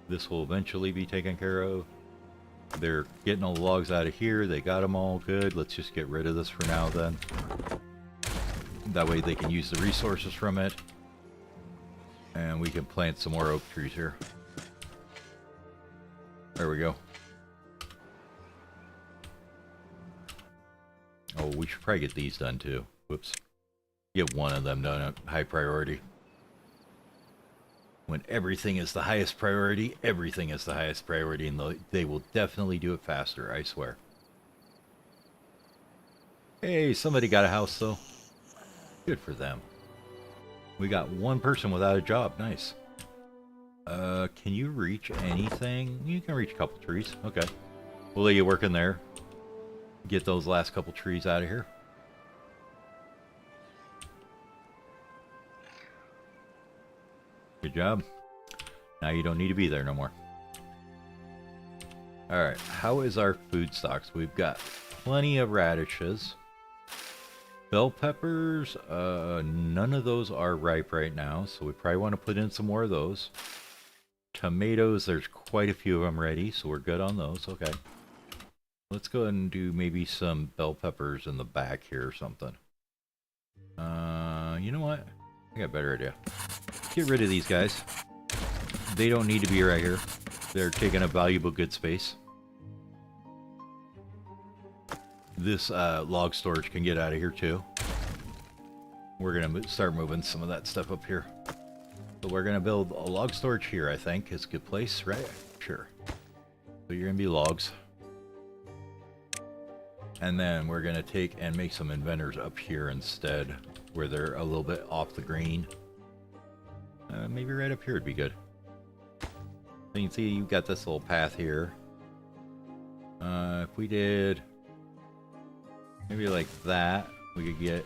This will eventually be taken care of. They're getting all the logs out of here. They got them all good. Let's just get rid of this for now then. That way they can use the resources from it. And we can plant some more oak trees here. There we go. Oh, we should probably get these done too. Whoops. Get one of them done at high priority. When everything is the highest priority, everything is the highest priority, and they will definitely do it faster, I swear. Hey, somebody got a house, though. Good for them. We got one person without a job. Nice. Can you reach anything? You can reach a couple trees. Okay. We'll let you work in there. Get those last couple trees out of here. Good job. Now you don't need to be there no more. Alright, how is our food stocks? We've got plenty of radishes. Bell peppers, none of those are ripe right now, so we probably want to put in some more of those. Tomatoes, there's quite a few of them ready, so we're good on those. Okay. Let's go ahead and do maybe some bell peppers in the back here or something. You know what? I got a better idea. Get rid of these guys. They don't need to be right here. They're taking up valuable good space. This log storage can get out of here too. We're going to start moving some of that stuff up here. So we're going to build a log storage here, I think. It's a good place, right? Sure. So you're going to be logs. And then we're going to take and make some inventors up here instead, where they're a little bit off the green. Maybe right up here would be good. So you can see you've got this little path here. If we did maybe like that, we could get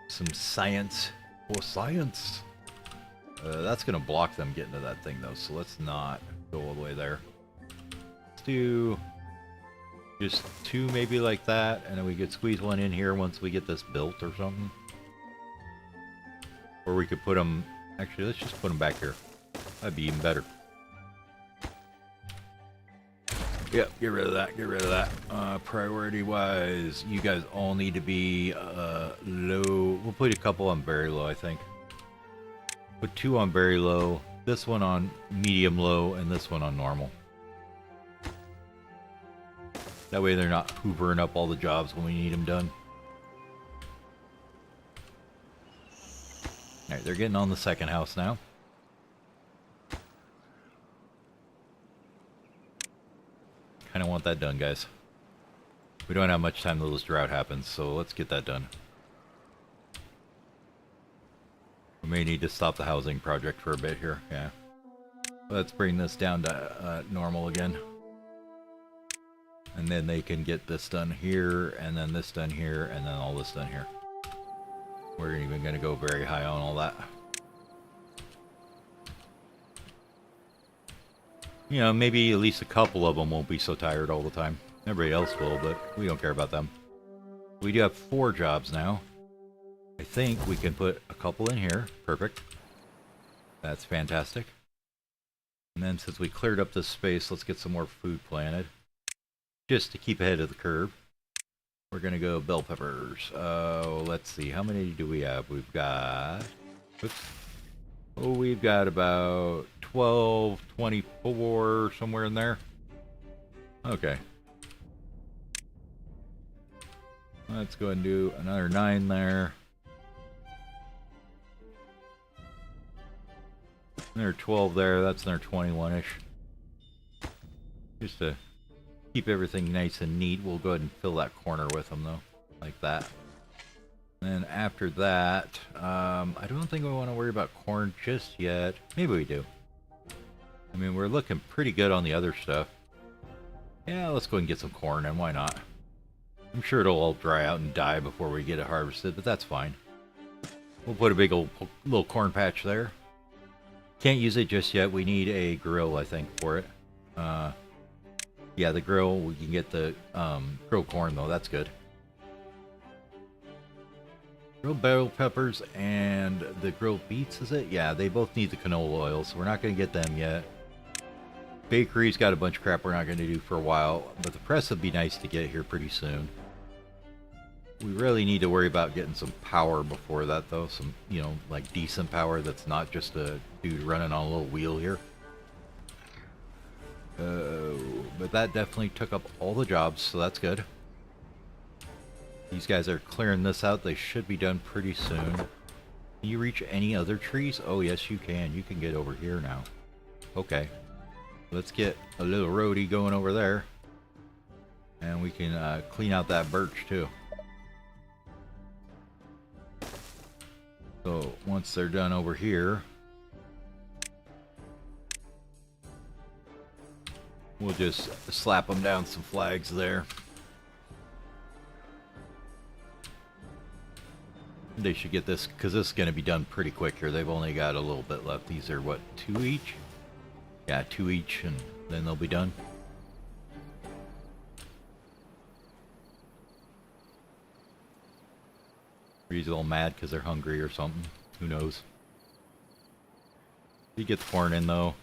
some science. Oh, science! That's going to block them getting to that thing though, so let's not go all the way there. Let's do just 2 maybe like that, and then we could squeeze one in here once we get this built or something. Or we could put them... Actually, let's just put them back here. That'd be even better. Yep, get rid of that, get rid of that. Priority-wise, you guys all need to be low. We'll put a couple on very low, I think. Put 2 on very low, this one on medium low, and this one on normal. That way they're not hoovering up all the jobs when we need them done. Alright, they're getting on the second house now. Kind of want that done, guys. We don't have much time till this drought happens, so let's get that done. We may need to stop the housing project for a bit here, yeah. Let's bring this down to normal again. And then they can get this done here, and then this done here, and then all this done here. We're even going to go very high on all that. You know, maybe at least a couple of them won't be so tired all the time. Everybody else will, but we don't care about them. We do have 4 jobs now. I think we can put a couple in here. Perfect. That's fantastic. And then since we cleared up this space, let's get some more food planted. Just to keep ahead of the curve. We're going to go bell peppers. Let's see. How many do we have? We've got... Oops. Oh, we've got about 12, 24, somewhere in there. Okay. Let's go ahead and do another 9 there. Another 12 there. That's another 21-ish. Just to keep everything nice and neat, we'll go ahead and fill that corner with them, though. Like that. Then after that, I don't think we want to worry about corn just yet. Maybe we do. I mean, we're looking pretty good on the other stuff. Yeah, let's go ahead and get some corn, and why not? I'm sure it'll all dry out and die before we get it harvested, but that's fine. We'll put a big old little corn patch there. Can't use it just yet. We need a grill, I think, for it. Yeah, the grill. We can get the grilled corn, though. That's good. Grilled bell peppers and the grilled beets, is it? Yeah, they both need the canola oil, so we're not going to get them yet. Bakery's got a bunch of crap we're not going to do for a while, but the press would be nice to get here pretty soon. We really need to worry about getting some power before that, though. Some, you know, like decent power that's not just a dude running on a little wheel here. But that definitely took up all the jobs, so that's good. These guys are clearing this out. They should be done pretty soon. Can you reach any other trees? Oh, yes, you can. You can get over here now. Okay. Let's get a little roadie going over there. And we can clean out that birch, too. So, once they're done over here, we'll just slap them down some flags there. They should get this, because this is going to be done pretty quick here. They've only got a little bit left. These are, what, 2 each? Yeah, 2 each, and then they'll be done. He's all mad because they're hungry or something. Who knows? You get the corn in, though.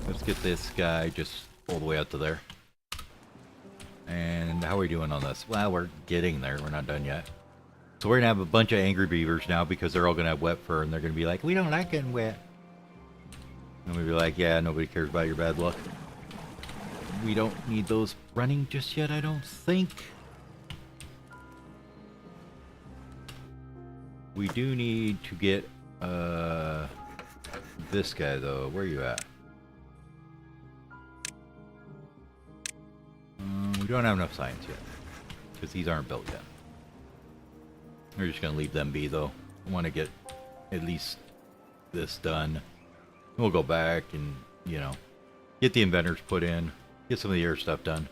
Let's get this guy just all the way out to there. And how are we doing on this? Well, we're getting there. We're not done yet. So we're going to have a bunch of angry beavers now because they're all going to have wet fur, and they're going to be like, we don't like getting wet. And we'll be like, yeah, nobody cares about your bad luck. We don't need those running just yet, I don't think. We do need to get this guy, though. Where are you at? We don't have enough science yet, because these aren't built yet. We're just going to leave them be, though. I want to get at least this done. We'll go back and, you know, get the inventors put in. Get some of the air stuff done.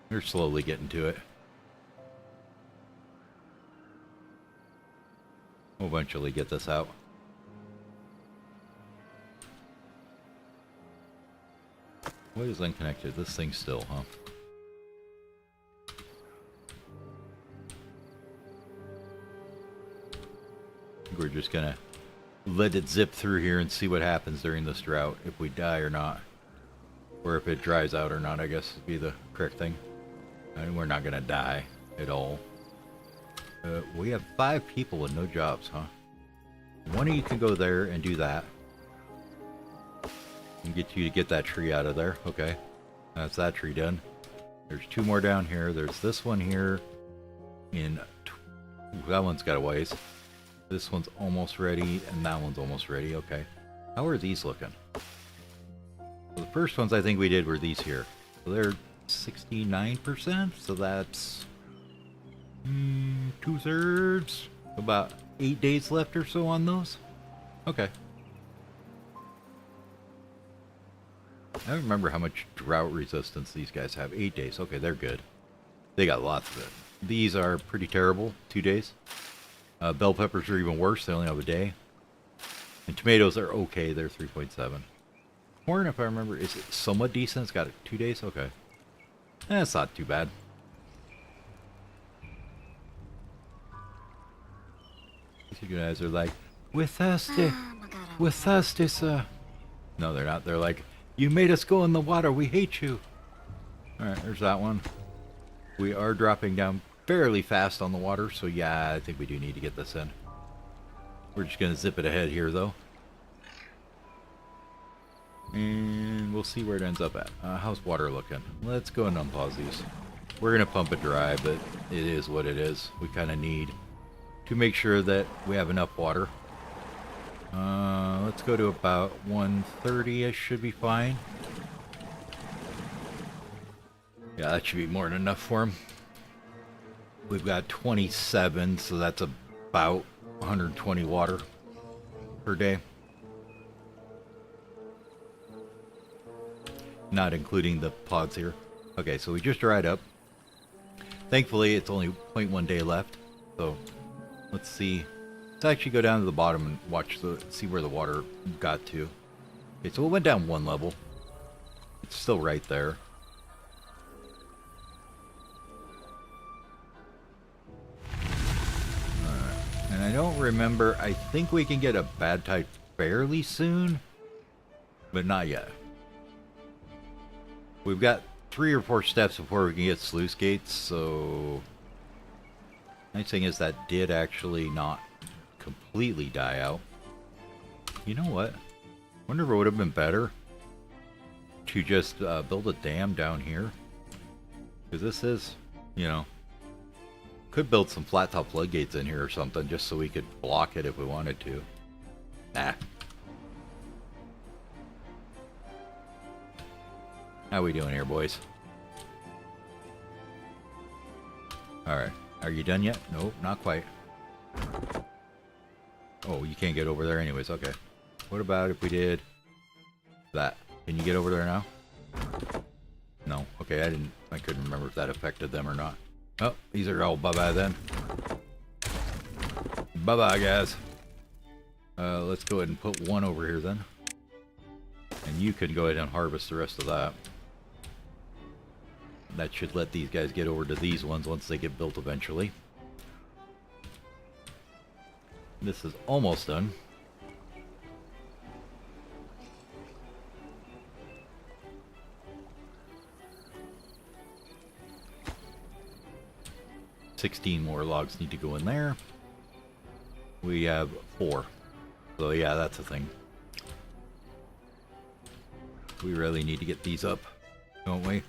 We're slowly getting to it. We'll eventually get this out. What is unconnected? This thing's still, huh? We're just gonna let it zip through here and see what happens during this drought, if we die or not. Or if it dries out or not, I guess would be the correct thing. And we're not gonna die at all. We have 5 people with no jobs, huh? One of you can go there and do that. And get you to get that tree out of there. Okay. That's that tree done. There's 2 more down here. There's this one here. Ooh, that one's got a ways. This one's almost ready, and that one's almost ready. Okay. How are these looking? So the first ones I think we did were these here. So they're 69%. So that's 2/3. About 8 days left or so on those. Okay. I don't remember how much drought resistance these guys have. 8 days. Okay, they're good. They got lots of it. These are pretty terrible. 2 days. Bell peppers are even worse. They only have a day. And tomatoes are okay. They're 3.7. Corn, if I remember, is it somewhat decent? It's got 2 days? Okay. That's not too bad. These guys are like, we're thirsty. We're thirsty, sir. No, they're not. They're like, you made us go in the water. We hate you. Alright, there's that one. We are dropping down fairly fast on the water, so yeah, I think we do need to get this in. We're just going to zip it ahead here, though. And we'll see where it ends up at. How's water looking? Let's go and unpause these. We're going to pump it dry, but it is what it is. We kind of need to make sure that we have enough water. Let's go to about 130-ish, should be fine. Yeah, that should be more than enough for him. We've got 27, so that's about 120 water per day. Not including the pods here. Okay, so we just dried up. Thankfully, it's only 0.1 day left. So, let's see. Let's actually go down to the bottom and watch see where the water got to. Okay, so it went down 1 level. It's still right there. And I don't remember, I think we can get a bad tide fairly soon, but not yet. We've got 3 or 4 steps before we can get sluice gates, so... Nice thing is that did actually not completely die out. You know what? Wonder if it would have been better to just build a dam down here. Because this is, you know... Could build some flat top floodgates in here or something, just so we could block it if we wanted to. Nah. How we doing here, boys? Alright. Are you done yet? Nope, not quite. Oh, you can't get over there anyways. Okay. What about if we did that? Can you get over there now? No. Okay, I couldn't remember if that affected them or not. Oh, these are all bye-bye then. Bye-bye, guys. Let's go ahead and put 1 over here then. And you can go ahead and harvest the rest of that. That should let these guys get over to these ones once they get built eventually. This is almost done. $16 more logs need to go in there. We have 4. So yeah, that's a thing. We really need to get these up, don't we?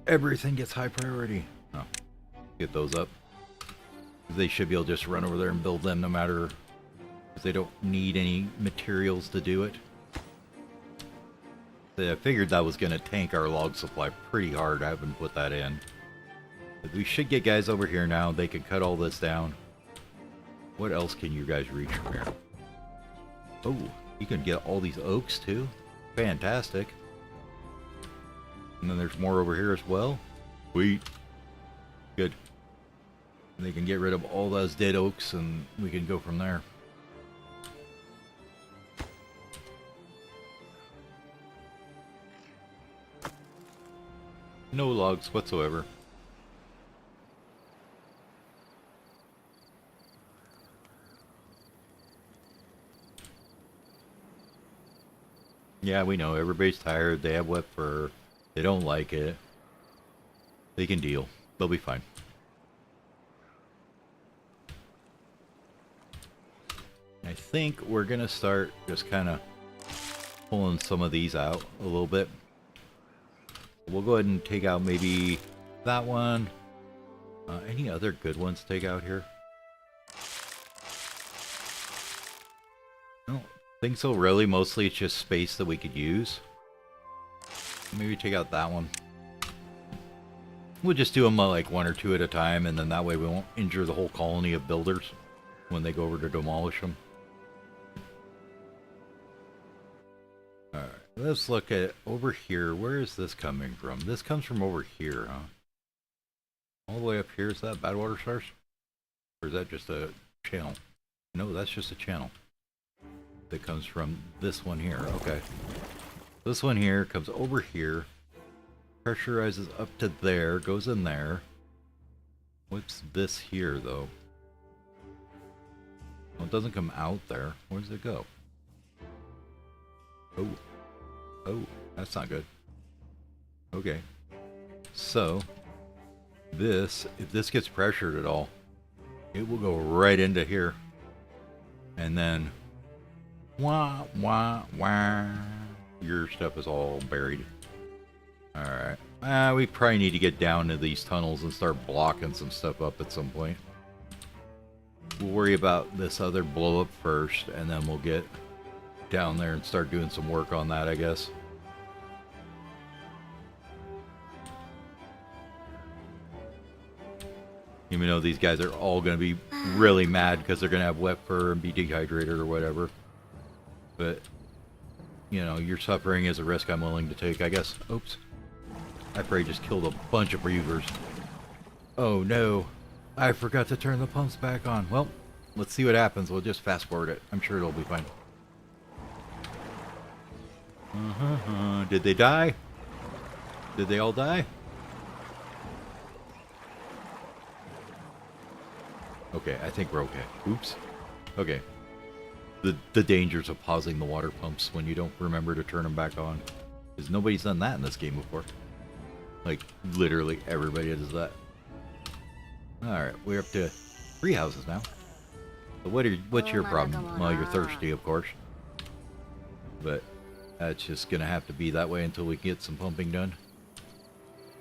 Everything gets high priority. Oh, get those up. They should be able to just run over there and build them no matter... Because they don't need any materials to do it. I figured that was going to tank our log supply pretty hard. I haven't put that in. But we should get guys over here now. They can cut all this down. What else can you guys reach from here? Oh, you can get all these oaks too? Fantastic. And then there's more over here as well. Sweet. Good. They can get rid of all those dead oaks and we can go from there. No logs whatsoever. Yeah, we know. Everybody's tired. They have wet fur. They don't like it. They can deal. They'll be fine. I think we're going to start just kind of pulling some of these out a little bit. We'll go ahead and take out maybe that one. Any other good ones to take out here? I don't think so, really. Mostly it's just space that we could use. Maybe take out that one. We'll just do them like 1 or 2 at a time, and then that way we won't injure the whole colony of builders when they go over to demolish them. Alright, let's look at over here. Where is this coming from? This comes from over here, huh? All the way up here. Is that bad water source? Or is that just a channel? No, that's just a channel. that comes from this one here. Okay. This one here comes over here, pressurizes up to there, goes in there. What's this here, though? Well, it doesn't come out there. Where does it go? Oh. Oh, that's not good. Okay. So, this, if this gets pressured at all, it will go right into here. And then, wah, wah, wah. Your stuff is all buried. Alright. We probably need to get down to these tunnels and start blocking some stuff up at some point. We'll worry about this other blow up first, and then we'll get down there and start doing some work on that, I guess. Even though these guys are all going to be really mad because they're going to have wet fur and be dehydrated or whatever. But, you know, your suffering is a risk I'm willing to take, I guess. Oops. I probably just killed a bunch of beavers. Oh no. I forgot to turn the pumps back on. Well, let's see what happens. We'll just fast forward it. I'm sure it'll be fine. Did they die? Did they all die? Okay, I think we're okay. Oops. Okay. The dangers of pausing the water pumps when you don't remember to turn them back on. Because nobody's done that in this game before. Like, literally everybody does that. Alright, we're up to 3 houses now. So what's your problem? Well, you're thirsty, of course. But that's just gonna have to be that way until we get some pumping done.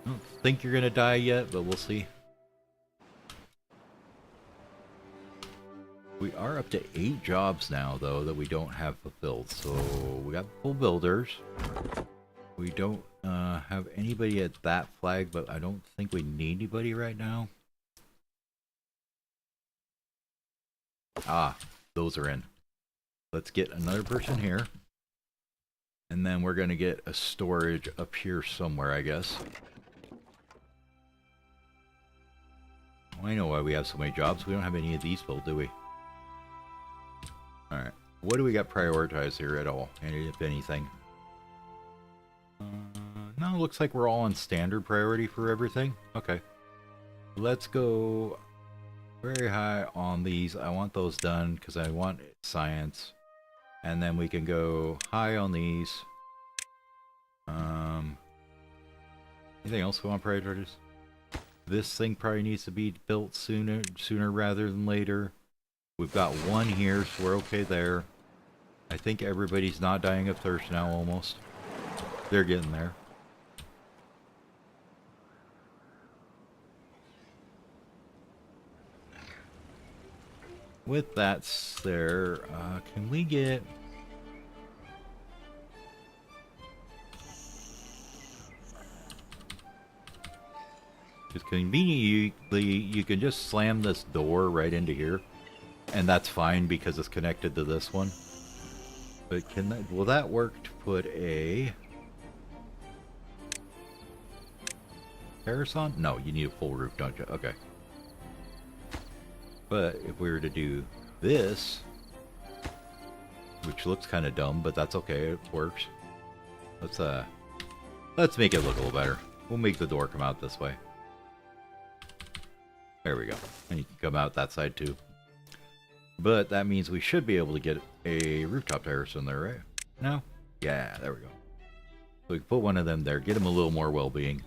I don't think you're gonna die yet, but we'll see. We are up to 8 jobs now, though, that we don't have fulfilled. So we got full builders. We don't have anybody at that flag, but I don't think we need anybody right now. Ah, those are in. Let's get another person here. And then we're going to get a storage up here somewhere, I guess. Oh, I know why we have so many jobs. We don't have any of these filled, do we? Alright. What do we got prioritized here at all? If anything? No, looks like we're all on standard priority for everything. Okay. Let's go very high on these. I want those done because I want science. And then we can go high on these. Anything else we want priorities? This thing probably needs to be built sooner rather than later. We've got one here, so we're okay there. I think everybody's not dying of thirst now, almost. They're getting there. With that there, can we get... Because conveniently, you can just slam this door right into here. And that's fine because it's connected to this one. But will that work to put a terrace on? No, you need a full roof, don't you? Okay. But if we were to do this, which looks kind of dumb, but that's okay, it works. Let's make it look a little better. We'll make the door come out this way. There we go. And you can come out that side too. But that means we should be able to get a rooftop terrace in there, right? No? Yeah, there we go. So we can put one of them there, get them a little more well-being.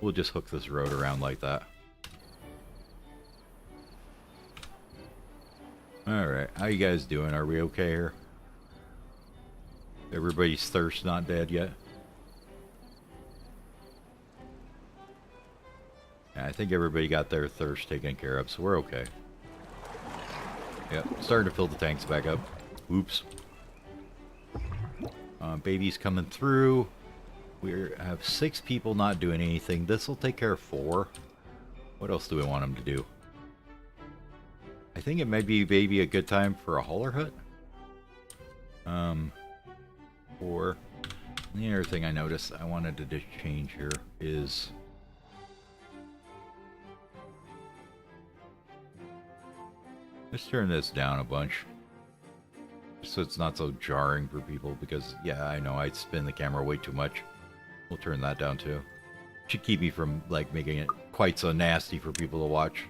We'll just hook this road around like that. Alright, how you guys doing? Are we okay here? Everybody's thirst not dead yet? Yeah, I think everybody got their thirst taken care of, so we're okay. Yep, starting to fill the tanks back up. Oops. Baby's coming through. We have 6 people not doing anything. This will take care of 4. What else do we want them to do? I think it might be maybe a good time for a hauler hut. Or the other thing I noticed I wanted to just change here is... Let's turn this down a bunch. so it's not so jarring for people, because yeah, I know I spin the camera way too much. We'll turn that down too. Should keep me from like making it quite so nasty for people to watch.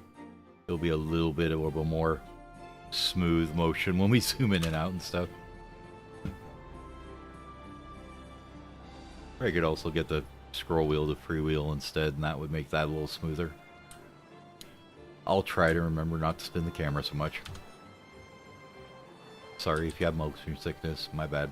It'll be a little bit more smooth motion when we zoom in and out and stuff. I could also get the scroll wheel to freewheel instead, and that would make that a little smoother. I'll try to remember not to spin the camera so much. Sorry if you have motion sickness, my bad.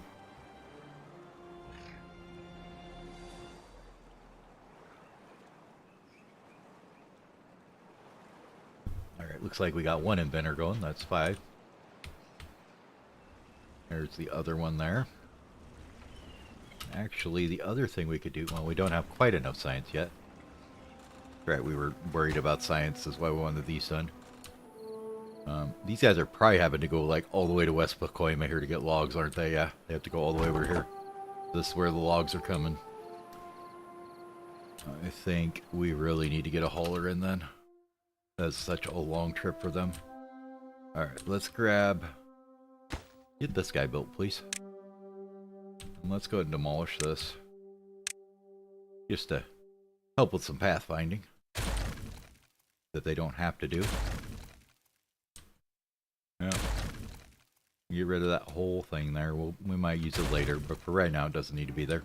Alright, looks like we got one inventor going, that's 5. There's the other one there. Actually, the other thing we could do, well, we don't have quite enough science yet. Right, we were worried about science, that's why we wanted these done. These guys are probably having to go like all the way to West Pacoima here to get logs, aren't they? Yeah, they have to go all the way over here. This is where the logs are coming. I think we really need to get a hauler in then. That's such a long trip for them. Alright, let's grab... Get this guy built, please. And let's go ahead and demolish this. Just to help with some pathfinding. That they don't have to do. Yeah. Get rid of that whole thing there. We might use it later, but for right now it doesn't need to be there.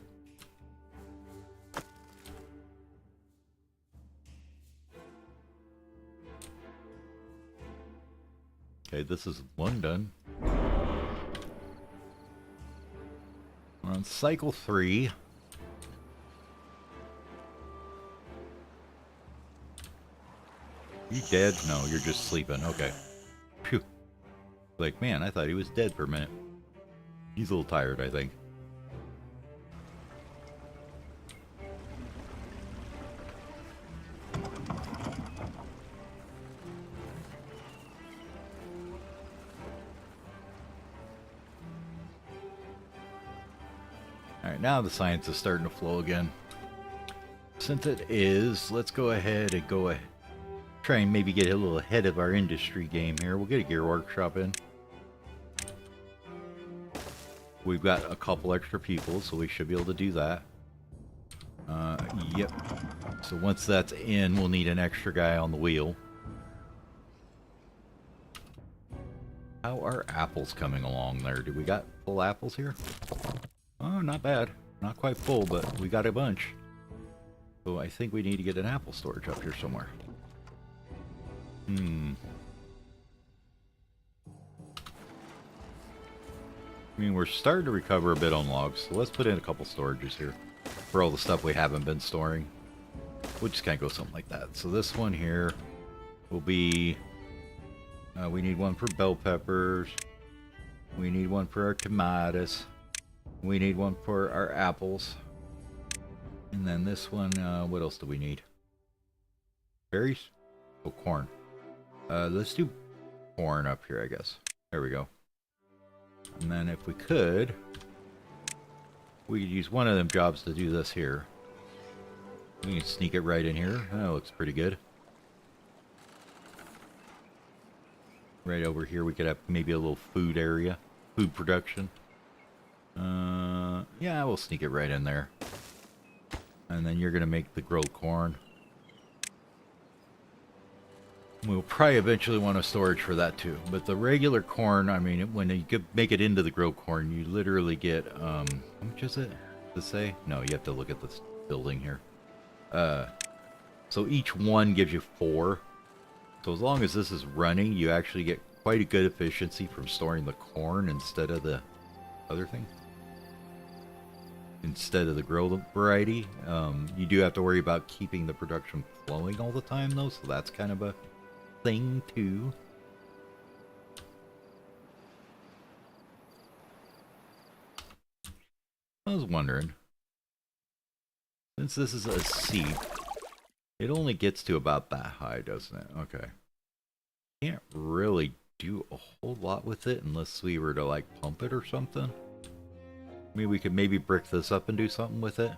Okay, this is one done. We're on cycle 3. You dead? No, you're just sleeping. Okay. Phew. Like, man, I thought he was dead for a minute. He's a little tired, I think. Alright, now the science is starting to flow again. Since it is, let's go ahead and try and maybe get a little ahead of our industry game here. We'll get a gear workshop in. We've got a couple extra people, so we should be able to do that. Yep. So once that's in, we'll need an extra guy on the wheel. How are apples coming along there? Do we got full apples here? Oh, not bad. Not quite full, but we got a bunch. So I think we need to get an apple storage up here somewhere. I mean, we're starting to recover a bit on logs, so let's put in a couple storages here for all the stuff we haven't been storing. We'll just kind of go something like that. So this one here will be... we need one for bell peppers. We need one for our tomatoes. We need one for our apples. And then this one, what else do we need? Berries? Oh, corn. Let's do corn up here, I guess. There we go. And then if we could use one of them jobs to do this here. We can sneak it right in here. That looks pretty good. Right over here we could have maybe a little food area. Food production. Yeah, we'll sneak it right in there. And then you're going to make the grilled corn. We'll probably eventually want a storage for that too. But the regular corn, I mean, when you make it into the grilled corn, you literally get, how much is it to say? No, you have to look at this building here. So each one gives you 4. So as long as this is running, you actually get quite a good efficiency from storing the corn instead of the other thing. Instead of the grilled variety. You do have to worry about keeping the production flowing all the time though, so that's kind of a thing too. I was wondering, since this is a seed, it only gets to about that high, doesn't it? Okay. Can't really do a whole lot with it unless we were to like pump it or something. I mean, we could maybe brick this up and do something with it.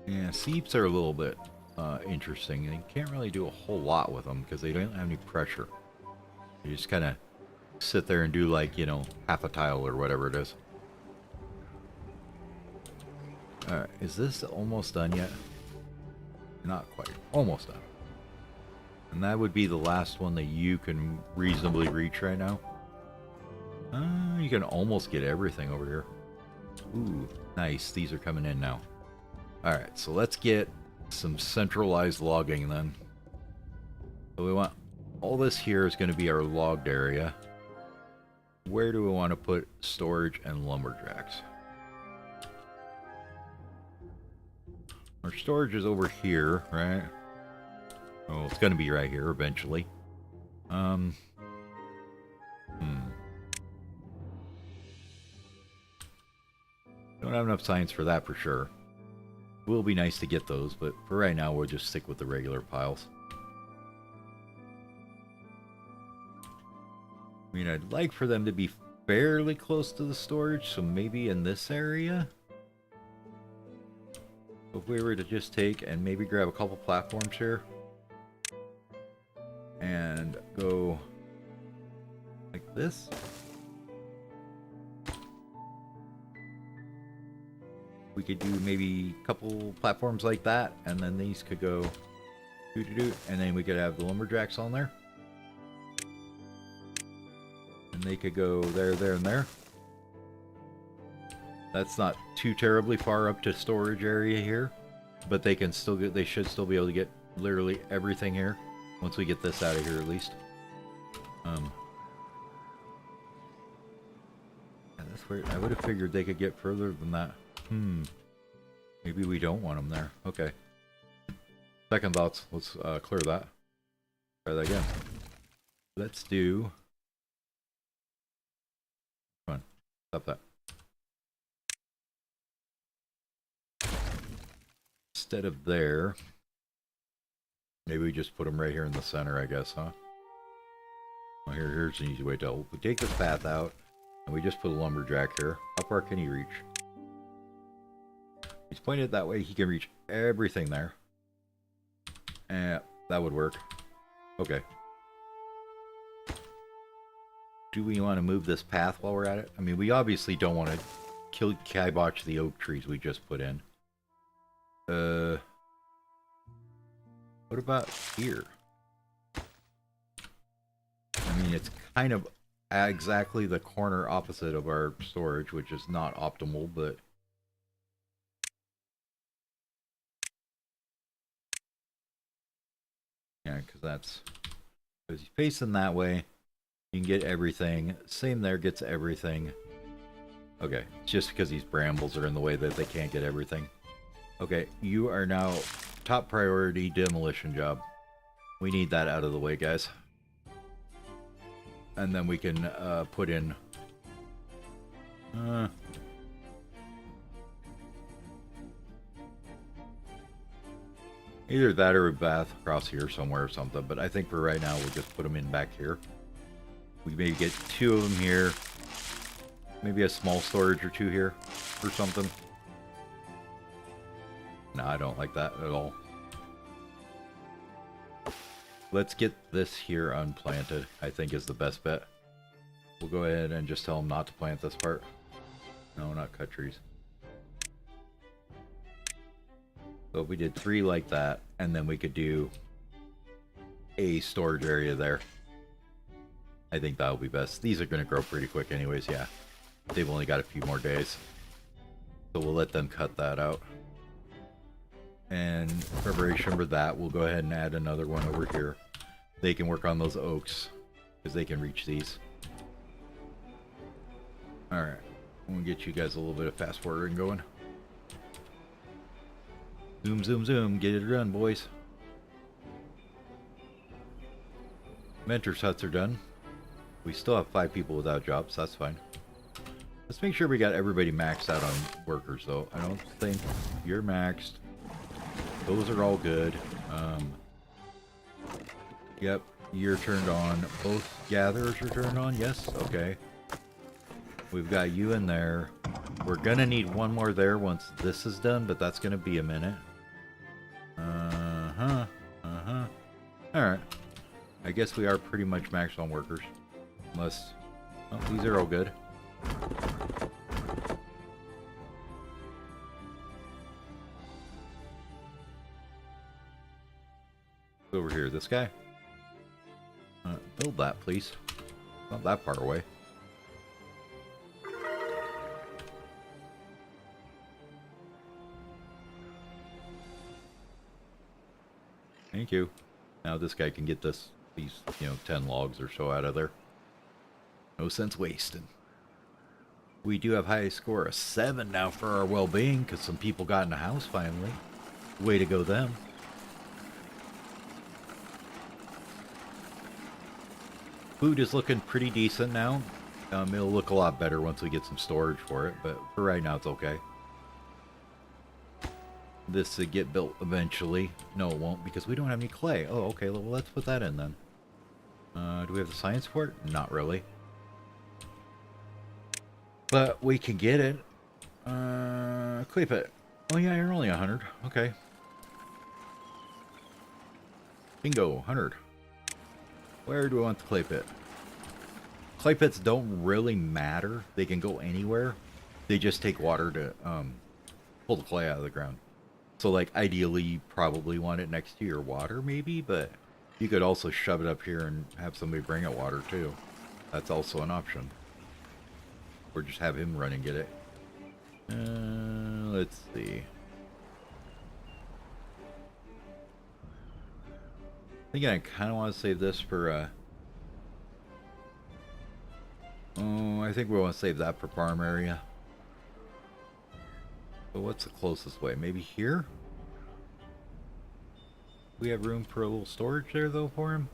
Yeah, seeps are a little bit interesting. And you can't really do a whole lot with them because they don't have any pressure. You just kind of sit there and do like, you know, half a tile or whatever it is. Alright, is this almost done yet? Not quite. Almost done. And that would be the last one that you can reasonably reach right now. You can almost get everything over here. Ooh, nice. These are coming in now. Alright, so let's get some centralized logging then. So we want... all this here is going to be our logged area. Where do we want to put storage and lumberjacks? Our storage is over here, right? Oh, it's going to be right here eventually. Don't have enough science for that for sure. It will be nice to get those, but for right now we'll just stick with the regular piles. I mean, I'd like for them to be fairly close to the storage, so maybe in this area? If we were to just take and maybe grab a couple platforms here and go like this. We could do maybe a couple platforms like that, and then these could go doo-doo-doo, and then we could have the lumberjacks on there. And they could go there, there, and there. That's not too terribly far up to storage area here, but they can still get, they should still be able to get literally everything here once we get this out of here at least. Yeah, that's where I would have figured they could get further than that. Maybe we don't want them there. Okay. Second thoughts. Let's clear that. Try that again. Let's do... come on. Stop that. Instead of there, maybe we just put them right here in the center, I guess, huh? Well, here's an easy way to tell. We take this path out, and we just put a lumberjack here. How far can he reach? He's pointed that way, he can reach everything there. And that would work. Okay. Do we want to move this path while we're at it? I mean, we obviously don't want to kibosh the oak trees we just put in. What about here? I mean, it's kind of exactly the corner opposite of our storage, which is not optimal, but... yeah, because that's... because he's facing that way, you can get everything. Same there, gets everything. Okay, it's just because these brambles are in the way that they can't get everything. Okay, you are now top priority demolition job. We need that out of the way, guys. And then we can put in... either that or a bath across here somewhere or something. But I think for right now, we'll just put them in back here. We maybe get 2 of them here. Maybe a small storage or 2 here or something. No, I don't like that at all. Let's get this here unplanted, I think is the best bet. We'll go ahead and just tell them not to plant this part. No, not cut trees. So if we did 3 like that, and then we could do a storage area there. I think that'll be best. These are going to grow pretty quick anyways, yeah. They've only got a few more days. So we'll let them cut that out. And in preparation for that, we'll go ahead and add another one over here. They can work on those oaks, because they can reach these. Alright, I'm going to get you guys a little bit of fast forwarding going. Zoom, zoom, zoom, get it done, boys. Mentors' huts are done. We still have 5 people without jobs, that's fine. Let's make sure we got everybody maxed out on workers, though. I don't think you're maxed. Those are all good. Yep, you're turned on. Both gatherers are turned on, yes? Okay. We've got you in there. We're gonna need one more there once this is done, but that's gonna be a minute. Alright. I guess we are pretty much maxed on workers. Unless... Oh, these are all good. Over here, this guy. Build that, please. Not that far away. Thank you. Now this guy can get these, 10 logs or so out of there. No sense wasting. We do have high score of 7 now for our well-being, because some people got in a house finally. Way to go them. Food is looking pretty decent now. It'll look a lot better once we get some storage for it, but for right now it's okay. This will get built eventually. No, it won't, because we don't have any clay. Oh, okay, well, let's put that in then. Do we have the science for it? Not really. But we can get it. Clay pit. Oh yeah, you're only 100. Okay. Bingo, 100. Where do I want the clay pit? Clay pits don't really matter. They can go anywhere. They just take water to pull the clay out of the ground. So, like, ideally, you probably want it next to your water, maybe, but you could also shove it up here and have somebody bring it water, too. That's also an option. Or just have him run and get it. Let's see. I think I kind of want to save this for, oh, I think we want to save that for farm area. But what's the closest way? Maybe here? We have room for a little storage there, though, for him?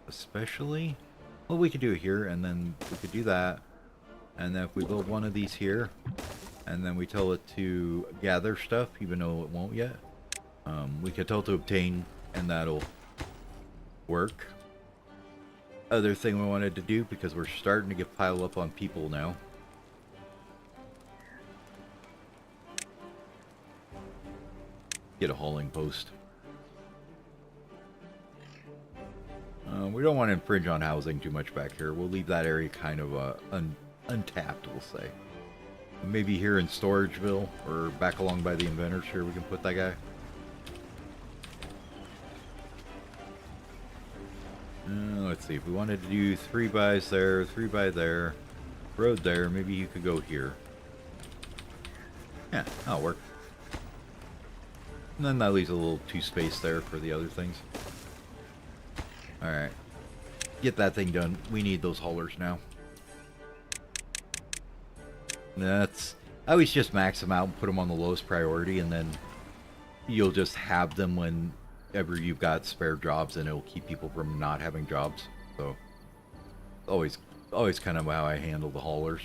Especially? Well, we could do it here, and then we could do that. And then if we build one of these here, and then we tell it to gather stuff, even though it won't yet. We could tell it to obtain, and that'll work. Other thing we wanted to do, because we're starting to get piled up on people now. Get a hauling post. We don't want to infringe on housing too much back here. We'll leave that area kind of untapped, we'll say. Maybe here in Storageville, or back along by the inventors here, we can put that guy. Let's see, if we wanted to do 3 bys there, 3 by there, road there, maybe you could go here. Yeah, that'll work. And then that leaves a little 2 space there for the other things. Alright. Get that thing done. We need those haulers now. I always just max them out and put them on the lowest priority, and then you'll just have them whenever you've got spare jobs, and it'll keep people from not having jobs. So, always kind of how I handle the haulers.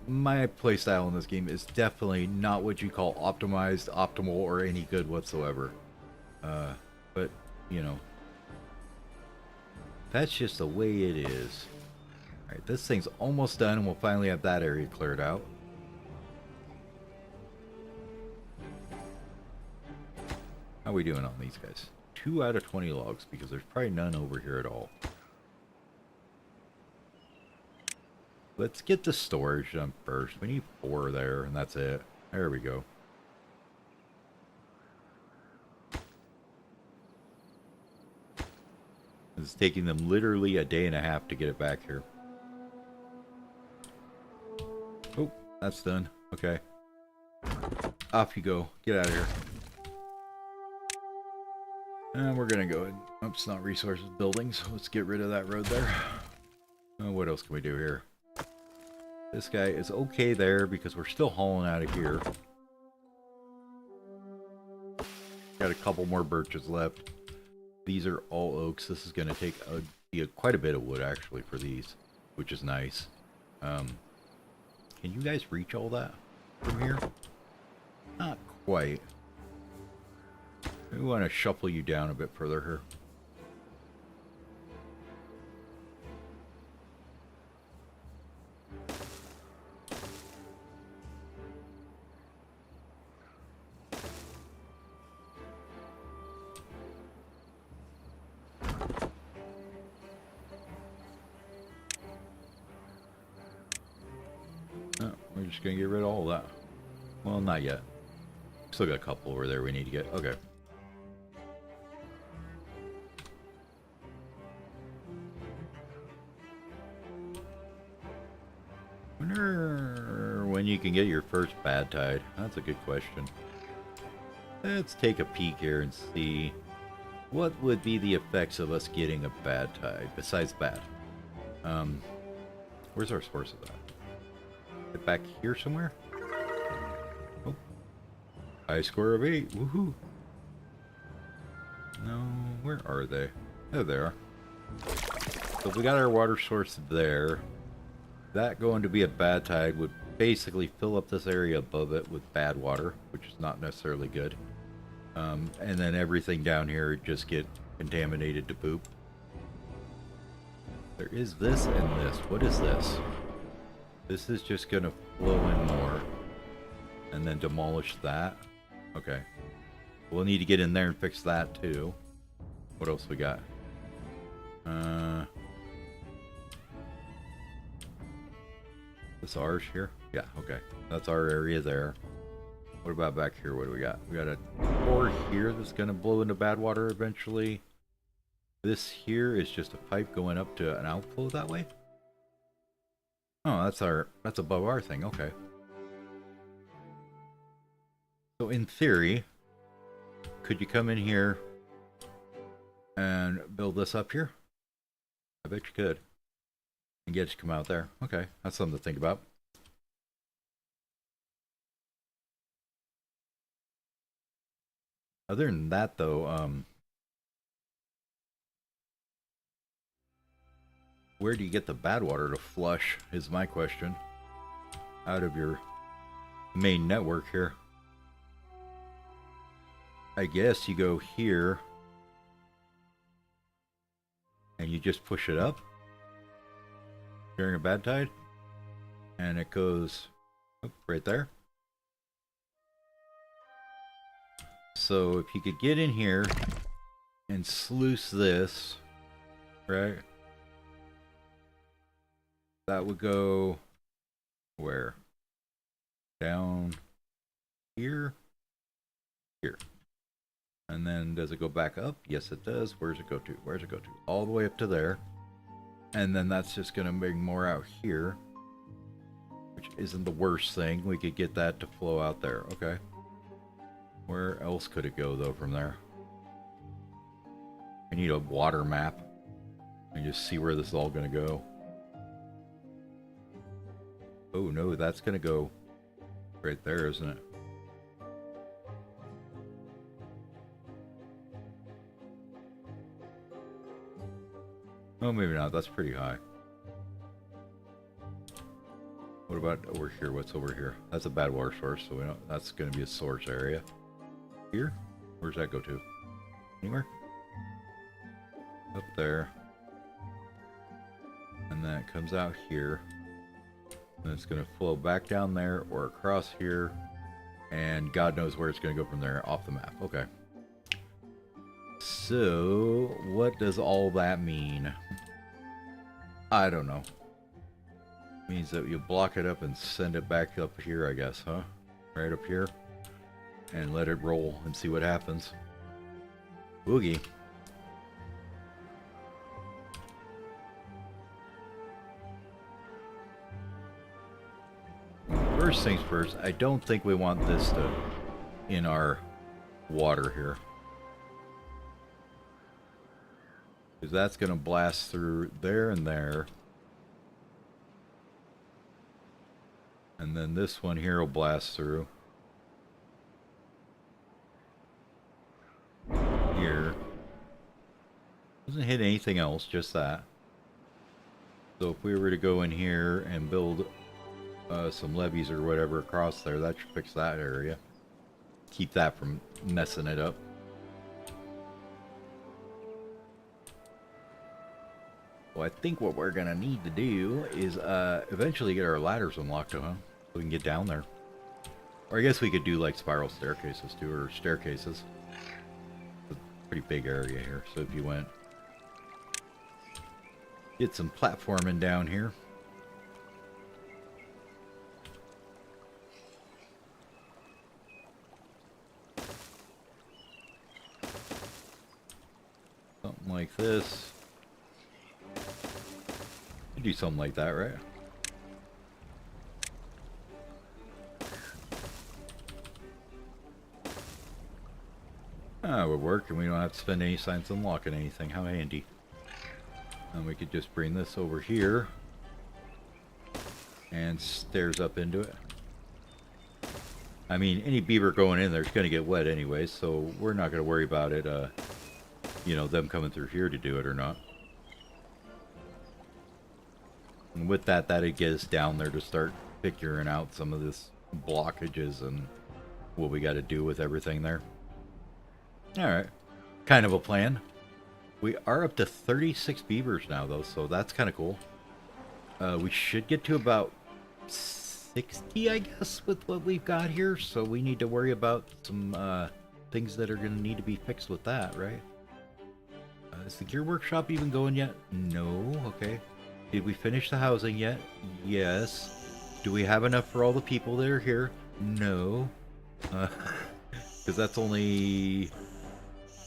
My playstyle in this game is definitely not what you call optimized, optimal, or any good whatsoever. But, you know, that's just the way it is. Alright, this thing's almost done, and we'll finally have that area cleared out. How are we doing on these guys? 2 out of 20 logs, because there's probably none over here at all. Let's get the storage done first. We need 4 there, and that's it. There we go. It's taking them literally a day and a half to get it back here. Oh, that's done. Okay. Off you go. Get out of here. And we're gonna go ahead. Oops, not resources, buildings. Let's get rid of that road there. What else can we do here? This guy is okay there because we're still hauling out of here. Got a couple more birches left. These are all oaks. This is going to take quite a bit of wood actually for these, which is nice. Can you guys reach all that from here? Not quite. We want to shuffle you down a bit further here. just gonna get rid of all that. Well, not yet. Still got a couple over there we need to get. Okay. Wonder when you can get your first bad tide. That's a good question. Let's take a peek here and see what would be the effects of us getting a bad tide, besides bad. Where's our source of that? Is it back here somewhere? Oh. High score of 8. Woohoo! No, where are they? There they are. So if we got our water source there, that going to be a bad tide would basically fill up this area above it with bad water, which is not necessarily good. And then everything down here would just get contaminated to poop. There is this and this. What is this? This is just going to flow in more and then demolish that. Okay. We'll need to get in there and fix that too. What else we got? This ours here? Yeah, okay. That's our area there. What about back here? What do we got? We got a core here that's going to blow into bad water eventually. This here is just a pipe going up to an outflow that way. Oh, that's above our thing. Okay. So in theory, could you come in here and build this up here? I bet you could. And get it to come out there. Okay, that's something to think about. Other than that, though, where do you get the bad water to flush is my question. Out of your main network here. I guess you go here and you just push it up during a bad tide and it goes up right there. So if you could get in here and sluice this, right? That would go where? Down here? Here. And then does it go back up? Yes, it does. Where's it go to? Where's it go to? All the way up to there. And then that's just going to bring more out here. Which isn't the worst thing. We could get that to flow out there. Okay. Where else could it go, though, from there? I need a water map. And just see where this is all going to go. Oh, no, that's going to go right there, isn't it? Oh, maybe not. That's pretty high. What about over here? What's over here? That's a bad water source, so we don't, that's going to be a source area. Here? Where's that go to? Anywhere? Up there. And then it comes out here. And it's going to flow back down there or across here. And God knows where it's going to go from there off the map. Okay. So, what does all that mean? I don't know. Means that you block it up and send it back up here, I guess, huh? Right up here. And let it roll and see what happens. Boogie. First things first, I don't think we want this to in our water here. Because that's going to blast through there and there. And then this one here will blast through. Here. Doesn't hit anything else, just that. So if we were to go in here and build some levees or whatever across there, that should fix that area. Keep that from messing it up. Well, I think what we're gonna need to do is eventually get our ladders unlocked, huh? So we can get down there. Or I guess we could do like spiral staircases too, or staircases. It's a pretty big area here, so if you went... Get some platforming down here. something like this. You do something like that, right? Ah, it would work, and we don't have to spend any cents unlocking anything. How handy. And we could just bring this over here and stairs up into it. I mean, any beaver going in there's going to get wet anyway, so we're not going to worry about it, you know, them coming through here to do it or not. And with that, that'd get us down there to start figuring out some of this blockages and what we got to do with everything there. Alright, kind of a plan. We are up to 36 beavers now, though, so that's kind of cool. We should get to about 60, I guess, with what we've got here, so we need to worry about some things that are going to need to be fixed with that, right? Is the gear workshop even going yet? No. Okay. Did we finish the housing yet? Yes. Do we have enough for all the people that are here? No. Because that's only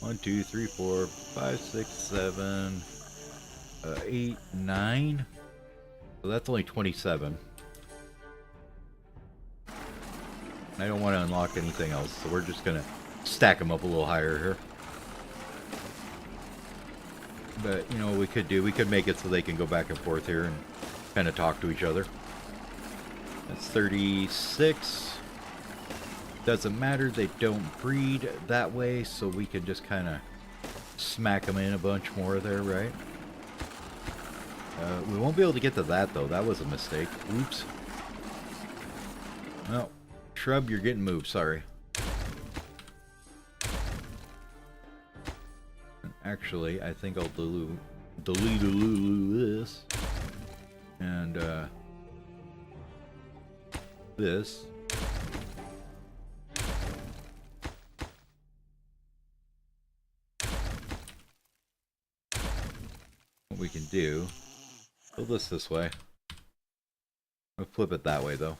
1, 2, 3, 4, 5, 6, 7, 8, 9. So that's only 27. I don't want to unlock anything else, so we're just gonna stack them up a little higher here. But, you know what we could do? We could make it so they can go back and forth here and kind of talk to each other. That's 36. Doesn't matter, they don't breed that way, so we can just kind of smack them in a bunch more there, right? We won't be able to get to that, though. That was a mistake. Oops. No. Shrub, you're getting moved. Sorry. Actually, I think I'll delete this. And, this. What we can do, build this way. I'll flip it that way, though.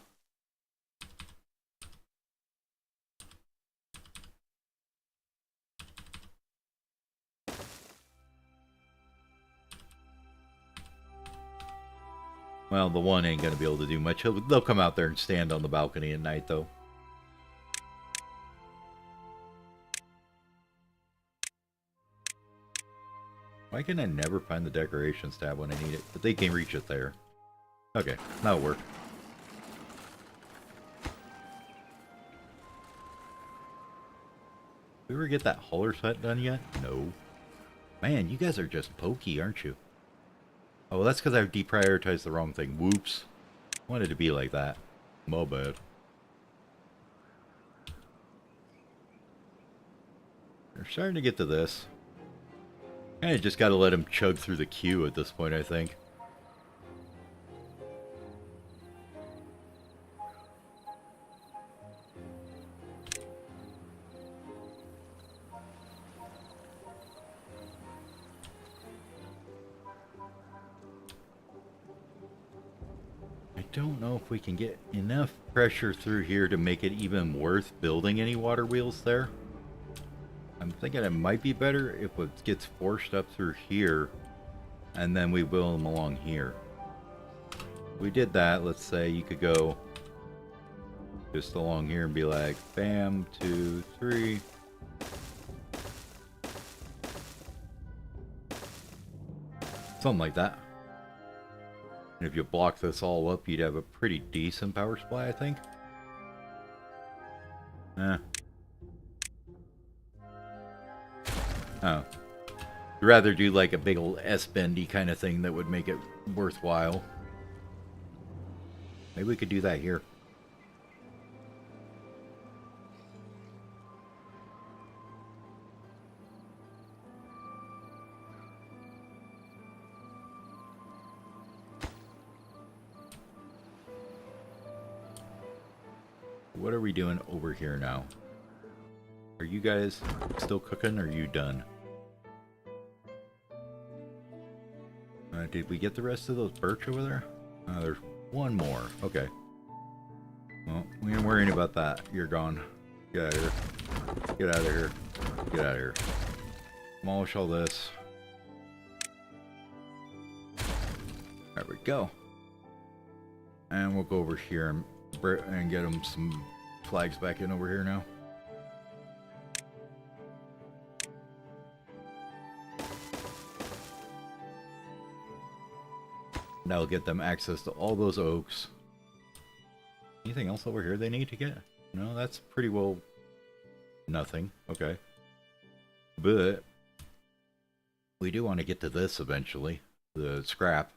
Well, the one ain't going to be able to do much. They'll come out there and stand on the balcony at night, though. Why can I never find the decorations tab when I need it? But they can reach it there. Okay, that'll work. Did we ever get that hauler's hut done yet? No. Man, you guys are just pokey, aren't you? Oh, well, that's because I've deprioritized the wrong thing. Whoops. Wanted to be like that. My bad. We're starting to get to this. Kinda just gotta let him chug through the queue at this point, I think. I don't know if we can get enough pressure through here to make it even worth building any water wheels there. I'm thinking it might be better if it gets forced up through here and then we build them along here. If we did that, let's say you could go just along here and be like, bam, 2, 3. Something like that. And if you block this all up, you'd have a pretty decent power supply, I think. Oh. I'd rather do like a big old S-bendy kind of thing that would make it worthwhile. Maybe we could do that here. What are we doing over here now? Are you guys still cooking or are you done? Did we get the rest of those birch over there? There's one more. Okay. Well, we ain't worrying about that. You're gone. Get out of here. Get out of here. Get out of here. Demolish all this. There we go. And we'll go over here and get them some flags back in over here now. That'll get them access to all those oaks. Anything else over here they need to get? No, that's pretty well nothing. Okay. But we do want to get to this eventually. The scrap.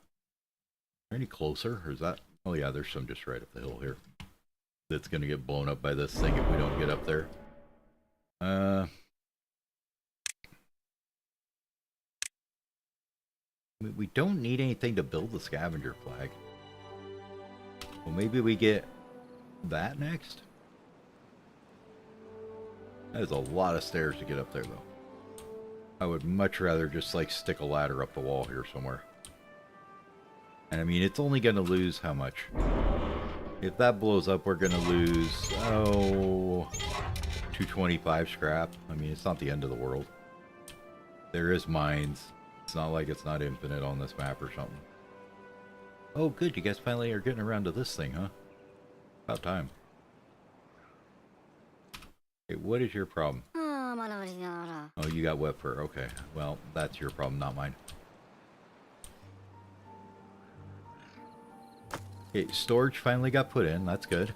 Are any closer? Or is that... Oh yeah, there's some just right up the hill here. That's going to get blown up by this thing if we don't get up there. We don't need anything to build the scavenger flag. Well, maybe we get that next? That is a lot of stairs to get up there, though. I would much rather just, like, stick a ladder up the wall here somewhere. And, I mean, it's only going to lose how much? If that blows up, we're going to lose, 225 scrap. I mean, it's not the end of the world. There is mines. It's not like it's not infinite on this map or something. Oh, good. You guys finally are getting around to this thing, huh? About time. Okay, what is your problem? Oh, you got wet fur. Okay. Well, that's your problem, not mine. Okay, storage finally got put in. That's good.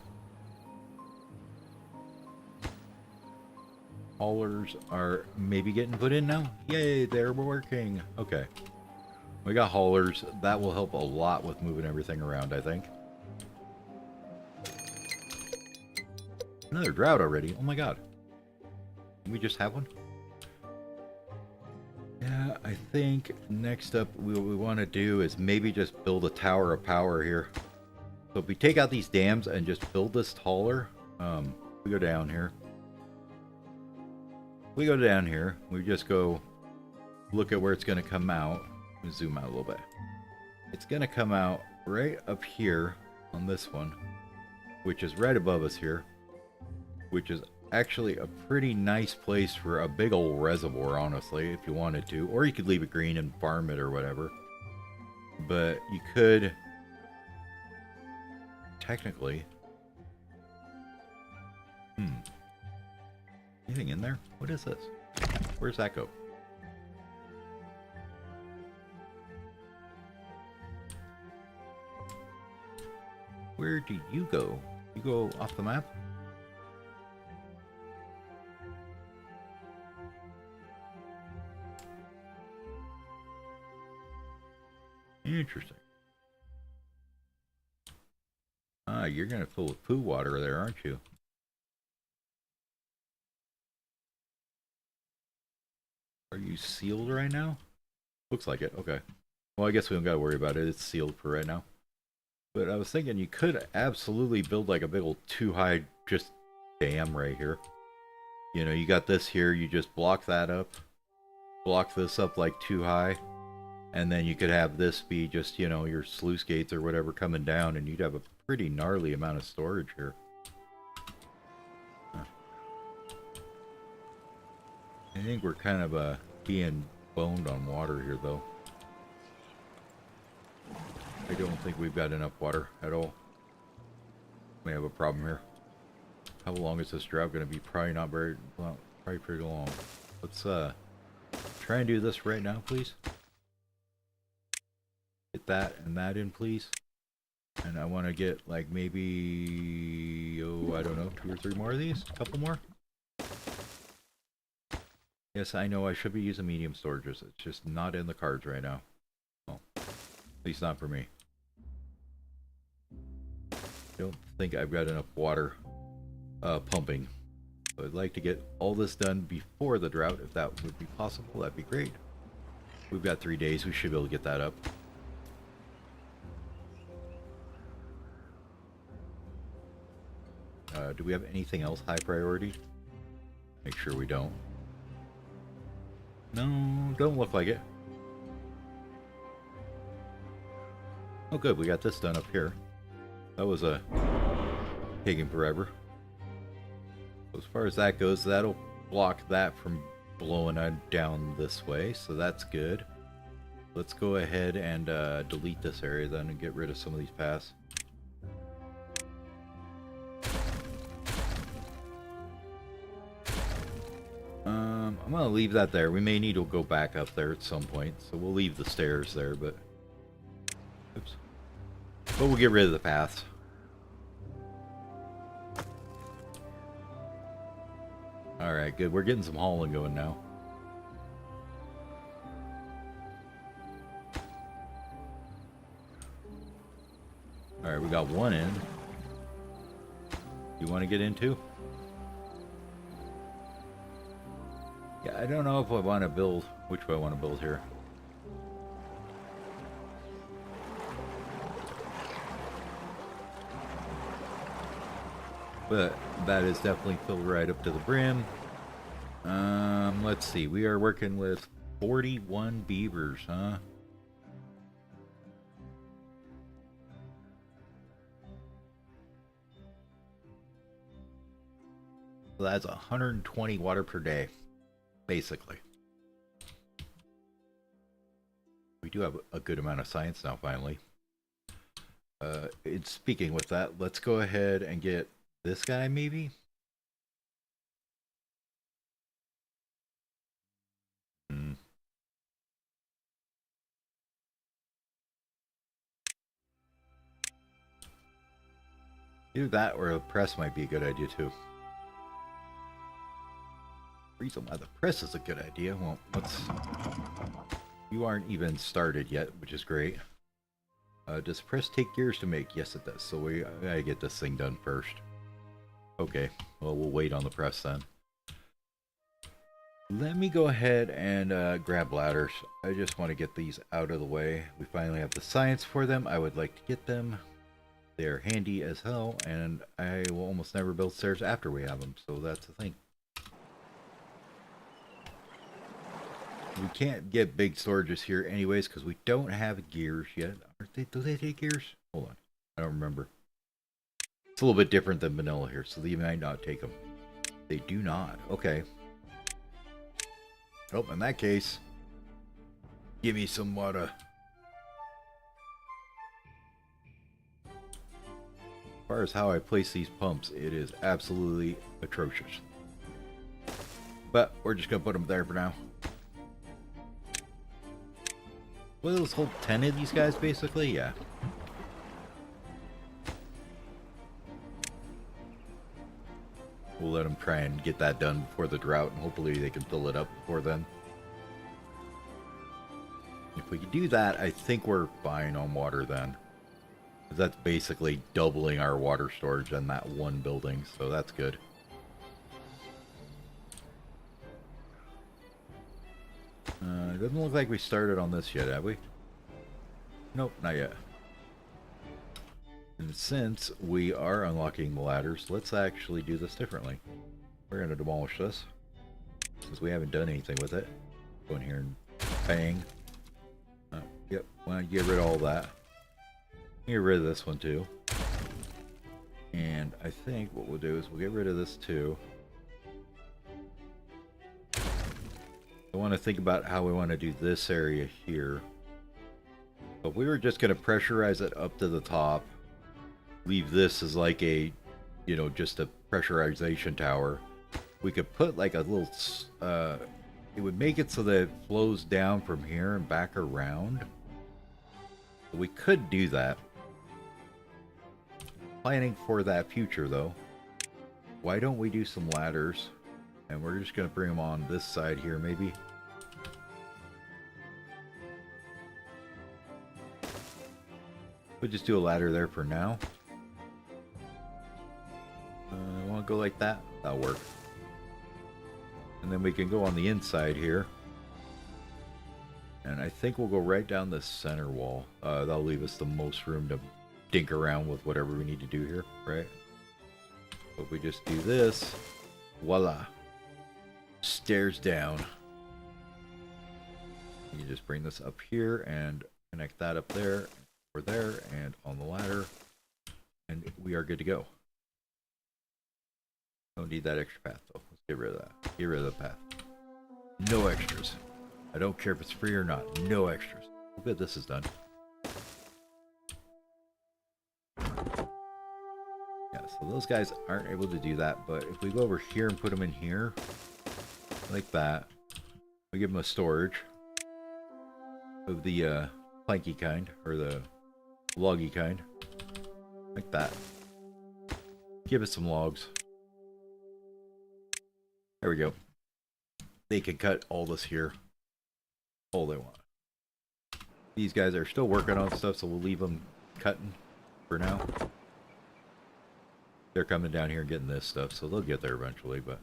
Haulers are maybe getting put in now. Yay, they're working. Okay. We got haulers. That will help a lot with moving everything around, I think. Another drought already. Oh my god. Can we just have one? Yeah, I think next up what we want to do is maybe just build a tower of power here. So if we take out these dams and just build this taller, we go down here. We go down here, we just go look at where it's going to come out. Let me zoom out a little bit. It's going to come out right up here on this one, which is right above us here, which is actually a pretty nice place for a big old reservoir, honestly, if you wanted to. Or you could leave it green and farm it or whatever. But you could... technically... Anything in there? What is this? Where's that go? Where do you go? You go off the map? Interesting. Ah, you're gonna fill with poo water there, aren't you? Are you sealed right now? Looks like it. Okay. Well, I guess we don't gotta worry about it. It's sealed for right now. But I was thinking you could absolutely build like a big old too-high just dam right here. You know, you got this here. You just block that up. Block this up like too high. And then you could have this be just, you know, your sluice gates or whatever coming down. And you'd have a pretty gnarly amount of storage here. I think we're kind of being boned on water here, though. I don't think we've got enough water at all. We have a problem here. How long is this drought going to be? Probably not very long. Probably pretty long. Let's try and do this right now, please. Get that and that in, please. And I want to get like maybe, oh, I don't know, 2 or 3 more of these. A couple more. Yes, I know I should be using medium storages. It's just not in the cards right now. Well, at least not for me. I don't think I've got enough water pumping. So I'd like to get all this done before the drought. If that would be possible, that'd be great. We've got 3 days. We should be able to get that up. Do we have anything else high priority? Make sure we don't. No, don't look like it. Oh good, we got this done up here. That was taking forever. As far as that goes, that'll block that from blowing down this way, so that's good. let's go ahead and delete this area then and get rid of some of these paths. I'm gonna leave that there. We may need to go back up there at some point, so we'll leave the stairs there, but oops. But we'll get rid of the paths. Alright, good. We're getting some hauling going now. Alright, we got one in. You want to get into? Yeah, I don't know if I want to build. Which way I want to build here. But that is definitely filled right up to the brim. Let's see. We are working with 41 beavers, huh? So that's 120 water per day, basically. We do have a good amount of science now, finally. Speaking with that, let's go ahead and get this guy, maybe? Either that or a press might be a good idea, too. Reason why the press is a good idea. Well, let's... You aren't even started yet, which is great. Does press take gears to make? Yes, it does. So we gotta get this thing done first. Okay, well, we'll wait on the press then. Let me go ahead and grab ladders. I just want to get these out of the way. We finally have the science for them. I would like to get them. They're handy as hell, and I will almost never build stairs after we have them, so that's the thing. We can't get big storages here anyways, because we don't have gears yet. Do they take gears? Hold on. I don't remember. It's a little bit different than vanilla here, so they might not take them. They do not. Okay. Oh, in that case, give me some water. As far as how I place these pumps, it is absolutely atrocious. But we're just going to put them there for now. Will this hold 10 of these guys, basically? Yeah. We'll let them try and get that done before the drought, and hopefully they can fill it up before then. If we can do that, I think we're fine on water then. That's basically doubling our water storage in that one building, so that's good. It doesn't look like we started on this yet, have we? Nope, not yet. And since we are unlocking the ladders, let's actually do this differently. We're going to demolish this, since we haven't done anything with it. Go in here and bang. Yep, well, get rid of all that. Get rid of this one too. And I think what we'll do is we'll get rid of this too. I want to think about how we want to do this area here. But we were just going to pressurize it up to the top. Leave this as like a, you know, just a pressurization tower. We could put like a little, it would make it so that it flows down from here and back around. We could do that. Planning for that future though. Why don't we do some ladders? And we're just going to bring them on this side here, maybe. We'll just do a ladder there for now. I want to go like that. That'll work. And then we can go on the inside here. And I think we'll go right down the center wall. That'll leave us the most room to dink around with whatever we need to do here, right? But we just do this. Voila. Stairs down. You just bring this up here and connect that up there, or there, and on the ladder, and we are good to go. Don't need that extra path though. Let's get rid of that. Get rid of the path. No extras. I don't care if it's free or not. No extras. Good, this is done. Yeah, so those guys aren't able to do that, but if we go over here and put them in here, like that, we give them a storage of the planky kind, or the loggy kind, like that. Give us some logs. There we go. They can cut all this here, all they want. These guys are still working on stuff, so we'll leave them cutting for now. They're coming down here and getting this stuff, so they'll get there eventually, but...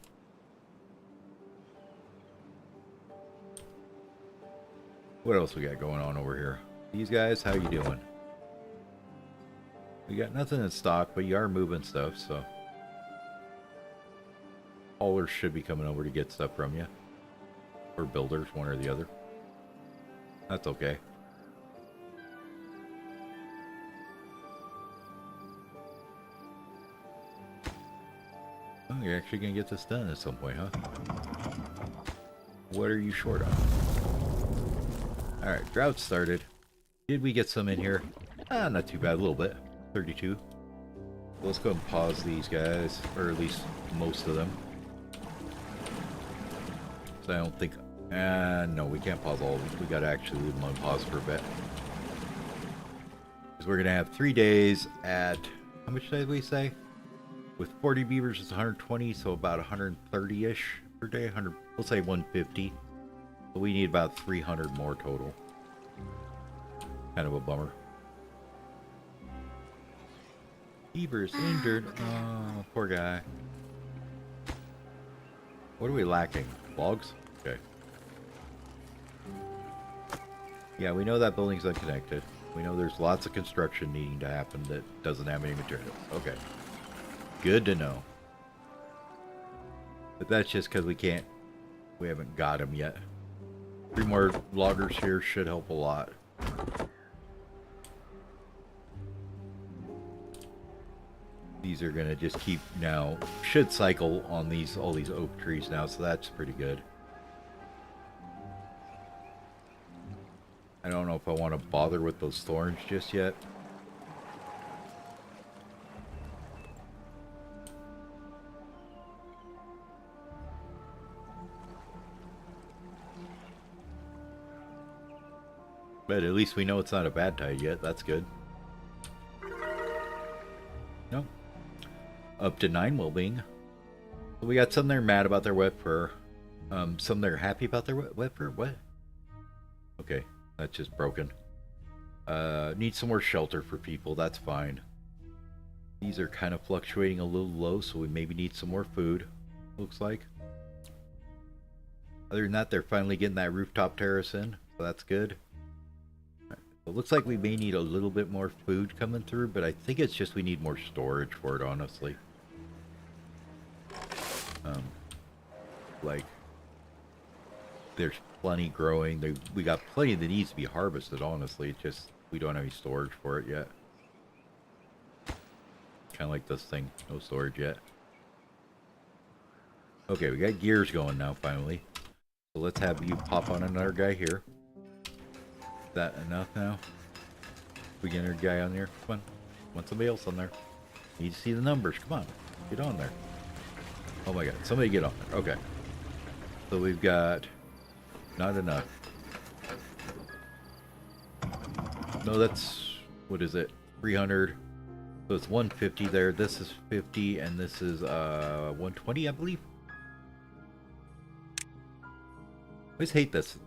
What else we got going on over here? These guys, how you doing? We got nothing in stock, but you are moving stuff, so... Haulers should be coming over to get stuff from you. Or builders, one or the other. That's okay. Oh, you're actually gonna get this done at some point, huh? What are you short on? Alright, drought started. Did we get some in here? Ah, not too bad, a little bit. 32. Let's go and pause these guys, or at least most of them. So I don't think... no, we can't pause all of them. We gotta actually leave them on pause for a bit. Because we're gonna have 3 days at... How much did we say? With 40 beavers, it's 120, so about 130-ish per day. 100, we'll say 150. But we need about 300 more total. Kind of a bummer. Beaver's injured. Oh, poor guy. What are we lacking? Logs? Okay. Yeah, we know that building's unconnected. We know there's lots of construction needing to happen that doesn't have any materials. Okay. Good to know. But that's just because we haven't got them yet. 3 more loggers here should help a lot. These are gonna just keep now, should cycle on all these oak trees now, so that's pretty good. I don't know if I want to bother with those thorns just yet. But at least we know it's not a bad tide yet. That's good. No. Up to 9 well-being. We got some that are mad about their wet fur. Some that are happy about their wet fur. What? Okay, that's just broken. Need some more shelter for people. That's fine. These are kind of fluctuating a little low, so we maybe need some more food. Looks like. Other than that, they're finally getting that rooftop terrace in, so that's good. It looks like we may need a little bit more food coming through, but I think it's just we need more storage for it, honestly. Like, there's plenty growing. We got plenty that needs to be harvested, honestly. It's just we don't have any storage for it yet. Kind of like this thing. No storage yet. Okay, we got gears going now, finally. So let's have you pop on another guy here. That enough now? We get another guy on there? Come on. Want somebody else on there? Need to see the numbers. Come on. Get on there. Oh my god. Somebody get on there. Okay. So we've got... Not enough. No, that's... What is it? 300. So it's 150 there. This is 50 and this is 120, I believe. I always hate this.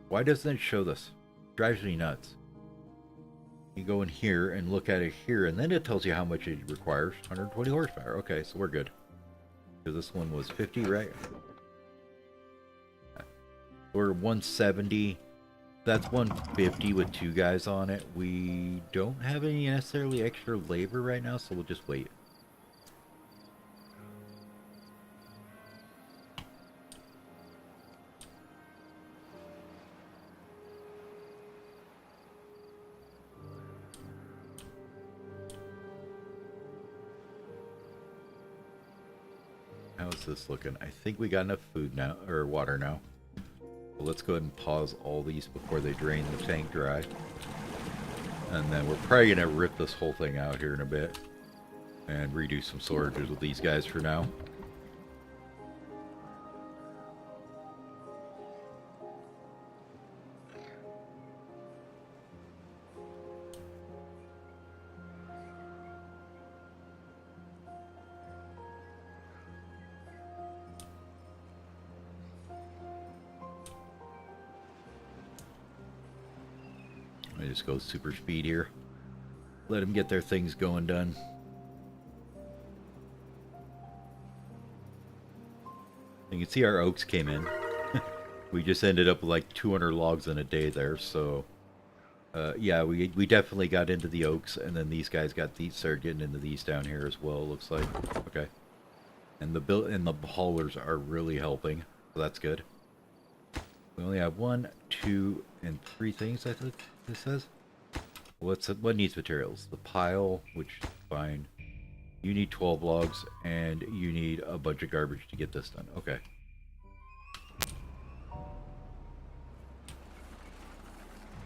Why doesn't it show this? Drives me nuts. You go in here and look at it here, and then it tells you how much it requires. 120 horsepower. Okay, so we're good. Because this one was 50, right? We're 170. That's 150 with 2 guys on it. We don't have any necessarily extra labor right now, so we'll just wait. How's this looking? I think we got enough food now, or water now. Well, let's go ahead and pause all these before they drain the tank dry. And then we're probably going to rip this whole thing out here in a bit. And redo some storages with these guys for now. I just go super speed here. Let them get their things going done. You can see our oaks came in. We just ended up with like 200 logs in a day there, so yeah, we definitely got into the oaks, and then these guys started getting into these down here as well. Looks like okay, and the haulers are really helping, so that's good. We only have 1, 2, and 3 things. I think this says. What needs materials? The pile, which is fine. You need 12 logs, and you need a bunch of garbage to get this done. Okay.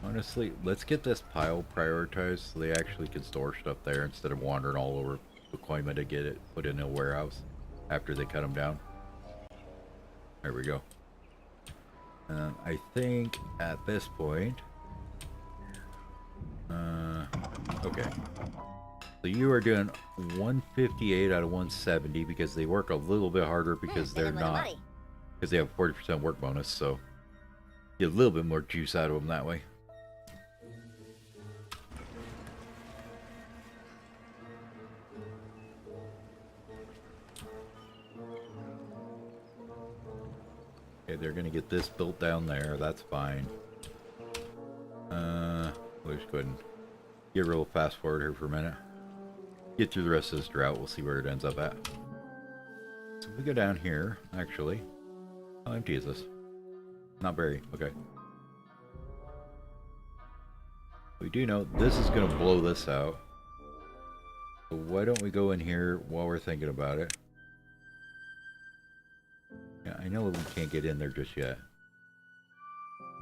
Honestly, let's get this pile prioritized so they actually can store stuff there instead of wandering all over Pacoima to get it put in a warehouse after they cut them down. There we go. I think at this point... okay. So you are doing 158 out of 170 because they work a little bit harder because they're not... because they have a 40% work bonus, so you get a little bit more juice out of them that way. Okay, they're gonna get this built down there. That's fine. We'll just go ahead and get a real fast forward here for a minute. Get through the rest of this drought. We'll see where it ends up at. So we go down here, actually. How empty is this? Not very. Okay. We do know this is gonna blow this out. So why don't we go in here while we're thinking about it? Yeah, I know we can't get in there just yet.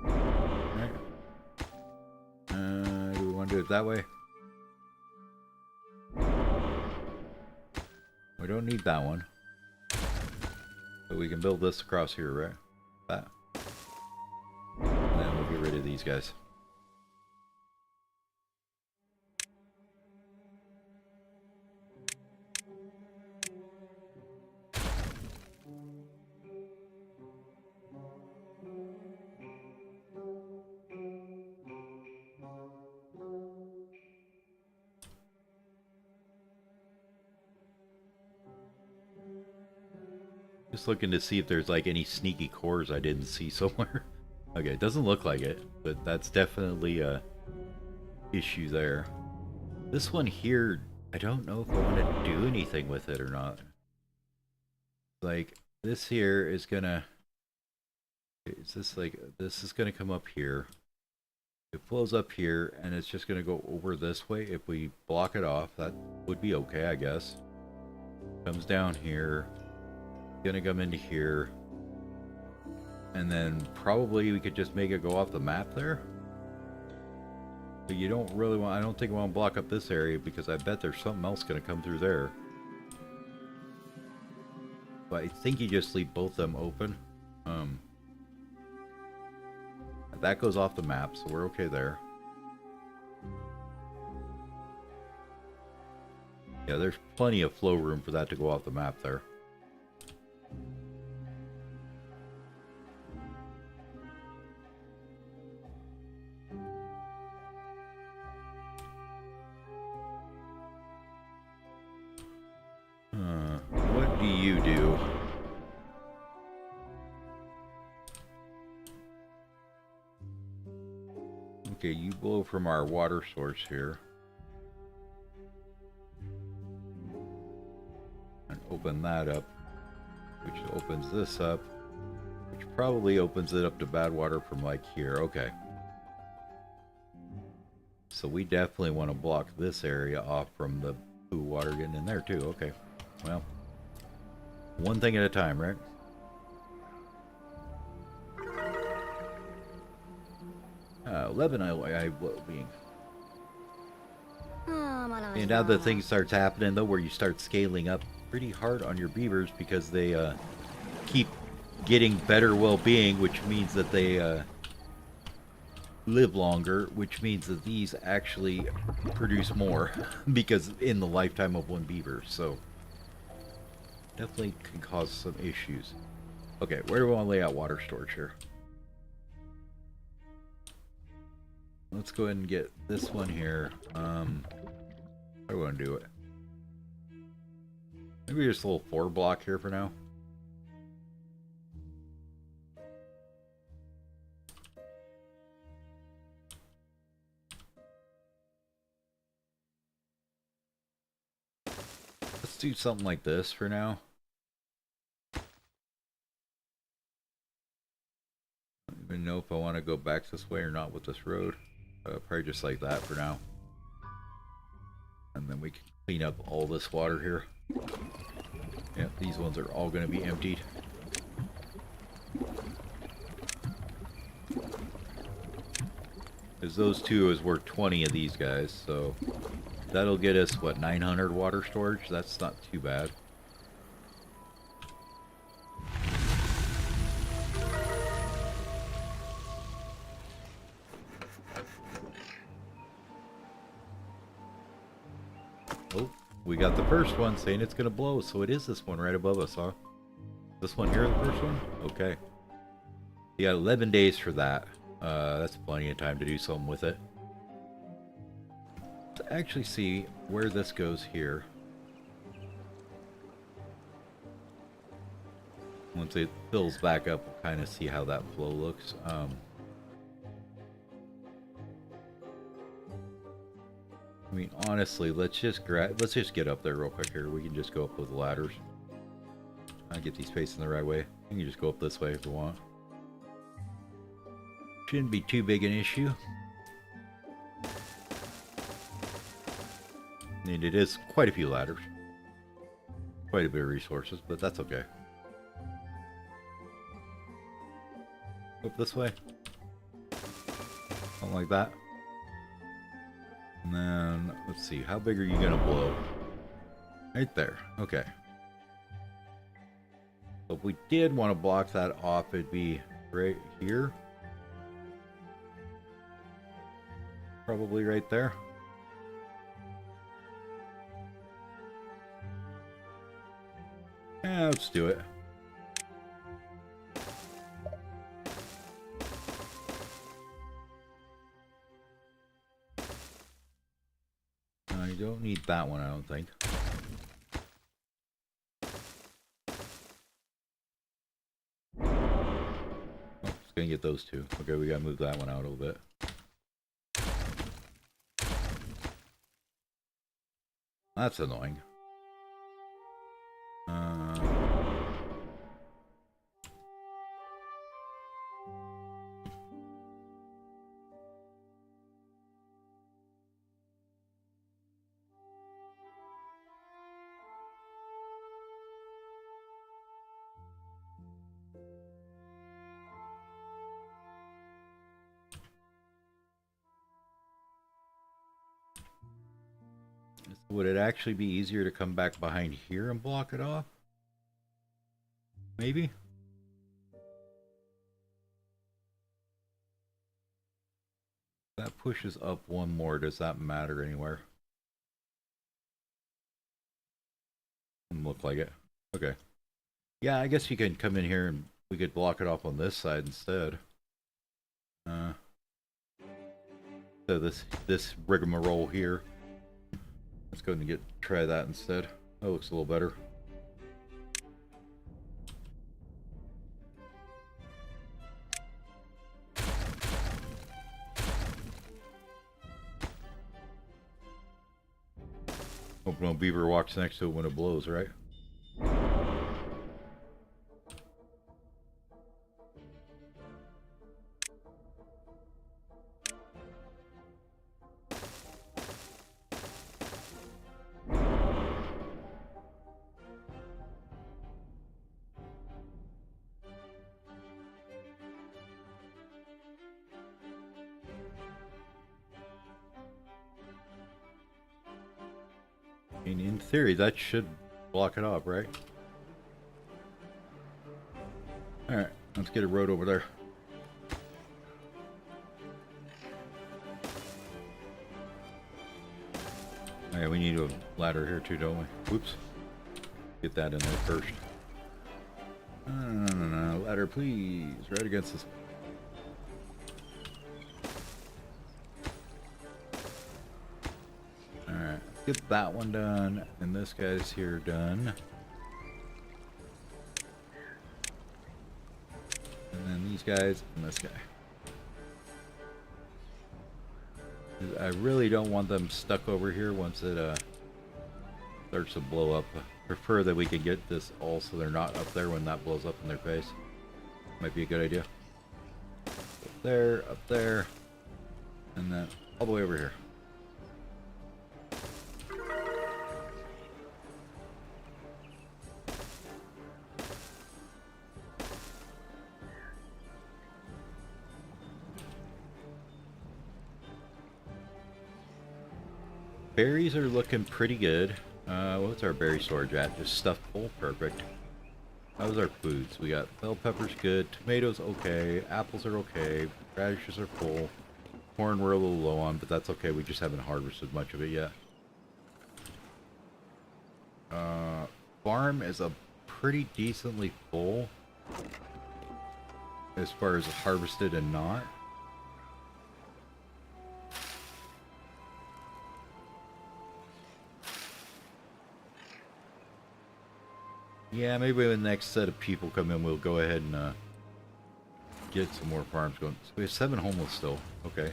Alright. Do we want to do it that way? We don't need that one. But we can build this across here, right? That. And then we'll get rid of these guys. Just looking to see if there's like any sneaky cores I didn't see somewhere. Okay, it doesn't look like it, but that's definitely a issue there. This one here, I don't know if I want to do anything with it or not. Like, this here is gonna... Is this like... This is gonna come up here. It flows up here, and it's just gonna go over this way. If we block it off, that would be okay, I guess. Comes down here. Gonna come into here, and then probably we could just make it go off the map there. But you don't really want... I don't think I want to block up this area because I bet there's something else gonna come through there. But I think you just leave both of them open. That goes off the map, so we're okay there. Yeah, there's plenty of flow room for that to go off the map there. What do you do? Okay, you blow from our water source here. And open that up, which opens this up, which probably opens it up to bad water from like here. Okay. So we definitely want to block this area off from the poo water getting in there too. Okay. Well, one thing at a time, right? 11 I well-being. And now the thing starts happening though, where you start scaling up pretty hard on your beavers because they keep getting better well-being, which means that they live longer, which means that these actually produce more because in the lifetime of one beaver. So definitely can cause some issues. Okay, where do we want to lay out water storage here? Let's go ahead and get this one here. How do we want to do it? Maybe just a little 4 block here for now. Let's do something like this for now. I don't even know if I want to go back this way or not with this road. Probably just like that for now. And then we can clean up all this water here. Yep, these ones are all going to be emptied. Because those two is worth 20 of these guys, so that'll get us, what, 900 water storage? That's not too bad. Oh, we got the first one saying it's going to blow, so it is this one right above us, huh? This one here, the first one? Okay. You got 11 days for that. That's plenty of time to do something with it. To actually see where this goes here. Once it fills back up, we'll kind of see how that flow looks. I mean, honestly, let's just get up there real quick here. We can just go up with ladders. I'll get these facing the right way. You can just go up this way if you want. Shouldn't be too big an issue. And it is quite a few ladders. Quite a bit of resources, but that's okay. Up this way. Something like that. And then, let's see, how big are you gonna blow? Right there, okay. So if we did want to block that off, it'd be right here. Probably right there. Yeah, let's do it. I don't need that one, I don't think. Oh, just gonna get those two. Okay, we gotta move that one out a little bit. That's annoying. Would it actually be easier to come back behind here and block it off? Maybe? That pushes up one more. Does that matter anywhere? Doesn't look like it. Okay. Yeah, I guess you can come in here and we could block it off on this side instead. So this rigmarole here. Let's go ahead and try that instead. That looks a little better. Hope no beaver walks next to it when it blows, right? mean, in theory, that should block it off, right? Alright, let's get a road over there. Alright, we need a ladder here too, don't we? Whoops. Get that in there first. No, ladder please. Right against this. Alright, get that one done. And this guy's here done. And then these guys and this guy. I really don't want them stuck over here once it starts to blow up. I prefer that we can get this all so they're not up there when that blows up in their face. Might be a good idea. Up there, and then all the way over here. Berries are looking pretty good. What's our berry storage at? Just stuffed full? Perfect. How's our foods? We got bell peppers good, tomatoes okay, apples are okay, radishes are full. Corn we're a little low on, but that's okay. We just haven't harvested much of it yet. Farm is a pretty decently full as far as harvested and not. Yeah, maybe when the next set of people come in, we'll go ahead and get some more farms going. So we have 7 homeless still. Okay.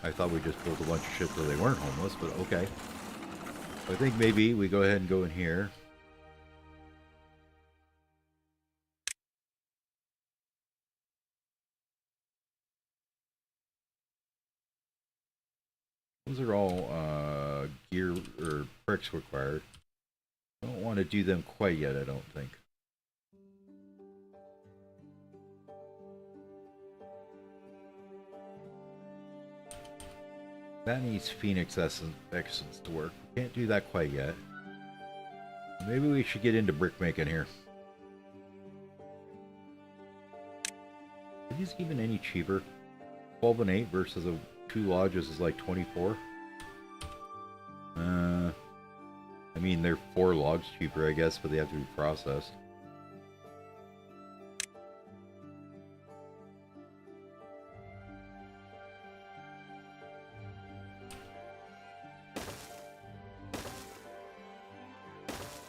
I thought we just built a bunch of shit so they weren't homeless, but okay. I think maybe we go ahead and go in here. Those are all gear or bricks required. I don't want to do them quite yet, I don't think. That needs Phoenix Essence to work. We can't do that quite yet. Maybe we should get into brick making here. Are these even any cheaper? 12 and 8 versus 2 lodges is like 24. I mean, they're 4 logs cheaper, I guess, but they have to be processed.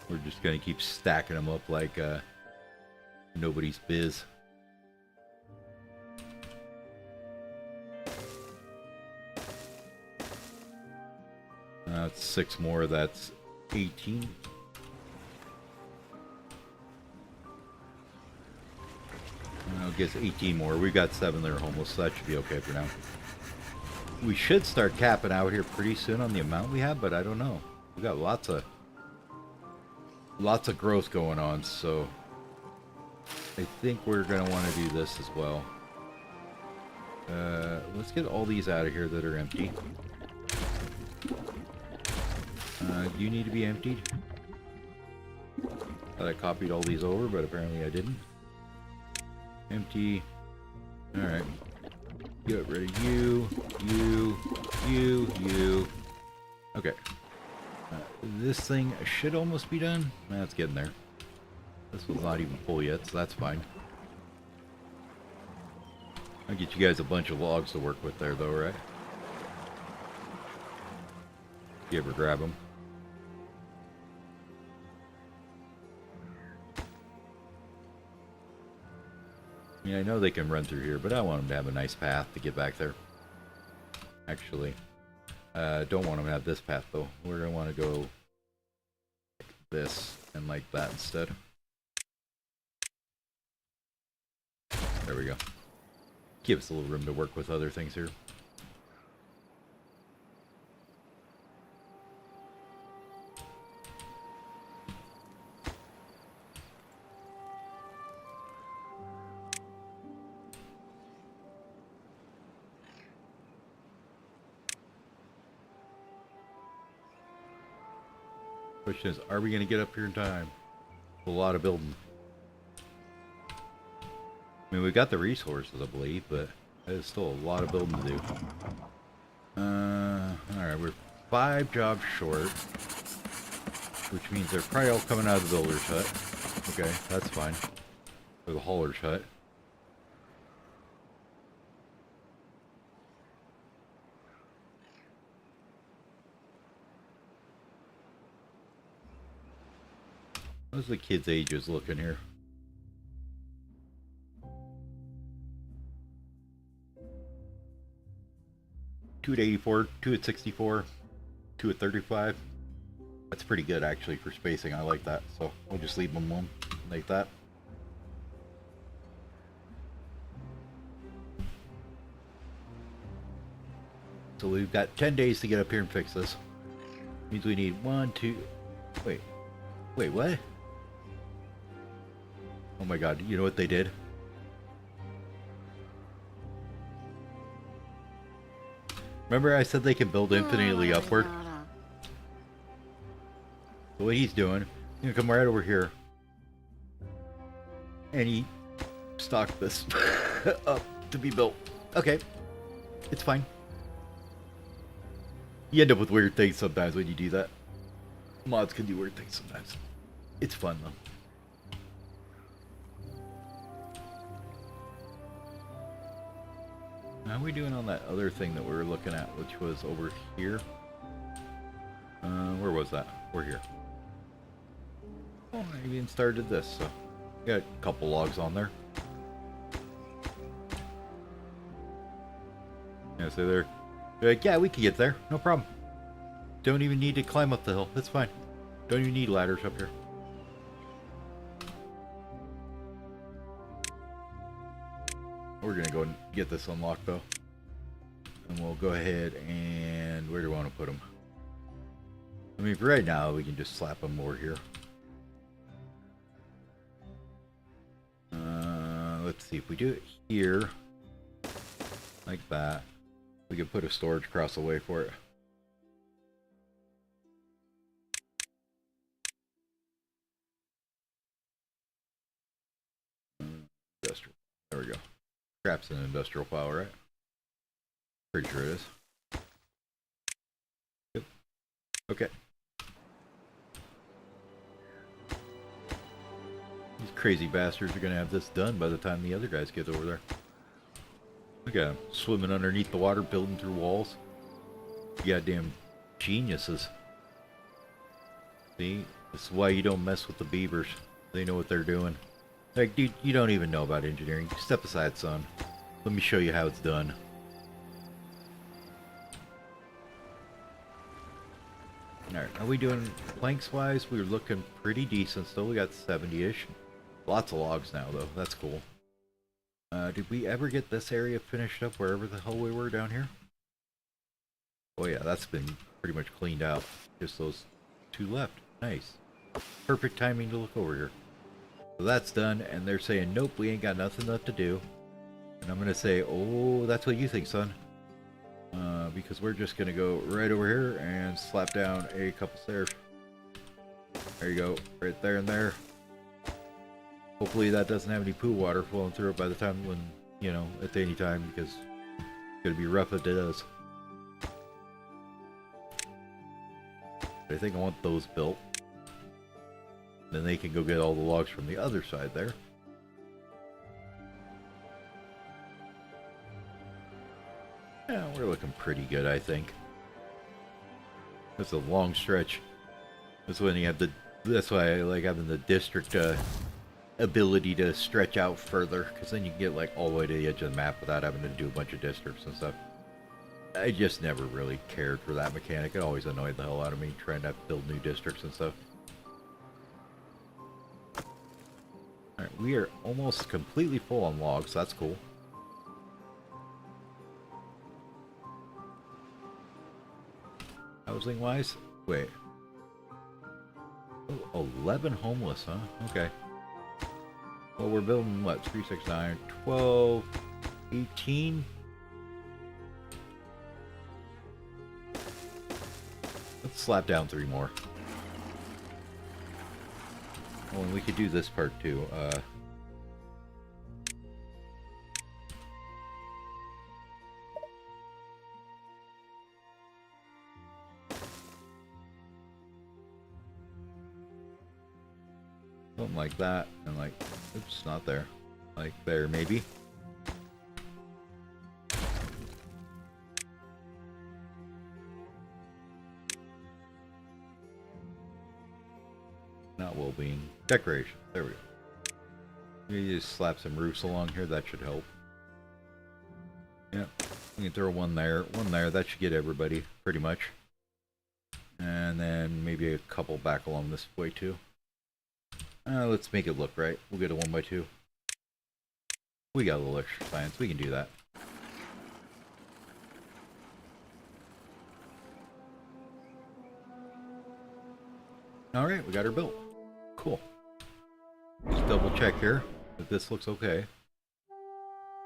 We're just gonna keep stacking them up like nobody's biz. That's 6 more, that's 18. I guess 18 more. We've got 7 that are homeless, so that should be okay for now. We should start capping out here pretty soon on the amount we have, but I don't know. We got lots of growth going on, so I think we're gonna want to do this as well. Let's get all these out of here that are empty. You need to be emptied. Thought I copied all these over, but apparently I didn't. Empty. Alright. Get rid of you. Okay. This thing should almost be done. That's getting there. This one's not even full yet, so that's fine. I'll get you guys a bunch of logs to work with there, though, right? If you ever grab them. I mean, I know they can run through here, but I want them to have a nice path to get back there. Actually, don't want them to have this path, though. We're going to want to go like this and like that instead. There we go. Give us a little room to work with other things here. Question is, are we going to get up here in time? A lot of building. I mean, we got the resources, I believe, but there's still a lot of building to do. Alright, we're 5 jobs short, which means they're probably all coming out of the builder's hut. Okay, that's fine. Or the hauler's hut. How's the kids' ages looking here? Two at 84, 2 at 64, 2 at 35. That's pretty good actually for spacing. I like that. So we'll just leave them alone like that. So we've got 10 days to get up here and fix this. Means we need 1, 2. Wait, what? Oh my god, you know what they did? Remember I said they can build infinitely upward? So what he's doing, he's gonna come right over here. And he stocked this up to be built. Okay, it's fine. You end up with weird things sometimes when you do that. Mods can do weird things sometimes. It's fun though. How are we doing on that other thing that we were looking at, which was over here? Where was that? We're here. Oh, I even started this, so got a couple logs on there. Yeah, so they're like, yeah, we can get there, no problem. Don't even need to climb up the hill, it's fine. Don't even need ladders up here. We're gonna go and get this unlocked though. And we'll go ahead and where do we want to put them? I mean, for right now, we can just slap them over here. Let's see, if we do it here, like that, we can put a storage across the way for it. Industrial. There we go. Scrap's an industrial pile, right? Pretty sure it is. Yep. Okay. These crazy bastards are gonna have this done by the time the other guys get over there. Look at them, swimming underneath the water, building through walls. Goddamn geniuses. See? This is why you don't mess with the beavers. They know what they're doing. Like, dude, you don't even know about engineering. Step aside, son. Let me show you how it's done. Alright, are we doing planks-wise? We're looking pretty decent still. We got 70-ish. Lots of logs now, though. That's cool. Did we ever get this area finished up wherever the hell we were down here? Oh yeah, that's been pretty much cleaned out. Just those 2 left. Nice. Perfect timing to look over here. So that's done, and they're saying, nope, we ain't got nothing left to do. And I'm gonna say, oh, that's what you think, son. Because we're just gonna go right over here and slap down a couple stairs. There you go, right there and there. Hopefully that doesn't have any poo water flowing through it by the time when, you know, at any time, because it's gonna be rough if it does. But I think I want those built. Then they can go get all the logs from the other side there. Yeah, we're looking pretty good, I think. That's a long stretch. That's when you have the. That's why I like having the district ability to stretch out further, because then you can get like all the way to the edge of the map without having to do a bunch of districts and stuff. I just never really cared for that mechanic. It always annoyed the hell out of me trying to build new districts and stuff. Alright, we are almost completely full on logs. That's cool. Housing wise? Wait. Oh, 11 homeless, huh? Okay. Well, we're building what? 3, 6, 9, 12, 18? Let's slap down 3 more. Oh, and we could do this part too. Something like that, and like, oops, not there. Like there, maybe. Not well-being. Decoration. There we go. You just slap some roofs along here, that should help. Yep. You can throw one there, that should get everybody, pretty much. And then maybe a couple back along this way too. Let's make it look right. We'll get a 1x2. We got a little extra science, we can do that. Alright, we got her built. Cool. Just double check here that this looks okay.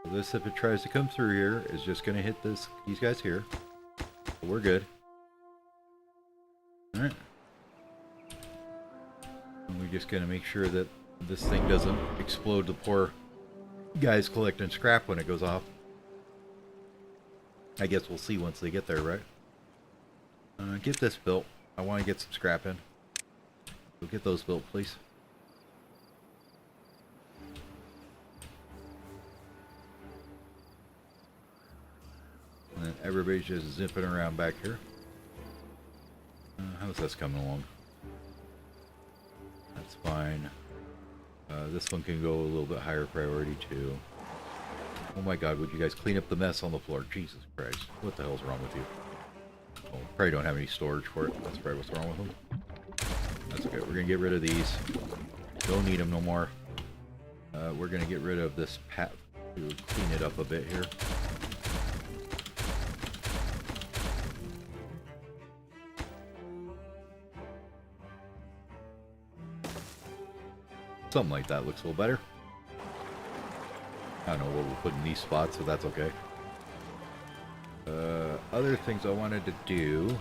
So this, if it tries to come through here, is just going to hit these guys here. So we're good. Alright. And we're just going to make sure that this thing doesn't explode the poor guys collecting scrap when it goes off. I guess we'll see once they get there, right? Get this built. I want to get some scrap in. So get those built, please. And then everybody's just zipping around back here. How's this coming along? That's fine. This one can go a little bit higher priority too. Oh my god, would you guys clean up the mess on the floor? Jesus Christ. What the hell's wrong with you? Oh, probably don't have any storage for it. That's probably what's wrong with them. That's okay. We're gonna get rid of these. Don't need them no more. We're gonna get rid of this path to clean it up a bit here. Something like that looks a little better. I don't know what we'll put in these spots, so that's okay. Other things I wanted to do.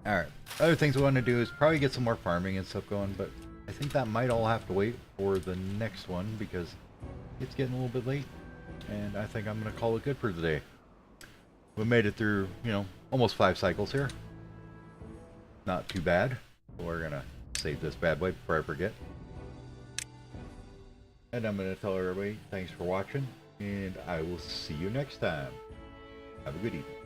Alright. Other things I want to do is probably get some more farming and stuff going, but I think that might all have to wait for the next one because it's getting a little bit late. And I think I'm going to call it good for the day. We made it through, you know, almost 5 cycles here. Not too bad. We're going to save this bad boy before I forget. And I'm going to tell everybody thanks for watching, and I will see you next time. Have a good evening.